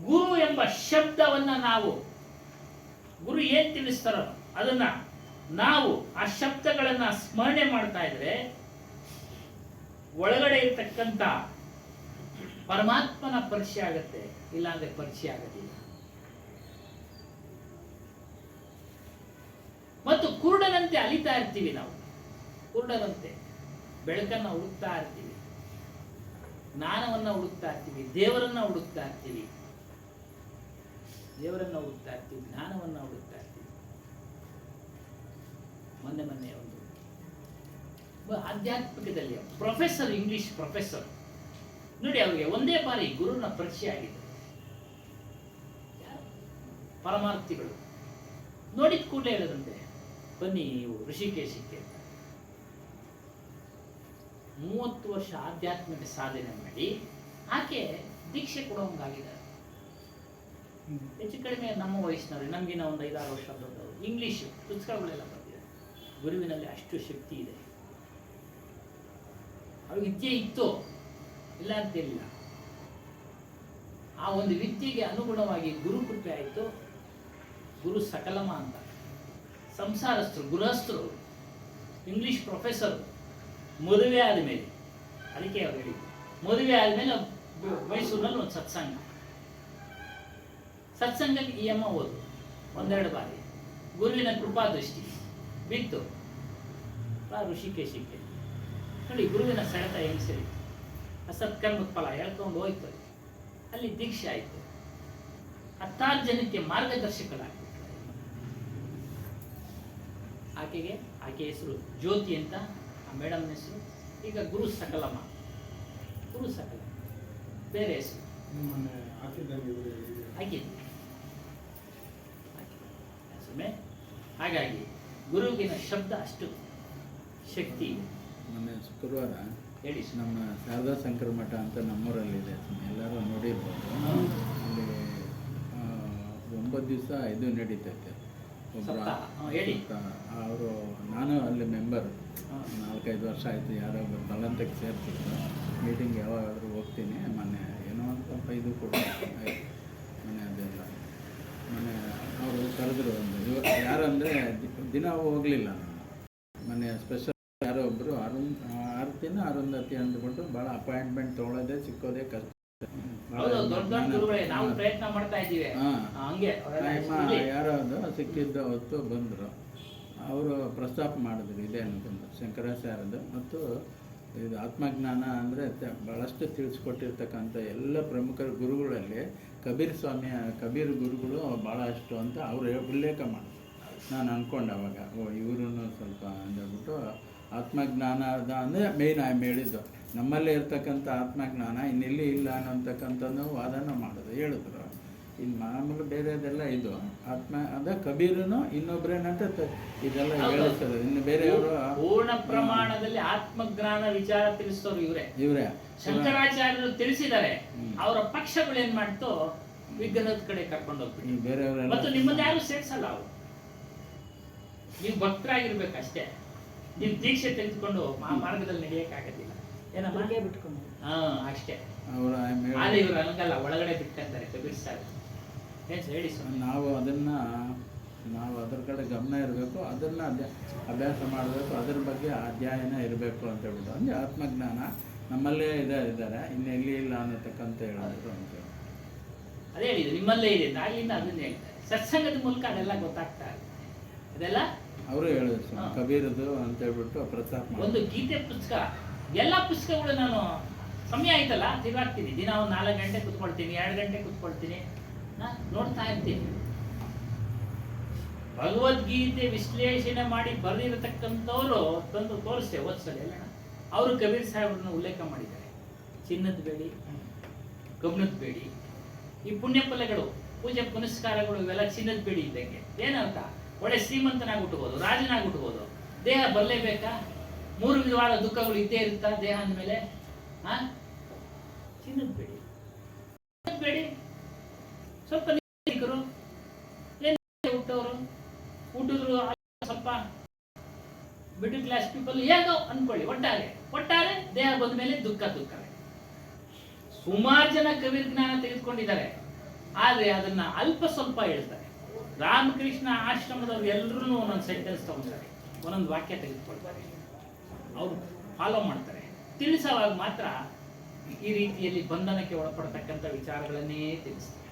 ಗುರು ಎಂಬ ಶಬ್ದವನ್ನ ನಾವು ಗುರು ಏನ್ ತಿಳಿಸ್ತಾರೋ ಅದನ್ನ ನಾವು ಆ ಶಬ್ದಗಳನ್ನ ಸ್ಮರಣೆ ಮಾಡ್ತಾ ಇದ್ರೆ ಒಳಗಡೆ ಇರ್ತಕ್ಕಂಥ ಪರಮಾತ್ಮನ ಪರಿಚಯ ಆಗತ್ತೆ, ಇಲ್ಲಾಂದ್ರೆ ಪರಿಚಯ ಆಗೋದಿಲ್ಲ. ಮತ್ತು ಕುರುಡನಂತೆ ಅಲಿತಾ ಇರ್ತೀವಿ ನಾವು, ಕುರುಡನಂತೆ ಬೆಳಕನ್ನ ಹುಡುಕ್ತಾ ಇರ್ತೀವಿ, ಜ್ಞಾನವನ್ನ ಹುಡುಕ್ತಾ ಇರ್ತೀವಿ, ದೇವರನ್ನ ಹುಡುಕ್ತಾ ಇರ್ತೀವಿ, ದೇವರನ್ನ ಹುಡುಕ್ತಾ ಇರ್ತೀವಿ, ಜ್ಞಾನವನ್ನ ಹುಡುಕ್ತಾ ಇರ್ತೀವಿ. ಮೊನ್ನೆ ಒಂದು ಆಧ್ಯಾತ್ಮಿಕದಲ್ಲಿ ಪ್ರೊಫೆಸರ್, ಇಂಗ್ಲಿಷ್ ಪ್ರೊಫೆಸರ್ ನೋಡಿ, ಅವರಿಗೆ ಒಂದೇ ಬಾರಿ ಗುರುನ ಪರಿಚಯ ಆಗಿದೆ. ಪರಮಾರ್ಥಿಗಳು ನೋಡಿದ ಕೂಡಲೇ ಹೇಳದಂತೆ, ಬನ್ನಿ ನೀವು ಋಷಿಕೇಶಕ್ಕೆ. 30 ವರ್ಷ ಆಧ್ಯಾತ್ಮಿಕ ಸಾಧನೆ ಮಾಡಿ ಆಕೆ ದೀಕ್ಷೆ ಕೊಡೋಂಗಾಗಿದ್ದಾರೆ. ಹೆಚ್ಚು ಕಡಿಮೆ ನಮ್ಮ ವಯಸ್ಸಿನವ್ರಿಗೆ, ನಮಗಿನ ಒಂದು 5-6 ವರ್ಷ ದೊಡ್ಡವರು. ಇಂಗ್ಲಿಷ್ ಪುಸ್ತಕಗಳೆಲ್ಲ ಬಂದಿದೆ. ಗುರುವಿನಲ್ಲಿ ಅಷ್ಟು ಶಕ್ತಿ ಇದೆ. ಅವ್ರಿಗೆ ವಿದ್ಯೆ ಇತ್ತು, ಇಲ್ಲ ಅಂತೇಳಿಲ್ಲ. ಆ ಒಂದು ವಿದ್ಯೆಗೆ ಅನುಗುಣವಾಗಿ ಗುರು ಕೃಪೆ ಆಯಿತು. ಗುರು ಸಕಲಮ ಅಂತ ಸಂಸಾರಸ್ಥರು, ಗೃಹಸ್ಥರು, ಇಂಗ್ಲಿಷ್ ಪ್ರೊಫೆಸರ್ ಮದುವೆ ಆದಮೇಲೆ, ಅದಕ್ಕೆ ಅವ್ರು ಹೇಳಿದ್ರು, ಮದುವೆ ಆದಮೇಲೆ ಮೈಸೂರಿನಲ್ಲಿ ಒಂದು ಸತ್ಸಂಗಕ್ಕೆ ಈ ಅಮ್ಮ ಓದು 1-2 ಬಾರಿ. ಗುರುವಿನ ಕೃಪಾ ದೃಷ್ಟಿ ಬಿತ್ತು ಋಷಿಕೇಶಕ್ಕೆ. ನೋಡಿ ಗುರುವಿನ ಸೆಳೆತ ಹೆಂಗ್ ಸರಿ, ಅಸತ್ಕರ್ಮದ ಫಲ ಹೇಳ್ಕೊಂಡು ಹೋಯ್ತು. ಅಲ್ಲಿ ದೀಕ್ಷೆ ಆಯ್ತು. 10 ಜನಕ್ಕೆ ಮಾರ್ಗದರ್ಶಕರಾಗ್ಬಿಟ್ರು. ಆಕೆ ಹೆಸರು ಜ್ಯೋತಿ ಅಂತ, ಆ ಮೇಡಮ್ ಹೆಸರು ಈಗ ಗುರು ಸಕಲಮ್ಮ. ಗುರು ಸಕಲ ಬೇರೆ ಹೆಸರು ಹಾಗಾಗಿ ಗುರುವಿನ ಶಬ್ದ ಅಷ್ಟು ಶಕ್ತಿ ಇದೆ. ಮೊನ್ನೆ ಶುಕ್ರವಾರ ಹೇಳಿ. ನಮ್ಮ ಶಾರದಾ ಶಂಕರ ಮಠ ಅಂತ ನಮ್ಮೂರಲ್ಲಿದೆ, ಎಲ್ಲರೂ ನೋಡಿರ್ಬೋದು. ಅಲ್ಲಿ 9 ದಿವಸ ಇದು ನಡೀತೈತೆ. ಅವರು, ನಾನು ಅಲ್ಲಿ ಮೆಂಬರ್, 4-5 ವರ್ಷ ಆಯಿತು. ಯಾರೋ ಬಲಂತಕ್ಕೆ ಸೇರ್ತಿತ್ತು. ಮೀಟಿಂಗ್ ಯಾವಾಗಾದರೂ ಹೋಗ್ತೀನಿ. ಮೊನ್ನೆ ಏನೋ ಸ್ವಲ್ಪ ಇದು ಕೂಡ ಆಯಿತು. ಮೊನ್ನೆ ಅದೆಲ್ಲ ಮೊನ್ನೆ ಅವರು ಕರೆದ್ರು. ಒಂದು ಯಾರಂದರೆ ದಿನ ಹೋಗಲಿಲ್ಲ ನಾನು. ಮೊನ್ನೆ ಸ್ಪೆಷಲ್ ಯಾರೋ ಒಬ್ಬರು ಆರತಿನ ಅರುಂಧತಿ ಅಂದ್ಬಿಟ್ಟು ಭಾಳ ಅಪಾಯಿಂಟ್ಮೆಂಟ್ ತೊಗೊಳೋದೇ ಸಿಕ್ಕೋದೇ ಕಷ್ಟ. ಯಾರೋ ಸಿಕ್ಕಿದ್ದ ಹೊತ್ತು ಬಂದರು. ಅವರು ಪ್ರಸ್ತಾಪ ಮಾಡಿದ್ರು ಇದೇ ಅನ್ಕೊಂಡು, ಶಂಕರಾಚಾರ್ಯದು ಮತ್ತು ಇದು ಆತ್ಮಜ್ಞಾನ ಅಂದರೆ ಭಾಳಷ್ಟು ತಿಳಿಸ್ಕೊಟ್ಟಿರ್ತಕ್ಕಂಥ ಎಲ್ಲ ಪ್ರಮುಖ ಗುರುಗಳಲ್ಲಿ ಕಬೀರ್ ಗುರುಗಳು ಭಾಳಷ್ಟು ಅಂತ ಅವರು ಉಲ್ಲೇಖ ಮಾಡಿದ್ರು. ನಾನು ಅಂದ್ಕೊಂಡೆ ಅವಾಗ, ಇವರು ಸ್ವಲ್ಪ ಅಂದ್ಬಿಟ್ಟು ಆತ್ಮಜ್ಞಾನದ ಅಂದರೆ ಮೇಯ್ನ್ ಹೇಳಿದ್ದು, ನಮ್ಮಲ್ಲೇ ಇರ್ತಕ್ಕಂಥ ಆತ್ಮಜ್ಞಾನ ಇನ್ನೆಲ್ಲಿ ಇಲ್ಲ ಅನ್ನೋಂತಕ್ಕಂಥದ್ದು ವಾದನ ಮಾಡೋದು ಹೇಳಿದ್ರು. ಇನ್ನು ಮಾಮೂಲು ಬೇರೆದೆಲ್ಲ ಇದು ಅದ ಕಬೀರನು ಇನ್ನೊಬ್ರೇನಂತ ಇದೆಲ್ಲ ಹೇಳಿಸ್ತದೆ. ಇನ್ನು ಬೇರೆಯವರು ಪೂರ್ಣ ಪ್ರಮಾಣದಲ್ಲಿ ಆತ್ಮಜ್ಞಾನ ವಿಚಾರ ತಿಳಿಸೋರು ಇವರೇ ಶಂಕರಾಚಾರ್ಯರು ತಿಳಿಸಿದ್ದಾರೆ. ಅವರ ಪಕ್ಷಗಳು ಏನ್ ಮಾಡ್ತೋ ವಿಗ್ರಹದ ಕಡೆ ಕರ್ಕೊಂಡು ಹೋಗ್ಬಿಟ್ಟು ಬೇರೆಯವರೆಲ್ಲ ಮತ್ತು ನಿಮ್ಮನ್ನ ಯಾರು ಸೇರ್ಸಲ್ಲ. ಅವರು ನೀವು ಭಕ್ತರಾಗಿರ್ಬೇಕಷ್ಟೇ. ನೀವು ದೀಕ್ಷೆ ತೆಗೆದುಕೊಂಡು ಆ ಮಾರ್ಗದಲ್ಲಿ ನಡೆಯಕ್ಕಾಗೋದಿಲ್ಲ. ಏನಮ್ಮ ಬಿಟ್ಕೊಂಡು ಅಷ್ಟೇ. ಆದ್ರೆ ಇವರು ಹಂಗಲ್ಲ, ಒಳಗಡೆ ಬಿಟ್ಕೊಂತಾರೆ ಕಬೀರ್ ಸಾಹೇಬ್. ಹೇಳಿ ನಾವು ಅದ್ರ ಕಡೆ ಗಮನ ಇರಬೇಕು, ಅದನ್ನು ಅಭ್ಯಾಸ ಮಾಡಬೇಕು, ಅದ್ರ ಬಗ್ಗೆ ಅಧ್ಯಯನ ಇರಬೇಕು ಅಂತ ಹೇಳ್ಬಿಟ್ಟು ಅಂದರೆ ಆತ್ಮಜ್ಞಾನ ನಮ್ಮಲ್ಲೇ ಇದ್ದಾರೆ, ಇನ್ನೆಲ್ಲಿ ಇಲ್ಲ ಅನ್ನತಕ್ಕಂತ ಹೇಳಿದ್ರು ಅಂತ ಅದೇ ಹೇಳಿದ್ರು. ನಿಮ್ಮಲ್ಲೇ ಇದೆ ಅಲ್ಲಿಂದ ಅದನ್ನ ಹೇಳ್ತಾರೆ. ಸತ್ಸಂಗದ ಮೂಲಕ ಅದೆಲ್ಲ ಗೊತ್ತಾಗ್ತಾ ಇದೆ. ಅದೆಲ್ಲ ಅವರು ಹೇಳಿದ್ರು ಕಬೀರದು ಅಂತ ಹೇಳ್ಬಿಟ್ಟು ಪ್ರಸ್ತಾಪ. ಒಂದು ಗೀತೆ ಪುಸ್ತಕ, ಎಲ್ಲ ಪುಸ್ತಕಗಳು ನಾನು ಸಮಯ ಆಯ್ತಲ್ಲ ತಿರುಗಾಡ್ತೀನಿ. ದಿನ ಒಂದು 4 ಗಂಟೆ ಕುತ್ಕೊಳ್ತೀನಿ, 2 ಗಂಟೆ ಕುತ್ಕೊಳ್ತೀನಿ, ನೋಡ್ತಾ ಇರ್ತೀನಿ. ಭಗವದ್ಗೀತೆ ವಿಶ್ಲೇಷಣೆ ಮಾಡಿ ಬರೆದಿರತಕ್ಕಂಥವ್ರು ತಂದು ತೋರಿಸ್ತೇವೆ ಓದ್ಸಲಿ ಎಲ್ಲ. ಅವರು ಕಬೀರ್ ಸಾಹೇಬ್ರನ್ನ ಉಲ್ಲೇಖ ಮಾಡಿದ್ದಾರೆ. ಚಿನ್ನದ ಬೇಡಿ, ಕಬ್ಬಿಣದ ಬೇಡಿ, ಈ ಪುಣ್ಯ ಫಲಗಳು, ಪೂಜೆ ಪುನಸ್ಕಾರಗಳು, ಇವೆಲ್ಲ ಚಿನ್ನದ ಬೇಡಿ ಇದ್ದಂಗೆ. ಏನರ್ಥ? ಒಳ್ಳೆ ಶ್ರೀಮಂತನಾಗಿ ಹುಟ್ಟಬಹುದು, ರಾಜನಾಗಿ ಹುಟ್ಟಬಹುದು. ದೇಹ ಬರಲೇಬೇಕಾ? 3 ವಿಧವಾದ ದುಃಖಗಳು ಇದ್ದೇ ಇರುತ್ತಾ ದೇಹ ಅಂದಮೇಲೆ? ಚಿನ್ನದ ಬೇಡಿ, ಬೇಡಿ ಸ್ವಲ್ಪ ಹುಟ್ಟವರು ಹುಟ್ಟಿದ್ರು ಸ್ವಲ್ಪ ಮಿಡಲ್ ಕ್ಲಾಸ್ ಪೀಪಲ್ ಹೇಗೋ ಅನ್ಕೊಳ್ಳಿ. ಒಟ್ಟಾರೆ ದೇಹ ಬಂದ ಮೇಲೆ ದುಃಖವೇ. ಸುಮಾರು ಜನ ಕಬೀರ್ ಜ್ಞಾನ ತೆಗೆದುಕೊಂಡಿದ್ದಾರೆ, ಆದ್ರೆ ಅದನ್ನ ಅಲ್ಪ ಸ್ವಲ್ಪ ಹೇಳ್ತಾರೆ. ರಾಮಕೃಷ್ಣ ಆಶ್ರಮದವ್ರು ಎಲ್ಲರೂ ಒಂದೊಂದು ಸೆಂಟೆನ್ಸ್ ತಗೊಂತಾರೆ, ಒಂದೊಂದು ವಾಕ್ಯ ತೆಗೆದುಕೊಳ್ತಾರೆ, ಅವ್ರು ಫಾಲೋ ಮಾಡ್ತಾರೆ. ತಿಳಿಸುವಾಗ ಮಾತ್ರ ಈ ರೀತಿಯಲ್ಲಿ ಬಂಧನಕ್ಕೆ ಒಳಪಡತಕ್ಕಂಥ ವಿಚಾರಗಳನ್ನೇ ತಿಳಿಸ್ತಾರೆ.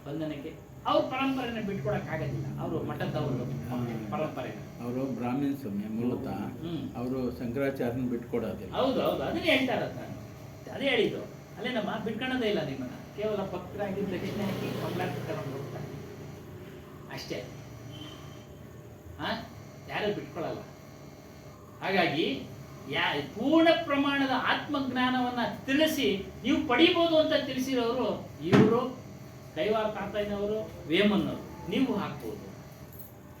ಬಂಧನಕ್ಕೆ ಅವ್ರ ಪರಂಪರೆನ ಬಿಟ್ಕೊಡಕ್ಕಾಗೋದಿಲ್ಲ. ಅವರು ಮಠದವರು ಪರಂಪರೆ, ಅವರು ಬ್ರಾಹ್ಮಣ ಸ್ವಾಮಿ ಮೂಲತಃ, ಅವರು ಶಂಕರಾಚಾರ್ಯನ ಬಿಟ್ಕೊಡೋದಿಲ್ಲ. ಹೌದು ಹೌದು, ಅದನ್ನೇ ಹೇಳ್ತಾ ಇರೋದು ನಾನು. ಅದೇ ಹೇಳಿದ್ದು, ಅಲ್ಲೇನಮ್ಮ ಬಿಟ್ಕೊಳ್ಳೋದೇ ಇಲ್ಲ ನಿಮ್ಮನ್ನ, ಕೇವಲ ಭಕ್ತರಾಗಿ ದಕ್ಷಿಣೆ ಹಾಕಿ ಮಂಗಳಾರತಿ ತಗೊಂಡು ಹೋಗ್ತಾರೆ ಅಷ್ಟೇ. ಯಾರು ಬಿಟ್ಕೊಳ್ಳಲ್ಲ. ಹಾಗಾಗಿ ಪೂರ್ಣ ಪ್ರಮಾಣದ ಆತ್ಮಜ್ಞಾನವನ್ನ ತಿಳಿಸಿ ನೀವು ಪಡಿಬೋದು ಅಂತ ತಿಳಿಸಿರೋರು ಇವರು, ಕೈವಾರ ತಾತಯ್ಯನವರು, ವೇಮನ್ನವರು. ನೀವು ಹಾಕ್ಬೋದು,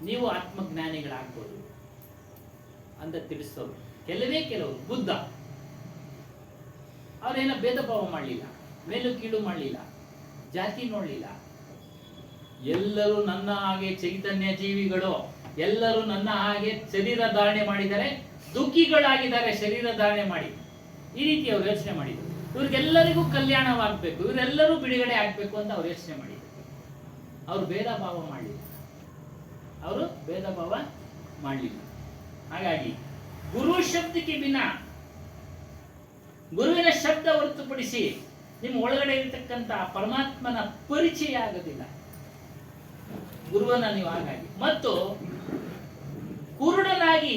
ನೀವು ಆತ್ಮಜ್ಞಾನಿಗಳಾಗ್ಬೋದು ಅಂತ ತಿಳಿಸೋರು. ಕೆಲವರು ಬುದ್ಧ ಅವರೇನೋ ಭೇದ ಭಾವ ಮಾಡಲಿಲ್ಲ, ಮೇಲು ಕೀಳು ಮಾಡಲಿಲ್ಲ, ಜಾತಿ ನೋಡಲಿಲ್ಲ. ಎಲ್ಲರೂ ನನ್ನ ಹಾಗೆ ಚೈತನ್ಯ ಜೀವಿಗಳು, ಎಲ್ಲರೂ ನನ್ನ ಹಾಗೆ ಶರೀರ ಧಾರಣೆ ಮಾಡಿದರೆ ದುಃಖಿಗಳಾಗಿದ್ದಾರೆ ಶರೀರ ಧಾರಣೆ ಮಾಡಿ. ಈ ರೀತಿ ಅವ್ರು ಯೋಚನೆ ಮಾಡಿದ್ರು. ಇವ್ರಿಗೆಲ್ಲರಿಗೂ ಕಲ್ಯಾಣವಾಗಬೇಕು, ಇವರೆಲ್ಲರೂ ಬಿಡುಗಡೆ ಆಗಬೇಕು ಅಂತ ಅವ್ರು ಯೋಚನೆ ಮಾಡಿದ್ರು. ಅವರು ಭೇದ ಭಾವ ಮಾಡಲಿಲ್ಲ, ಅವರು ಭೇದ ಭಾವ ಮಾಡಲಿಲ್ಲ. ಹಾಗಾಗಿ ಗುರು ಶಬ್ದಕ್ಕೆ ಬಿನ, ಗುರುವಿನ ಶಬ್ದ ಹೊರತುಪಡಿಸಿ ನಿಮ್ಮ ಒಳಗಡೆ ಇರತಕ್ಕಂಥ ಪರಮಾತ್ಮನ ಪರಿಚಯ ಆಗೋದಿಲ್ಲ ಗುರುವನ್ನ ನೀವು. ಹಾಗಾಗಿ ಮತ್ತು ಕುರುಡನಾಗಿ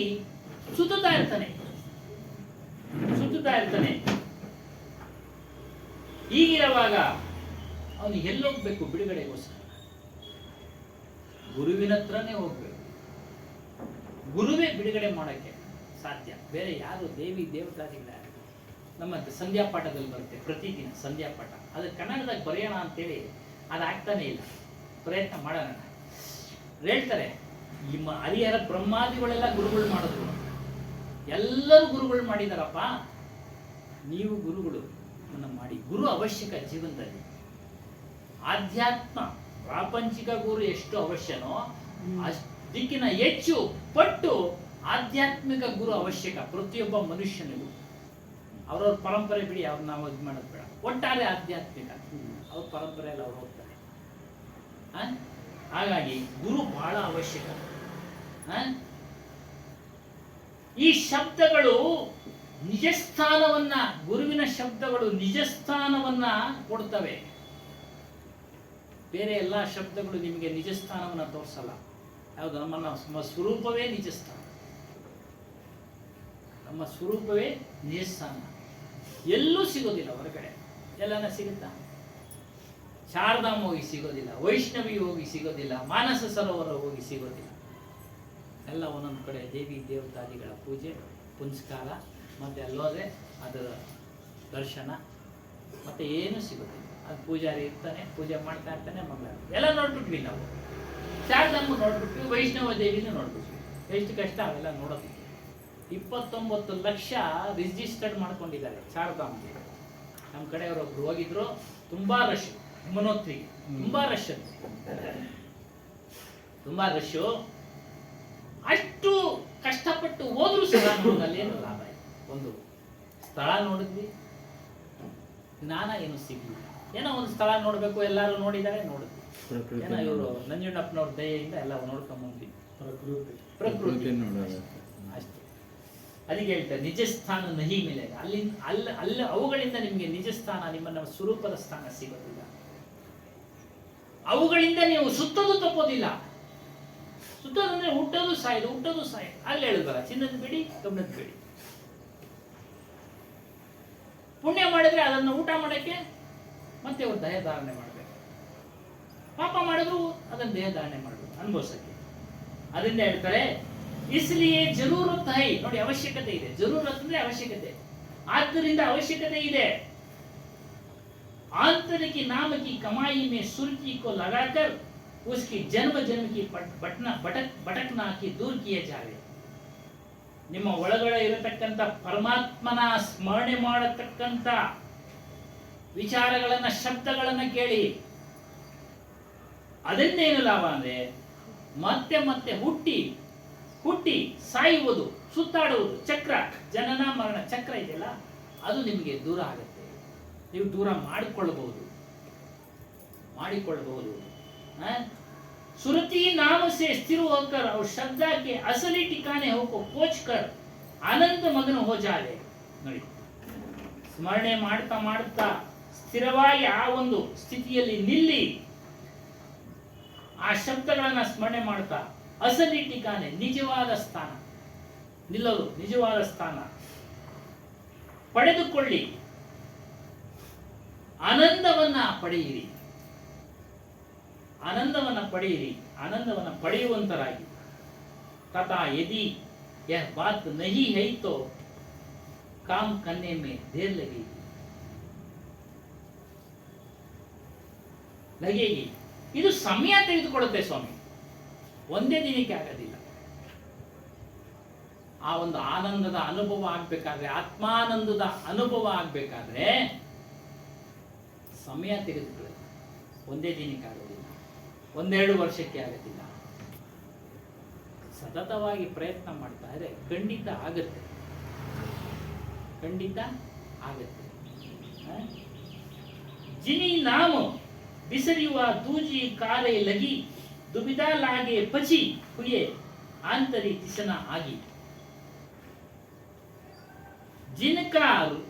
ಸುತ್ತುತ್ತಾ ಇರ್ತಾನೆ. ಹೀಗಿರುವಾಗ ಅವನು ಎಲ್ಲೋಗ್ಬೇಕು ಬಿಡುಗಡೆಗೋಸ್ಕರ? ಗುರುವಿನ ಹತ್ರನೇ ಹೋಗ್ಬೇಕು. ಗುರುವೇ ಬಿಡುಗಡೆ ಮಾಡೋಕ್ಕೆ ಸಾಧ್ಯ, ಬೇರೆ ಯಾರು ದೇವಿ ದೇವತಾದಿಗಳ. ನಮ್ಮ ಸಂಧ್ಯಾ ಪಾಠದಲ್ಲಿ ಬರುತ್ತೆ ಪ್ರತಿದಿನ ಸಂಧ್ಯಾ ಪಾಠ, ಅದು ಕನ್ನಡದಾಗ ಬರೆಯೋಣ ಅಂತೇಳಿ ಅದಾಗ್ತಾನೆ ಇಲ್ಲ. ಪ್ರಯತ್ನ ಮಾಡೋಣ. ಹೇಳ್ತಾರೆ ನಿಮ್ಮ ಹರಿಹರ ಬ್ರಹ್ಮಾದಿಗಳೆಲ್ಲ ಗುರುಗಳು ಮಾಡಿದ್ರು, ಎಲ್ಲರೂ ಗುರುಗಳು ಮಾಡಿದಾರಪ್ಪ, ನೀವು ಗುರುಗಳು ಮಾಡಿ. ಗುರು ಅವಶ್ಯಕ ಜೀವನದಲ್ಲಿ. ಆಧ್ಯಾತ್ಮ ಪ್ರಾಪಂಚಿಕ ಗುರು ಎಷ್ಟು ಅವಶ್ಯನೋ ಅದಕ್ಕಿಂತ ಹೆಚ್ಚು ಪಟ್ಟು ಆಧ್ಯಾತ್ಮಿಕ ಗುರು ಅವಶ್ಯಕ ಪ್ರತಿಯೊಬ್ಬ ಮನುಷ್ಯನಿಗೂ. ಅವ್ರವ್ರ ಪರಂಪರೆ ಬಿಡಿ, ಅವ್ರು ನಾವು ಇದು ಮಾಡೋದು ಬೇಡ. ಒಟ್ಟಾರೆ ಆಧ್ಯಾತ್ಮಿಕ ಅವ್ರ ಪರಂಪರೆಯಲ್ಲಿ ಅವ್ರು ಹೋಗ್ತಾರೆ. ಹಾಗಾಗಿ ಗುರು ಬಹಳ ಅವಶ್ಯಕ. ಈ ಶಬ್ದಗಳು ನಿಜಸ್ಥಾನವನ್ನ, ಗುರುವಿನ ಶಬ್ದಗಳು ನಿಜಸ್ಥಾನವನ್ನ ಕೊಡ್ತವೆ. ಬೇರೆ ಎಲ್ಲ ಶಬ್ದಗಳು ನಿಮಗೆ ನಿಜಸ್ಥಾನವನ್ನ ತೋರಿಸಲ್ಲ. ಯಾವುದು? ನಮ್ಮ ಸ್ವರೂಪವೇ ನಿಜಸ್ಥಾನ. ನಮ್ಮ ಸ್ವರೂಪವೇ ನಿಜಸ್ಥಾನ. ಎಲ್ಲೂ ಸಿಗೋದಿಲ್ಲ ಹೊರಗಡೆ. ಎಲ್ಲನ ಸಿಗುತ್ತಾ? ಶಾರದಾಂಬ ಹೋಗಿ ಸಿಗೋದಿಲ್ಲ, ವೈಷ್ಣವಿ ಹೋಗಿ ಸಿಗೋದಿಲ್ಲ, ಮಾನಸ ಸರೋವರ ಹೋಗಿ ಸಿಗೋದಿಲ್ಲ. ಎಲ್ಲ ಒಂದೊಂದು ಕಡೆ ದೇವಿ ದೇವತಾದಿಗಳ ಪೂಜೆ ಪುನಸ್ಕಾರ, ಮತ್ತೆ ಅಲ್ಲೋದ್ರೆ ಅದರ ದರ್ಶನ, ಮತ್ತೆ ಏನು ಸಿಗೋದಿಲ್ಲ. ಅದು ಪೂಜಾರಿ ಇರ್ತಾನೆ, ಪೂಜೆ ಮಾಡ್ತಾ ಇರ್ತಾನೆ, ಮಂಗಳಾರತಿ ಎಲ್ಲ ನೋಡ್ಬಿಟ್ವಿ ನಾವು. ಶಾರದಾಂಬ ನೋಡ್ಬಿಟ್ವಿ, ವೈಷ್ಣವ ದೇವಿನೂ ನೋಡ್ಬಿಟ್ವಿ. ಎಷ್ಟು ಕಷ್ಟ ಅವೆಲ್ಲ ನೋಡೋದಕ್ಕೆ. 29 ಲಕ್ಷ ರಿಜಿಸ್ಟರ್ಡ್ ಮಾಡ್ಕೊಂಡಿದ್ದಾರೆ ಶಾರದಾಂಬೆ. ನಮ್ಮ ಕಡೆಯವರೊಬ್ರು ಹೋಗಿದ್ರು, ತುಂಬಾ ರಶ್. ಯಮುನೋತ್ರಿಗೆ ತುಂಬಾ ರಶ್, ತುಂಬಾ ರಶ್. ಅಷ್ಟು ಕಷ್ಟಪಟ್ಟು ಹೋದ್ರು ಸಹ ನಮಗಲ್ಲಿ ಏನು ಲಾಭ ಇದೆ? ಒಂದು ಸ್ಥಳ ನೋಡಿದ್ವಿ, ಜ್ಞಾನ ಏನು ಸಿಗ್ಲಿಲ್ಲ. ಏನೋ ಒಂದು ಸ್ಥಳ ನೋಡ್ಬೇಕು, ಎಲ್ಲರೂ ನೋಡಿದ್ದಾರೆ, ನೋಡಿದ್ವಿ. ಏನೋ ಇವರು ನಂಜುಂಡಪ್ಪನವ್ರ ದಯೆಯಿಂದ ಎಲ್ಲ ನೋಡ್ಕೊಂಡ್ಬಂದ್ವಿ. ಪ್ರಕೃತಿ ಅಷ್ಟೇ. ಅದಕ್ಕೆ ಹೇಳ್ತಾರೆ ನಿಜ ಸ್ಥಾನ ನಹಿ ಮೇಲೆ. ಅಲ್ಲಿ ಅವುಗಳಿಂದ ನಿಮಗೆ ನಿಜ ಸ್ಥಾನ, ನಿಮ್ಮ ಸ್ವರೂಪದ ಸ್ಥಾನ ಸಿಗೋದಿಲ್ಲ. ಅವುಗಳಿಂದ ನೀವು ಸುತ್ತೋದು ತಪ್ಪೋದಿಲ್ಲ. ಸುತ್ತೋದಂದ್ರೆ ಹುಟ್ಟೋದು ಸಾಯೋದು, ಹುಟ್ಟೋದು ಸಾಯೋದು. ಅಲ್ಲಿ ಹೇಳಿದ್ವಲ್ಲ, ಚಿನ್ನದ ಬಿಡಿ ಕಬ್ಬಣದ ಬಿಡಿ. ಪುಣ್ಯ ಮಾಡಿದ್ರೆ ಅದನ್ನು ಊಟ ಮಾಡಕ್ಕೆ ಮತ್ತೆ ಅವ್ರು ದೇಹ ಧಾರಣೆ ಮಾಡಬೇಕು. ಪಾಪ ಮಾಡಿದ್ರು ಅದನ್ನು ದೇಹ ಧಾರಣೆ ಮಾಡಬೇಕು, ಅನುಭವಿಸಕ್ಕೆ. ಅದರಿಂದ ಹೇಳ್ತಾರೆ ಇಸ್ಲಿಯೇ ಜರೂರತ್ ಹೈ. ನೋಡಿ, ಅವಶ್ಯಕತೆ ಇದೆ. ಜರೂರತ್ ಅಂದ್ರೆ ಅವಶ್ಯಕತೆ. ಆದ್ದರಿಂದ ಅವಶ್ಯಕತೆ ಇದೆ. आंतरिक नाम की कमाई में सुर्खी को लगाकर उसकी जन्म जन्म की भटकना की दूर किए जावे. ನಿಮ್ಮ ಒಳಗಡೆ ಇರತಕ್ಕಂತ ಪರಮಾತ್ಮನ ಸ್ಮರಣೆ ಮಾಡತಕ್ಕಂತ ವಿಚಾರಗಳನ್ನ, ಶಬ್ದಗಳನ್ನ ಕೇಳಿ ಅದನ್ನೇನು ಲಾಭ ಅಂದ್ರೆ ಮತ್ತೆ ಮತ್ತೆ ಹುಟ್ಟಿ ಹುಟ್ಟಿ ಸಾಯುವುದು, ಸುತ್ತಾಡುವುದು, ಚಕ್ರ, ಜನನ ಮರಣ ಚಕ್ರ ಇದೆಯಲ್ಲ, ಅದು ನಿಮಗೆ ದೂರ ಆಗುತ್ತೆ. ನೀವು ದೂರ ಮಾಡಿಕೊಳ್ಳಬಹುದು. सुरती नाम से स्थिर होकर और श्रद्धा के असली ठिकाने होकर खोज कर आनंद मग्न हो जावे. ನೋಡಿ, ಸ್ಮರಣೆ ಮಾಡ್ತಾ ಮಾಡ್ತಾ ಸ್ಥಿರವಾಗಿ ಆ ಒಂದು ಸ್ಥಿತಿಯಲ್ಲಿ ನಿಲ್ಲಿ. ಆ ಶಬ್ದಗಳನ್ನ ಸ್ಮರಣೆ ಮಾಡ್ತಾ ಅಸಲಿ ಠಿಕಾನೆ, ನಿಜವಾದ ಸ್ಥಾನ, ನಿಲ್ಲಲು ನಿಜವಾದ ಸ್ಥಾನ ಪಡೆದುಕೊಳ್ಳಿ. ಆನಂದವನ್ನ ಪಡೆಯಿರಿ, ಆನಂದವನ್ನ ಪಡೆಯಿರಿ, ಆನಂದವನ್ನ ಪಡೆಯುವಂತರಾಗಿ. तथा यदि यह बात नहीं है तो काम करने में देर लगेगी. ಇದು ಸಮಯ ತೆಗೆದುಕೊಳ್ಳುತ್ತೆ ಸ್ವಾಮಿ, ಒಂದೇ ದಿನಕ್ಕೆ ಆಗೋದಿಲ್ಲ. ಆ ಒಂದು ಆನಂದದ ಅನುಭವ ಆಗ್ಬೇಕಾದ್ರೆ, ಆತ್ಮಾನಂದದ ಅನುಭವ ಆಗ್ಬೇಕಾದ್ರೆ ಸಮಯ ತೆಗೆದುಕೊಳ್ಳುತ್ತೆ. ಒಂದೇ ದಿನಕ್ಕೆ ಆಗೋದಿಲ್ಲ, ಒಂದೆರಡು ವರ್ಷಕ್ಕೆ ಆಗೋದಿಲ್ಲ. ಸತತವಾಗಿ ಪ್ರಯತ್ನ ಮಾಡ್ತಾ ಇದ್ರೆ ಖಂಡಿತ ಆಗುತ್ತೆ, ಖಂಡಿತ ಆಗುತ್ತೆ. जिनी नाम बिसरियुआ दूजी कारे लगी दुविधा लागे पची हुए आंतरी तिसना आगी. जिनका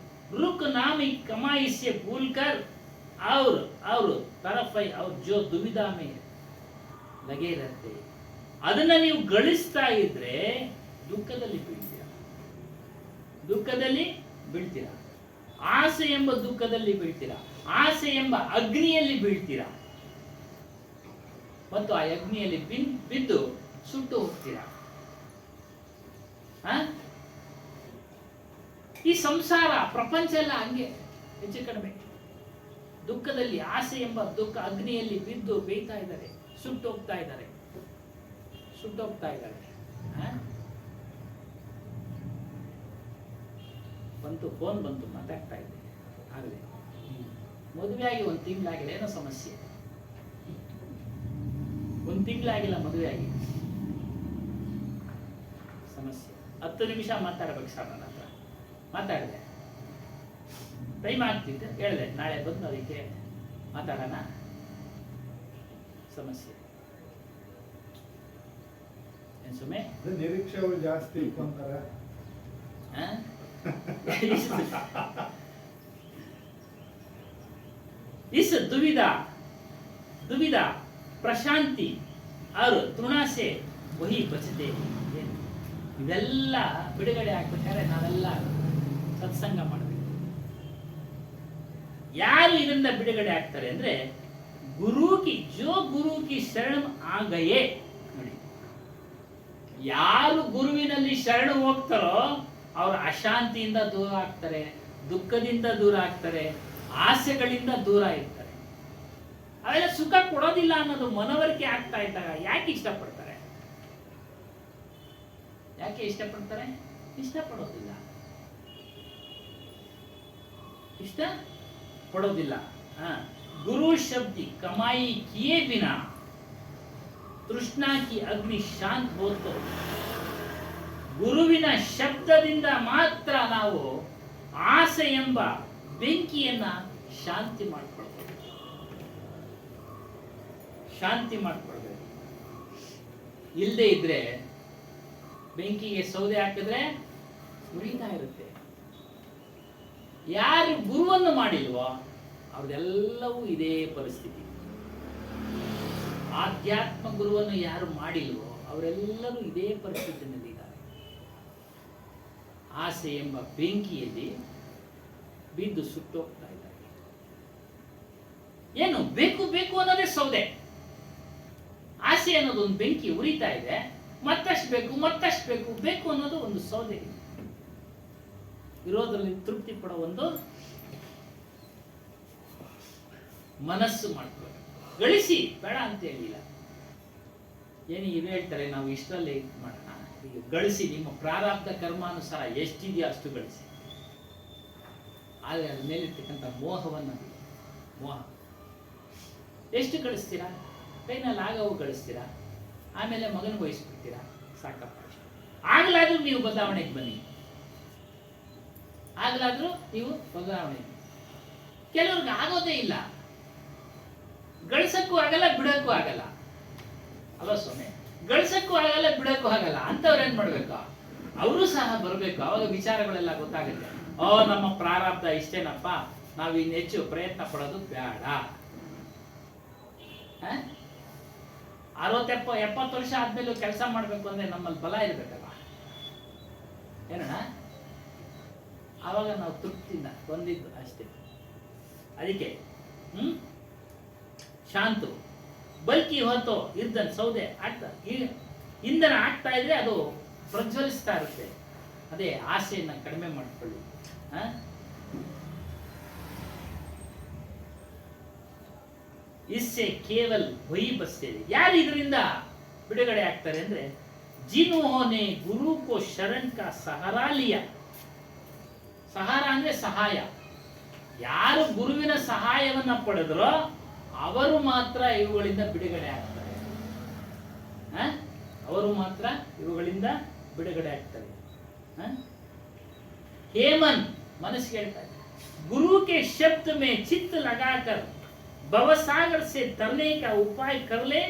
रुक नामी कमाई से भूलकर और तरफ और जो दुविधा में लगे रहते, ಅದನ್ನ ನೀವು ಗಳಿಸ್ತಾ ಇದ್ರೆ ದುಃಖದಲ್ಲಿ ಬೀಳ್ತೀರಾ, ದುಃಖದಲ್ಲಿ ಬೀಳ್ತೀರಾ. ಆಸೆ ಎಂಬ ದುಃಖದಲ್ಲಿ ಬೀಳ್ತೀರಾ, ಆಸೆ ಎಂಬ ಅಗ್ನಿಯಲ್ಲಿ ಬೀಳ್ತೀರಾ ಮತ್ತು ಆ ಅಗ್ನಿಯಲ್ಲಿ ಬಿದ್ದು ಸುಟ್ಟು ಹೋಗ್ತೀರಾ. ಈ ಸಂಸಾರ ಪ್ರಪಂಚ ಎಲ್ಲ ಹಂಗೆ ಹೆಚ್ಚು ಕಡಿಮೆ ದುಃಖದಲ್ಲಿ, ಆಸೆ ಎಂಬ ದುಃಖ ಅಗ್ನಿಯಲ್ಲಿ ಬಿದ್ದು ಬೇಯ್ತಾ ಇದ್ದಾರೆ, ಸುಟ್ಟು ಹೋಗ್ತಾ ಇದ್ದಾರೆ, ಸುಟ್ಟೋಗ್ತಾ ಇದ್ದಾರೆ. ಫೋನ್ ಬಂತು, ಮಾತಾಡ್ತಾ ಇದ್ದೆ ಆಗಲೇ. ಮದುವೆಯಾಗಿ 1 ತಿಂಗಳಾಗಿಲ್ಲ, ಏನೋ ಸಮಸ್ಯೆ. 1 ತಿಂಗಳಾಗಿಲ್ಲ ಮದುವೆಯಾಗಿ, ಸಮಸ್ಯೆ. 10 ನಿಮಿಷ ಮಾತಾಡ್ಬೇಕು ಸರ್ ನನ್ನ ಹತ್ರ. ಮಾತಾಡಿದೆ, ಟೈಮ್ ಆಗ್ತಿದ್ದೆ, ಹೇಳಿದೆ ನಾಳೆ ಬಂದು ಅದಕ್ಕೆ ಮಾತಾಡೋಣ, ಸಮಸ್ಯೆ. ಸುಮ್ಮನೆ ನಿರೀಕ್ಷೆಗಳು ಜಾಸ್ತಿ ಇಟ್ಕೊಂತಾರೆ. इस दुविधा प्रशांति और तृणा से वही बचते. ಇದೆಲ್ಲ ಬಿಡುಗಡೆ ಆಗ್ಬೇಕಾದ್ರೆ ನಾವೆಲ್ಲ ಸತ್ಸಂಗ ಮಾಡಬೇಕು. ಯಾರು ಇದರಿಂದ ಬಿಡುಗಡೆ ಆಗ್ತಾರೆ ಅಂದ್ರೆ ಗುರು ಕಿ ಶರಣ ಆಗಯೇ. ನೋಡಿ, ಯಾರು ಗುರುವಿನಲ್ಲಿ ಶರಣ ಹೋಗ್ತಾರೋ ಅವರು ಅಶಾಂತಿಯಿಂದ ದೂರ ಆಗ್ತಾರೆ, ದುಃಖದಿಂದ ದೂರ ಆಗ್ತಾರೆ, ಆಸೆಗಳಿಂದ ದೂರ ಇರ್ತಾರೆ. ಅವೆಲ್ಲ ಸುಖ ಕೊಡೋದಿಲ್ಲ ಅನ್ನೋದು ಮನವರಿಕೆ ಆಗ್ತಾ ಇದ್ದಾಗ ಯಾಕೆ ಇಷ್ಟಪಡ್ತಾರೆ? ಯಾಕೆ ಇಷ್ಟಪಡ್ತಾರೆ? ಇಷ್ಟಪಡೋದಿಲ್ಲ, ಇಷ್ಟ ಪಡೋದಿಲ್ಲ. ಗುರು ಶಬ್ದಿ ಕಮಾಯಿ ಕಿಯೇ ಬಿನಾ ತೃಷ್ಣಾ ಕಿ ಅಗ್ನಿ ಶಾಂತ್ ಹೋತೋ. ಗುರುವಿನ ಶಬ್ದದಿಂದ ಮಾತ್ರ ನಾವು ಆಸೆ ಎಂಬ ಬೆಂಕಿಯನ್ನ ಶಾಂತಿ ಮಾಡ್ಕೊಳ್ಬೇಕು, ಶಾಂತಿ ಮಾಡ್ಕೊಳ್ಬೇಕು. ಇಲ್ಲದೆ ಇದ್ರೆ ಬೆಂಕಿಗೆ ಸೌದೆ ಹಾಕಿದ್ರೆ ಉರಿತಾ ಇರುತ್ತೆ. ಯಾರು ಗುರುವನ್ನು ಮಾಡಿಲ್ವೋ ಅವ್ರದೆಲ್ಲವೂ ಇದೇ ಪರಿಸ್ಥಿತಿ. ಆಧ್ಯಾತ್ಮ ಗುರುವನ್ನು ಯಾರು ಮಾಡಿಲ್ವೋ ಅವರೆಲ್ಲರೂ ಇದೇ ಪರಿಸ್ಥಿತಿಯಲ್ಲಿ ಇದ್ದಾರೆ. ಆಸೆ ಎಂಬ ಬೆಂಕಿಯಲ್ಲಿ ಬಿದ್ದು ಸುಟ್ಟೋಗ್ತಾ ಇದ್ದಾರೆ. ಏನು ಬೇಕು ಬೇಕು ಅನ್ನೋದೇ ಸೌದೆ. ಆಸೆ ಅನ್ನೋದು ಒಂದು ಬೆಂಕಿ ಉರಿತಾ ಇದೆ, ಮತ್ತಷ್ಟು ಬೇಕು ಮತ್ತಷ್ಟು ಬೇಕು ಬೇಕು ಅನ್ನೋದು ಒಂದು ಸೌದೆ. ಇರೋದ್ರಲ್ಲಿ ತೃಪ್ತಿ ಪಡೋ ಒಂದು ಮನಸ್ಸು ಮಾಡ್ಕೊಳ್ಳಿ. ಗಳಿಸಿ ಬೇಡ ಅಂತ ಹೇಳಿಲ್ಲ. ಏನು ಇವು ಹೇಳ್ತಾರೆ, ನಾವು ಇಷ್ಟರಲ್ಲಿ ಮಾಡೋಣ, ಈಗ ಗಳಿಸಿ, ನಿಮ್ಮ ಪ್ರಾರಬ್ಧ ಕರ್ಮಾನುಸಾರ ಎಷ್ಟಿದೆಯೋ ಅಷ್ಟು ಗಳಿಸಿ. ಆದರೆ ಅದ್ರ ಮೇಲಿರ್ತಕ್ಕಂಥ ಮೋಹವನ್ನು ಬಿಡಿ. ಮೋಹ ಎಷ್ಟು ಗಳಿಸ್ತೀರಾ? ಕೈನಲ್ಲಿ ಆಗವು ಗಳಿಸ್ತೀರಾ, ಆಮೇಲೆ ಮಗನ ವಹಿಸ್ಬಿಡ್ತೀರಾ, ಸಾಕಪ್ಪ ಅಷ್ಟು. ಆಗ್ಲಾದ್ರೂ ನೀವು ಬದಲಾವಣೆಗೆ ಬನ್ನಿ, ಆಗ್ಲಾದ್ರೂ ನೀವು ಬದಲಾವಣೆ. ಕೆಲವ್ರಿಗೆ ಆಗೋದೇ ಇಲ್ಲ, ಗಳಿಸಕ್ಕೂ ಆಗಲ್ಲ ಬಿಡಕ್ಕೂ ಆಗಲ್ಲ ಅಲ್ವಾ ಸ್ವಾಮಿ? ಗಳಿಸಕ್ಕೂ ಆಗಲ್ಲ ಬಿಡಕ್ಕೂ ಆಗಲ್ಲ. ಅಂತವ್ರು ಏನ್ ಮಾಡ್ಬೇಕು? ಅವರು ಸಹ ಬರಬೇಕು, ಅವಾಗ ವಿಚಾರಗಳೆಲ್ಲ ಗೊತ್ತಾಗುತ್ತೆ. ನಮ್ಮ ಪ್ರಾರಬ್ಧ ಇಷ್ಟೇನಪ್ಪ, ನಾವು ಇನ್ನು ಹೆಚ್ಚು ಪ್ರಯತ್ನ ಪಡೋದು ಬೇಡ. 60-70 ವರ್ಷ ಆದ್ಮೇಲೂ ಕೆಲಸ ಮಾಡ್ಬೇಕು ಅಂದ್ರೆ ನಮ್ಮಲ್ಲಿ ಬಲ ಇರ್ಬೇಕಲ್ಲ ಏನಣ್ಣ, ಆವಾಗ ನಾವು ತೃಪ್ತಿಯಿಂದ ಬಂದಿದ್ದು ಅಷ್ಟೇ. ಅದಕ್ಕೆ ಶಾಂತು ಬಲ್ಕಿ ಹೊತ್ತು ಇರ್ದನ್ ಸೌದೆ ಆಗ್ತಾ ಇಂಧನ ಆಗ್ತಾ ಇದ್ರೆ ಅದು ಪ್ರಜ್ವಲಿಸ್ತಾ ಇರುತ್ತೆ. ಅದೇ ಆಸೆಯನ್ನ ಕಡಿಮೆ ಮಾಡ್ಕೊಳ್ಳಿ. ಇಸ್ಸೆ ಕೇವಲ ವಹಿ ಬಸ್ಸೇವೆ. ಯಾರು ಇದರಿಂದ ಬಿಡುಗಡೆ ಆಗ್ತಾರೆ ಅಂದ್ರೆ ಜಿನ್ಹೋನೆ ಗುರು ಕೋ ಶರಣ್ ಕಾ ಸಹಾರಾ ಲಿಯಾ. ಸಹಾರ ಅಂದ್ರೆ ಸಹಾಯ. ಯಾರು ಗುರುವಿನ ಸಹಾಯವನ್ನ ಪಡೆದ್ರೋ ಅವರು ಮಾತ್ರ ಇವುಗಳಿಂದ ಬಿಡುಗಡೆ ಆಗ್ತಾರೆ. ಅವರು ಮಾತ್ರ ಇವುಗಳಿಂದ ಬಿಡುಗಡೆ ಆಗ್ತಾರೆ. ಹೇಮನ್ ಮನಸ್ಸಿಗೆ ಹೇಳ್ತಾರೆ, गुरु के शब्द में चित्त लगाकर भवसागर से तरने का उपाय कर ले.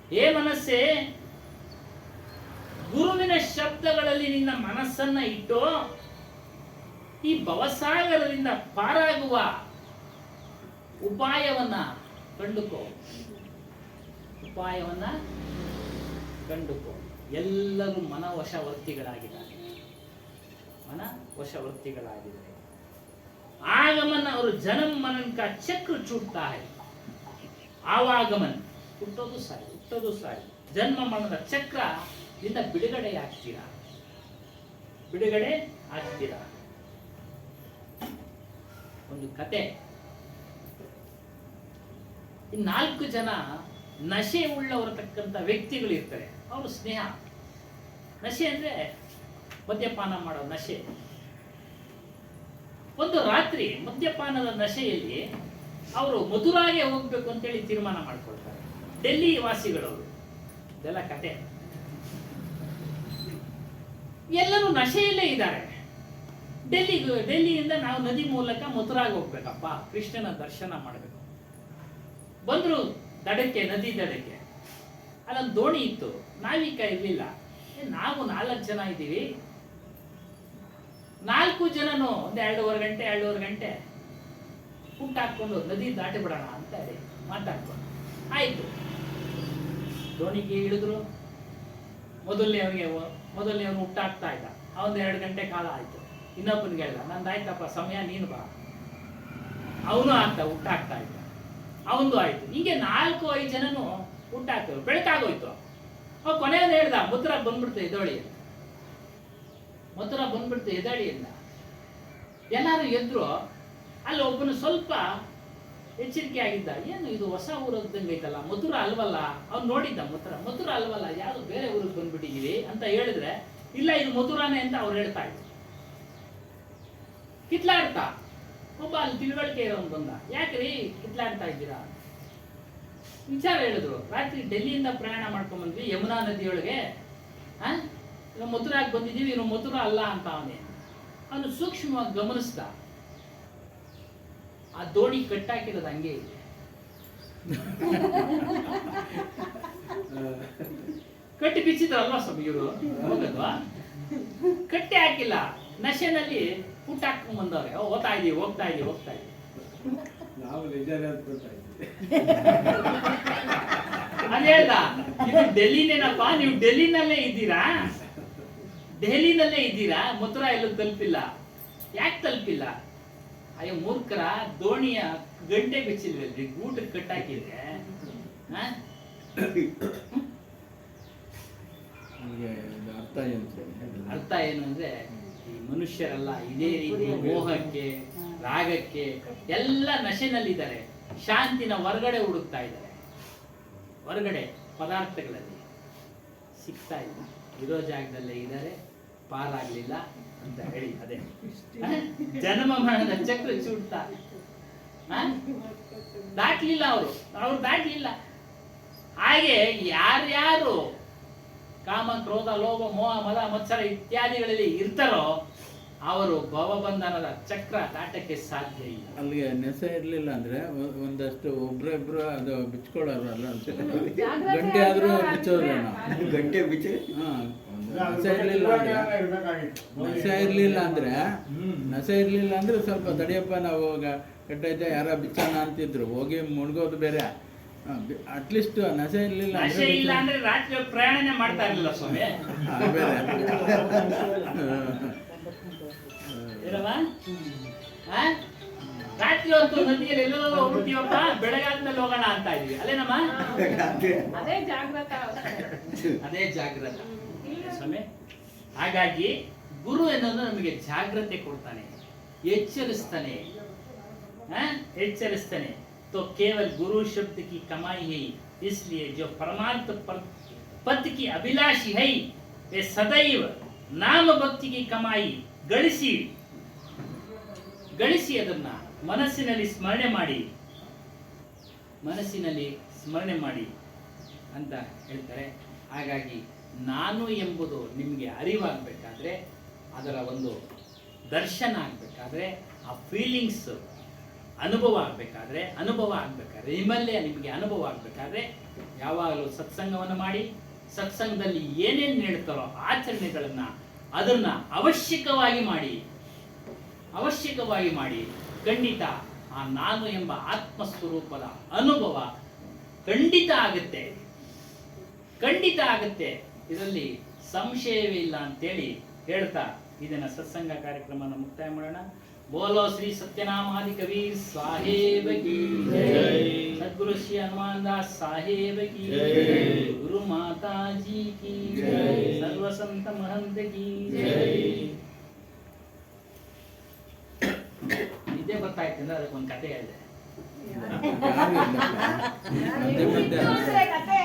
ಹೇ ಮನಸ್ಸೇ, ಗುರುವಿನ ಶಬ್ದಗಳಲ್ಲಿ ನಿನ್ನ ಮನಸ್ಸನ್ನ ಇಟ್ಟು ಈ ಭವಸಾಗರದಿಂದ ಪಾರಾಗುವ ಉಪಾಯವನ್ನ ಕಂಡುಕೋ. ಉಪಾಯವನ್ನ ಕಂಡುಕೋ. ಎಲ್ಲರೂ ಮನವಶವರ್ತಿಗಳಾಗಿದ್ದಾರೆ. ಮನವಶವರ್ತಿಗಳಾಗಿದ್ದಾರೆ. ಆಗಮನ ಅವರು ಜನ್ಮ मनन का चक्र छूटता है. ಆವಾಗಮನ ಹುಟ್ಟೋದು ಸಾಯಿ, ಹುಟ್ಟೋದು ಸಾಯಿ. ಜನ್ಮ ಮರಣದ ಚಕ್ರ ಇಂದ ಬಿಡುಗಡೆ ಆಗ್ತೀರಾ, ಬಿಡುಗಡೆ ಆಗ್ತೀರಾ. ಒಂದು ಕತೆ. ಈ 4 ಜನ ನಶೆ ಉಳ್ಳವರತಕ್ಕಂಥ ವ್ಯಕ್ತಿಗಳು ಇರ್ತಾರೆ. ಅವರು ಸ್ನೇಹ. ನಶೆ ಅಂದ್ರೆ ಮದ್ಯಪಾನ ಮಾಡೋ ನಶೆ. ಒಂದು ರಾತ್ರಿ ಮದ್ಯಪಾನದ ನಶೆಯಲ್ಲಿ ಅವರು ಮಧುರಾಗೆ ಹೋಗ್ಬೇಕು ಅಂತೇಳಿ ತೀರ್ಮಾನ ಮಾಡ್ಕೊಳ್ತಾರೆ. ಡೆಲ್ಲಿ ವಾಸಿಗಳವರು. ಇದೆಲ್ಲ ಕತೆ. ಎಲ್ಲರೂ ನಶೆಯಲ್ಲೇ ಇದ್ದಾರೆ. ಡೆಲ್ಲಿಯಿಂದ ನಾವು ನದಿ ಮೂಲಕ ಮಥುರಾಗೆ ಹೋಗ್ಬೇಕಪ್ಪ, ಕೃಷ್ಣನ ದರ್ಶನ ಮಾಡಬೇಕು. ಬಂದ್ರು ದಡಕ್ಕೆ, ನದಿ ದಡಕ್ಕೆ. ಅಲ್ಲೊಂದು ದೋಣಿ ಇತ್ತು, ನಾವಿಕ ಇರ್ಲಿಲ್ಲ. ನಾವು 4 ಜನ ಇದ್ದೀವಿ. 4 ಜನನು ಒಂದು 2.5 ಗಂಟೆ ಊಟ ಹಾಕೊಂಡು ನದಿ ದಾಟಿ ಬಿಡೋಣ ಅಂತ ಹೇಳಿ ಮಾತಾಡ್ಕೊಂಡು ಆಯ್ತು. ದೋಣಿಗೆ ಇಳಿದ್ರು. ಮೊದಲನೇವನು ಊಟ ಹಾಕ್ತಾ ಇದ್ದ. ಅವನು 2 ಗಂಟೆ ಕಾಲ ಆಯ್ತು. ಇನ್ನೊಬ್ಬನಿಗೆ ಹೇಳ್ದ, ನಂದಾಯ್ತಪ್ಪ ಸಮಯ, ನೀನು ಬಾ. ಅವನು ಊಟ ಹಾಕ್ತಾ ಇದ್ದ. ಅವನದು ಆಯ್ತು. ಹೀಗೆ 4-5 ಜನನು ಊಟ ಹಾಕ್ತೇವೆ. ಬೆಳಕಾಗೋಯ್ತು. ಅವ್ ಕೊನೆಯದು ಹೇಳ್ದ, ಮಥುರಾ ಬಂದ್ಬಿಡ್ತು ಎದೋಳಿ. ಮಥುರಾ ಬಂದ್ಬಿಡ್ತು ಎದೋಳಿಯಿಂದ. ಎಲ್ಲಾರು ಎದ್ರು. ಅಲ್ಲಿ ಒಬ್ಬನು ಸ್ವಲ್ಪ ಎಚ್ಚರಿಕೆ ಆಗಿದ್ದ. ಏನು ಇದು ಹೊಸ ಊರದ್ದಂಗೆ ಐತಲ್ಲ, ಮಥುರಾ ಅಲ್ವಲ್ಲ. ಅವ್ನು ನೋಡಿದ್ದ, ಮಥುರಾ ಅಲ್ವಲ್ಲ, ಯಾವ್ದು ಬೇರೆ ಊರಿಗೆ ಬಂದ್ಬಿಟ್ಟಿದೀವಿ ಅಂತ ಹೇಳಿದ್ರೆ, ಇಲ್ಲ ಇದು ಮಥುರಾನೇ ಅಂತ ಅವ್ರು ಹೇಳ್ತಾ ಇದ್ರು. ಕಿತ್ಲಾಡ್ತಾ ಒಬ್ಬ ಅಲ್ಲಿ ತಿಳುವಳಿಕೆ ಇರೋನು ಬಂದ. ಯಾಕ್ರಿ ಕಿತ್ಲಾಡ್ತಾ ಇದ್ದೀರಾ? ವಿಚಾರ ಹೇಳಿದ್ರು. ರಾತ್ರಿ ಡೆಲ್ಲಿಯಿಂದ ಪ್ರಯಾಣ ಮಾಡ್ಕೊಂಡ್ ಬಂದ್ವಿ ಯಮುನಾ ನದಿಯೊಳಗೆ. ಮಥುರಾಗೆ ಬಂದಿದ್ದೀವಿ, ಇನ್ನು ಮಥುರಾ ಅಲ್ಲ ಅಂತ ಅವನು ಸೂಕ್ಷ್ಮವಾಗಿ ಗಮನಿಸ್ದ. ಆ ದೋಣಿ ಕಟ್ಟಾಕಿರೋದು ಹಂಗೆ ಇದೆ. ಕಟ್ಟಿ ಬಿಚ್ಚಿದ್ರಲ್ವಾ ಸ್ವಾಮಿ ಇವರು? ಹೋಗಲ್ವಾ? ಕಟ್ಟಿ ಹಾಕಿಲ್ಲ. ನಶೆನಲ್ಲಿ ಊಟ ಹಾಕೊಂಡ್ ಬಂದವ್ರೆ. ಹೋಗ್ತಾ ಇದೀವಿ. ನಾವು ನಿಜಾನೇ ಅದ್ ಹೇಳ್ದ, ಇದು ಡೆಲ್ಲಿನೇನಪ್ಪ, ನೀವು ಡೆಲ್ಲಿನಲ್ಲೇ ಇದ್ದೀರಾ, ಮಥುರಾ ಎಲ್ಲೂ ತಲುಪಿಲ್ಲ. ಯಾಕೆ ತಲುಪಿಲ್ಲ? ಅಯ್ಯೋ ಮೂರ್ಖರ, ದೋಣಿಯ ಗಂಟೆ ಬಿಚ್ಚಿಲ್ವಲ್ರಿ, ಗೂಟಕ್ಕೆ ಕಟ್ಟಾಕಿದ್ರೆ. ಅರ್ಥ ಏನು ಅಂದ್ರೆ, ಈ ಮನುಷ್ಯರೆಲ್ಲ ಇದೇ ರೀತಿ ಮೋಹಕ್ಕೆ, ರಾಗಕ್ಕೆ ಎಲ್ಲ ನಶೆನಲ್ಲಿದ್ದಾರೆ. ಶಾಂತಿನ ಹೊರಗಡೆ ಹುಡುಕ್ತಾ ಇದ್ದಾರೆ. ಹೊರಗಡೆ ಪದಾರ್ಥಗಳಲ್ಲಿ ಸಿಗ್ತಾ ಇಲ್ಲ. ಇರೋ ಜಾಗದಲ್ಲೇ ಇದ್ದಾರೆ, ಪಾರಾಗ್ಲಿಲ್ಲ ಅಂತ ಹೇಳಿ. ಅದೇ ಜನ್ಮ ಮರಣದ ಚಕ್ರ ಚೂಡ್ತಾ ದಾಟ್ಲಿಲ್ಲ. ಅವ್ರು ದಾಟ್ಲಿಲ್ಲ. ಹಾಗೆ ಯಾರ್ಯಾರು ಕಾಮ, ಕ್ರೋಧ, ಲೋಭ, ಮೋಹ, ಮದ, ಮತ್ಸರ ಇತ್ಯಾದಿಗಳಲ್ಲಿ ಇರ್ತಾರೋ ಅವರು ಭವಬಂಧನದ ಚಕ್ರ ದಾಟಕ್ಕೆ ಸಾಧ್ಯ ಇಲ್ಲ. ಅಲ್ಲಿಗೆ ನೆಸ ಇರಲಿಲ್ಲ ಅಂದ್ರೆ ಒಂದಷ್ಟು ಒಬ್ರೊಬ್ರು ಅದು ಬಿಚ್ಕೊಳ್ಳೋರಲ್ಲ ಜಾಗ್ರತೆ ಗಂಟೆ ಆದ್ರೂ ಬಿಚ್ಚೋದ್ರೆ ಆಗಿದ್ರೆ ನಾವು ಗಂಟೆ ಬಿಚ್ಚಿ ನಸ ಇರ್ಲಿಲ್ಲ ಅಂದ್ರೆ ನಸ ಇರ್ಲಿಲ್ಲ ಅಂದ್ರೆ ಸ್ವಲ್ಪ ತಡಿಯಪ್ಪ ನಾವು ಕೆಟ್ಟೈತೆ ಯಾರ ಬಿಚ್ಚೋಣ ಅಂತಿದ್ರು, ಹೋಗಿ ಮುಳುಗೋದು ಬೇರೆ. ಅಟ್ಲೀಸ್ಟ್ ನಸ ಇರ್ಲಿಲ್ಲ ನಶೆ ಇಲ್ಲ ಅಂದ್ರೆ ರಾತ್ರಿ ಪ್ರಯಾಣನೆ ಮಾಡ್ತಾ ಇರಲಿಲ್ಲ ಸ್ವಾಮಿ. ಅದು ಬೇರೆ. ಏನಮ್ಮ? ಆ? ರಾತ್ರಿ ಹೊತ್ತು ನದಿಯಲ್ಲಿ ಎಲ್ಲೆಲ್ಲೋ ಹೋಗ್ಬಿಡ್ತೀವಪ್ಪ, ಬೆಳಗಾದ್ಮೇಲೆ ಹೋಗೋಣ ಅಂತ ಇದೀವಿ ಅಲ್ಲೇನಮ್ಮ? ಅದೇ ಜಾಗೃತ ಅದೇ ಜಾಗೃತ ಸ್ವಾಮಿ. ಹಾಗಾಗಿ ಗುರು ಎನ್ನುವುದು ನಮಗೆ ಜಾಗ್ರತೆ ಕೊಡ್ತಾನೆ, ಎಚ್ಚರಿಸ್ತಾನೆ, ಎಚ್ಚರಿಸ್ತಾನೆ. तो केवल गुरु शब्द की कमाई है, इसलिए जो परमार्थ पद की अभिलाषी है वे सदैव नाम भक्ति की कमाई ಗಳಿಸಿ ಅದನ್ನ ಮನಸ್ಸಿನಲ್ಲಿ ಸ್ಮರಣೆ ಮಾಡಿ ಅಂತ ಹೇಳ್ತಾರೆ. ಹಾಗಾಗಿ ನಾನು ಎಂಬುದು ನಿಮಗೆ ಅರಿವಾಗಬೇಕಾದ್ರೆ, ಅದರ ಒಂದು ದರ್ಶನ ಆಗಬೇಕಾದ್ರೆ, ಆ ಫೀಲಿಂಗ್ಸ್ ಅನುಭವ ಆಗಬೇಕಾದ್ರೆ ನಿಮ್ಮಲ್ಲೇ ನಿಮಗೆ ಅನುಭವ ಆಗಬೇಕಾದ್ರೆ ಯಾವಾಗಲೂ ಸತ್ಸಂಗವನ್ನು ಮಾಡಿ, ಸತ್ಸಂಗದಲ್ಲಿ ಏನೇನು ಹೇಳ್ತಾರೋ ಆಚರಣೆಗಳನ್ನು ಅದನ್ನು ಅವಶ್ಯಕವಾಗಿ ಮಾಡಿ ಖಂಡಿತ ಆ ನಾನು ಎಂಬ ಆತ್ಮಸ್ವರೂಪದ ಅನುಭವ ಖಂಡಿತ ಆಗುತ್ತೆ. ಇದರಲ್ಲಿ ಸಂಶಯವೇ ಇಲ್ಲ ಅಂತೇಳಿ ಹೇಳ್ತಾ ಇದನ್ನ ಸತ್ಸಂಗ ಕಾರ್ಯಕ್ರಮವನ್ನು ಮುಕ್ತಾಯ ಮಾಡೋಣ. बोलो श्री सत्यनाम आदि कबीर साहेब की जय, सद्गुरु श्री हनुमान दास साहेब की जय, गुरु माता जी की जय, सर्व संत महंत की जय. ಇದೇ ಗೊತ್ತಾಯ್ತಂದ್ರೆ ಅದಕ್ಕೊಂದು ಕಥೆ ಹೇಳಿದೆ. ಕತೆ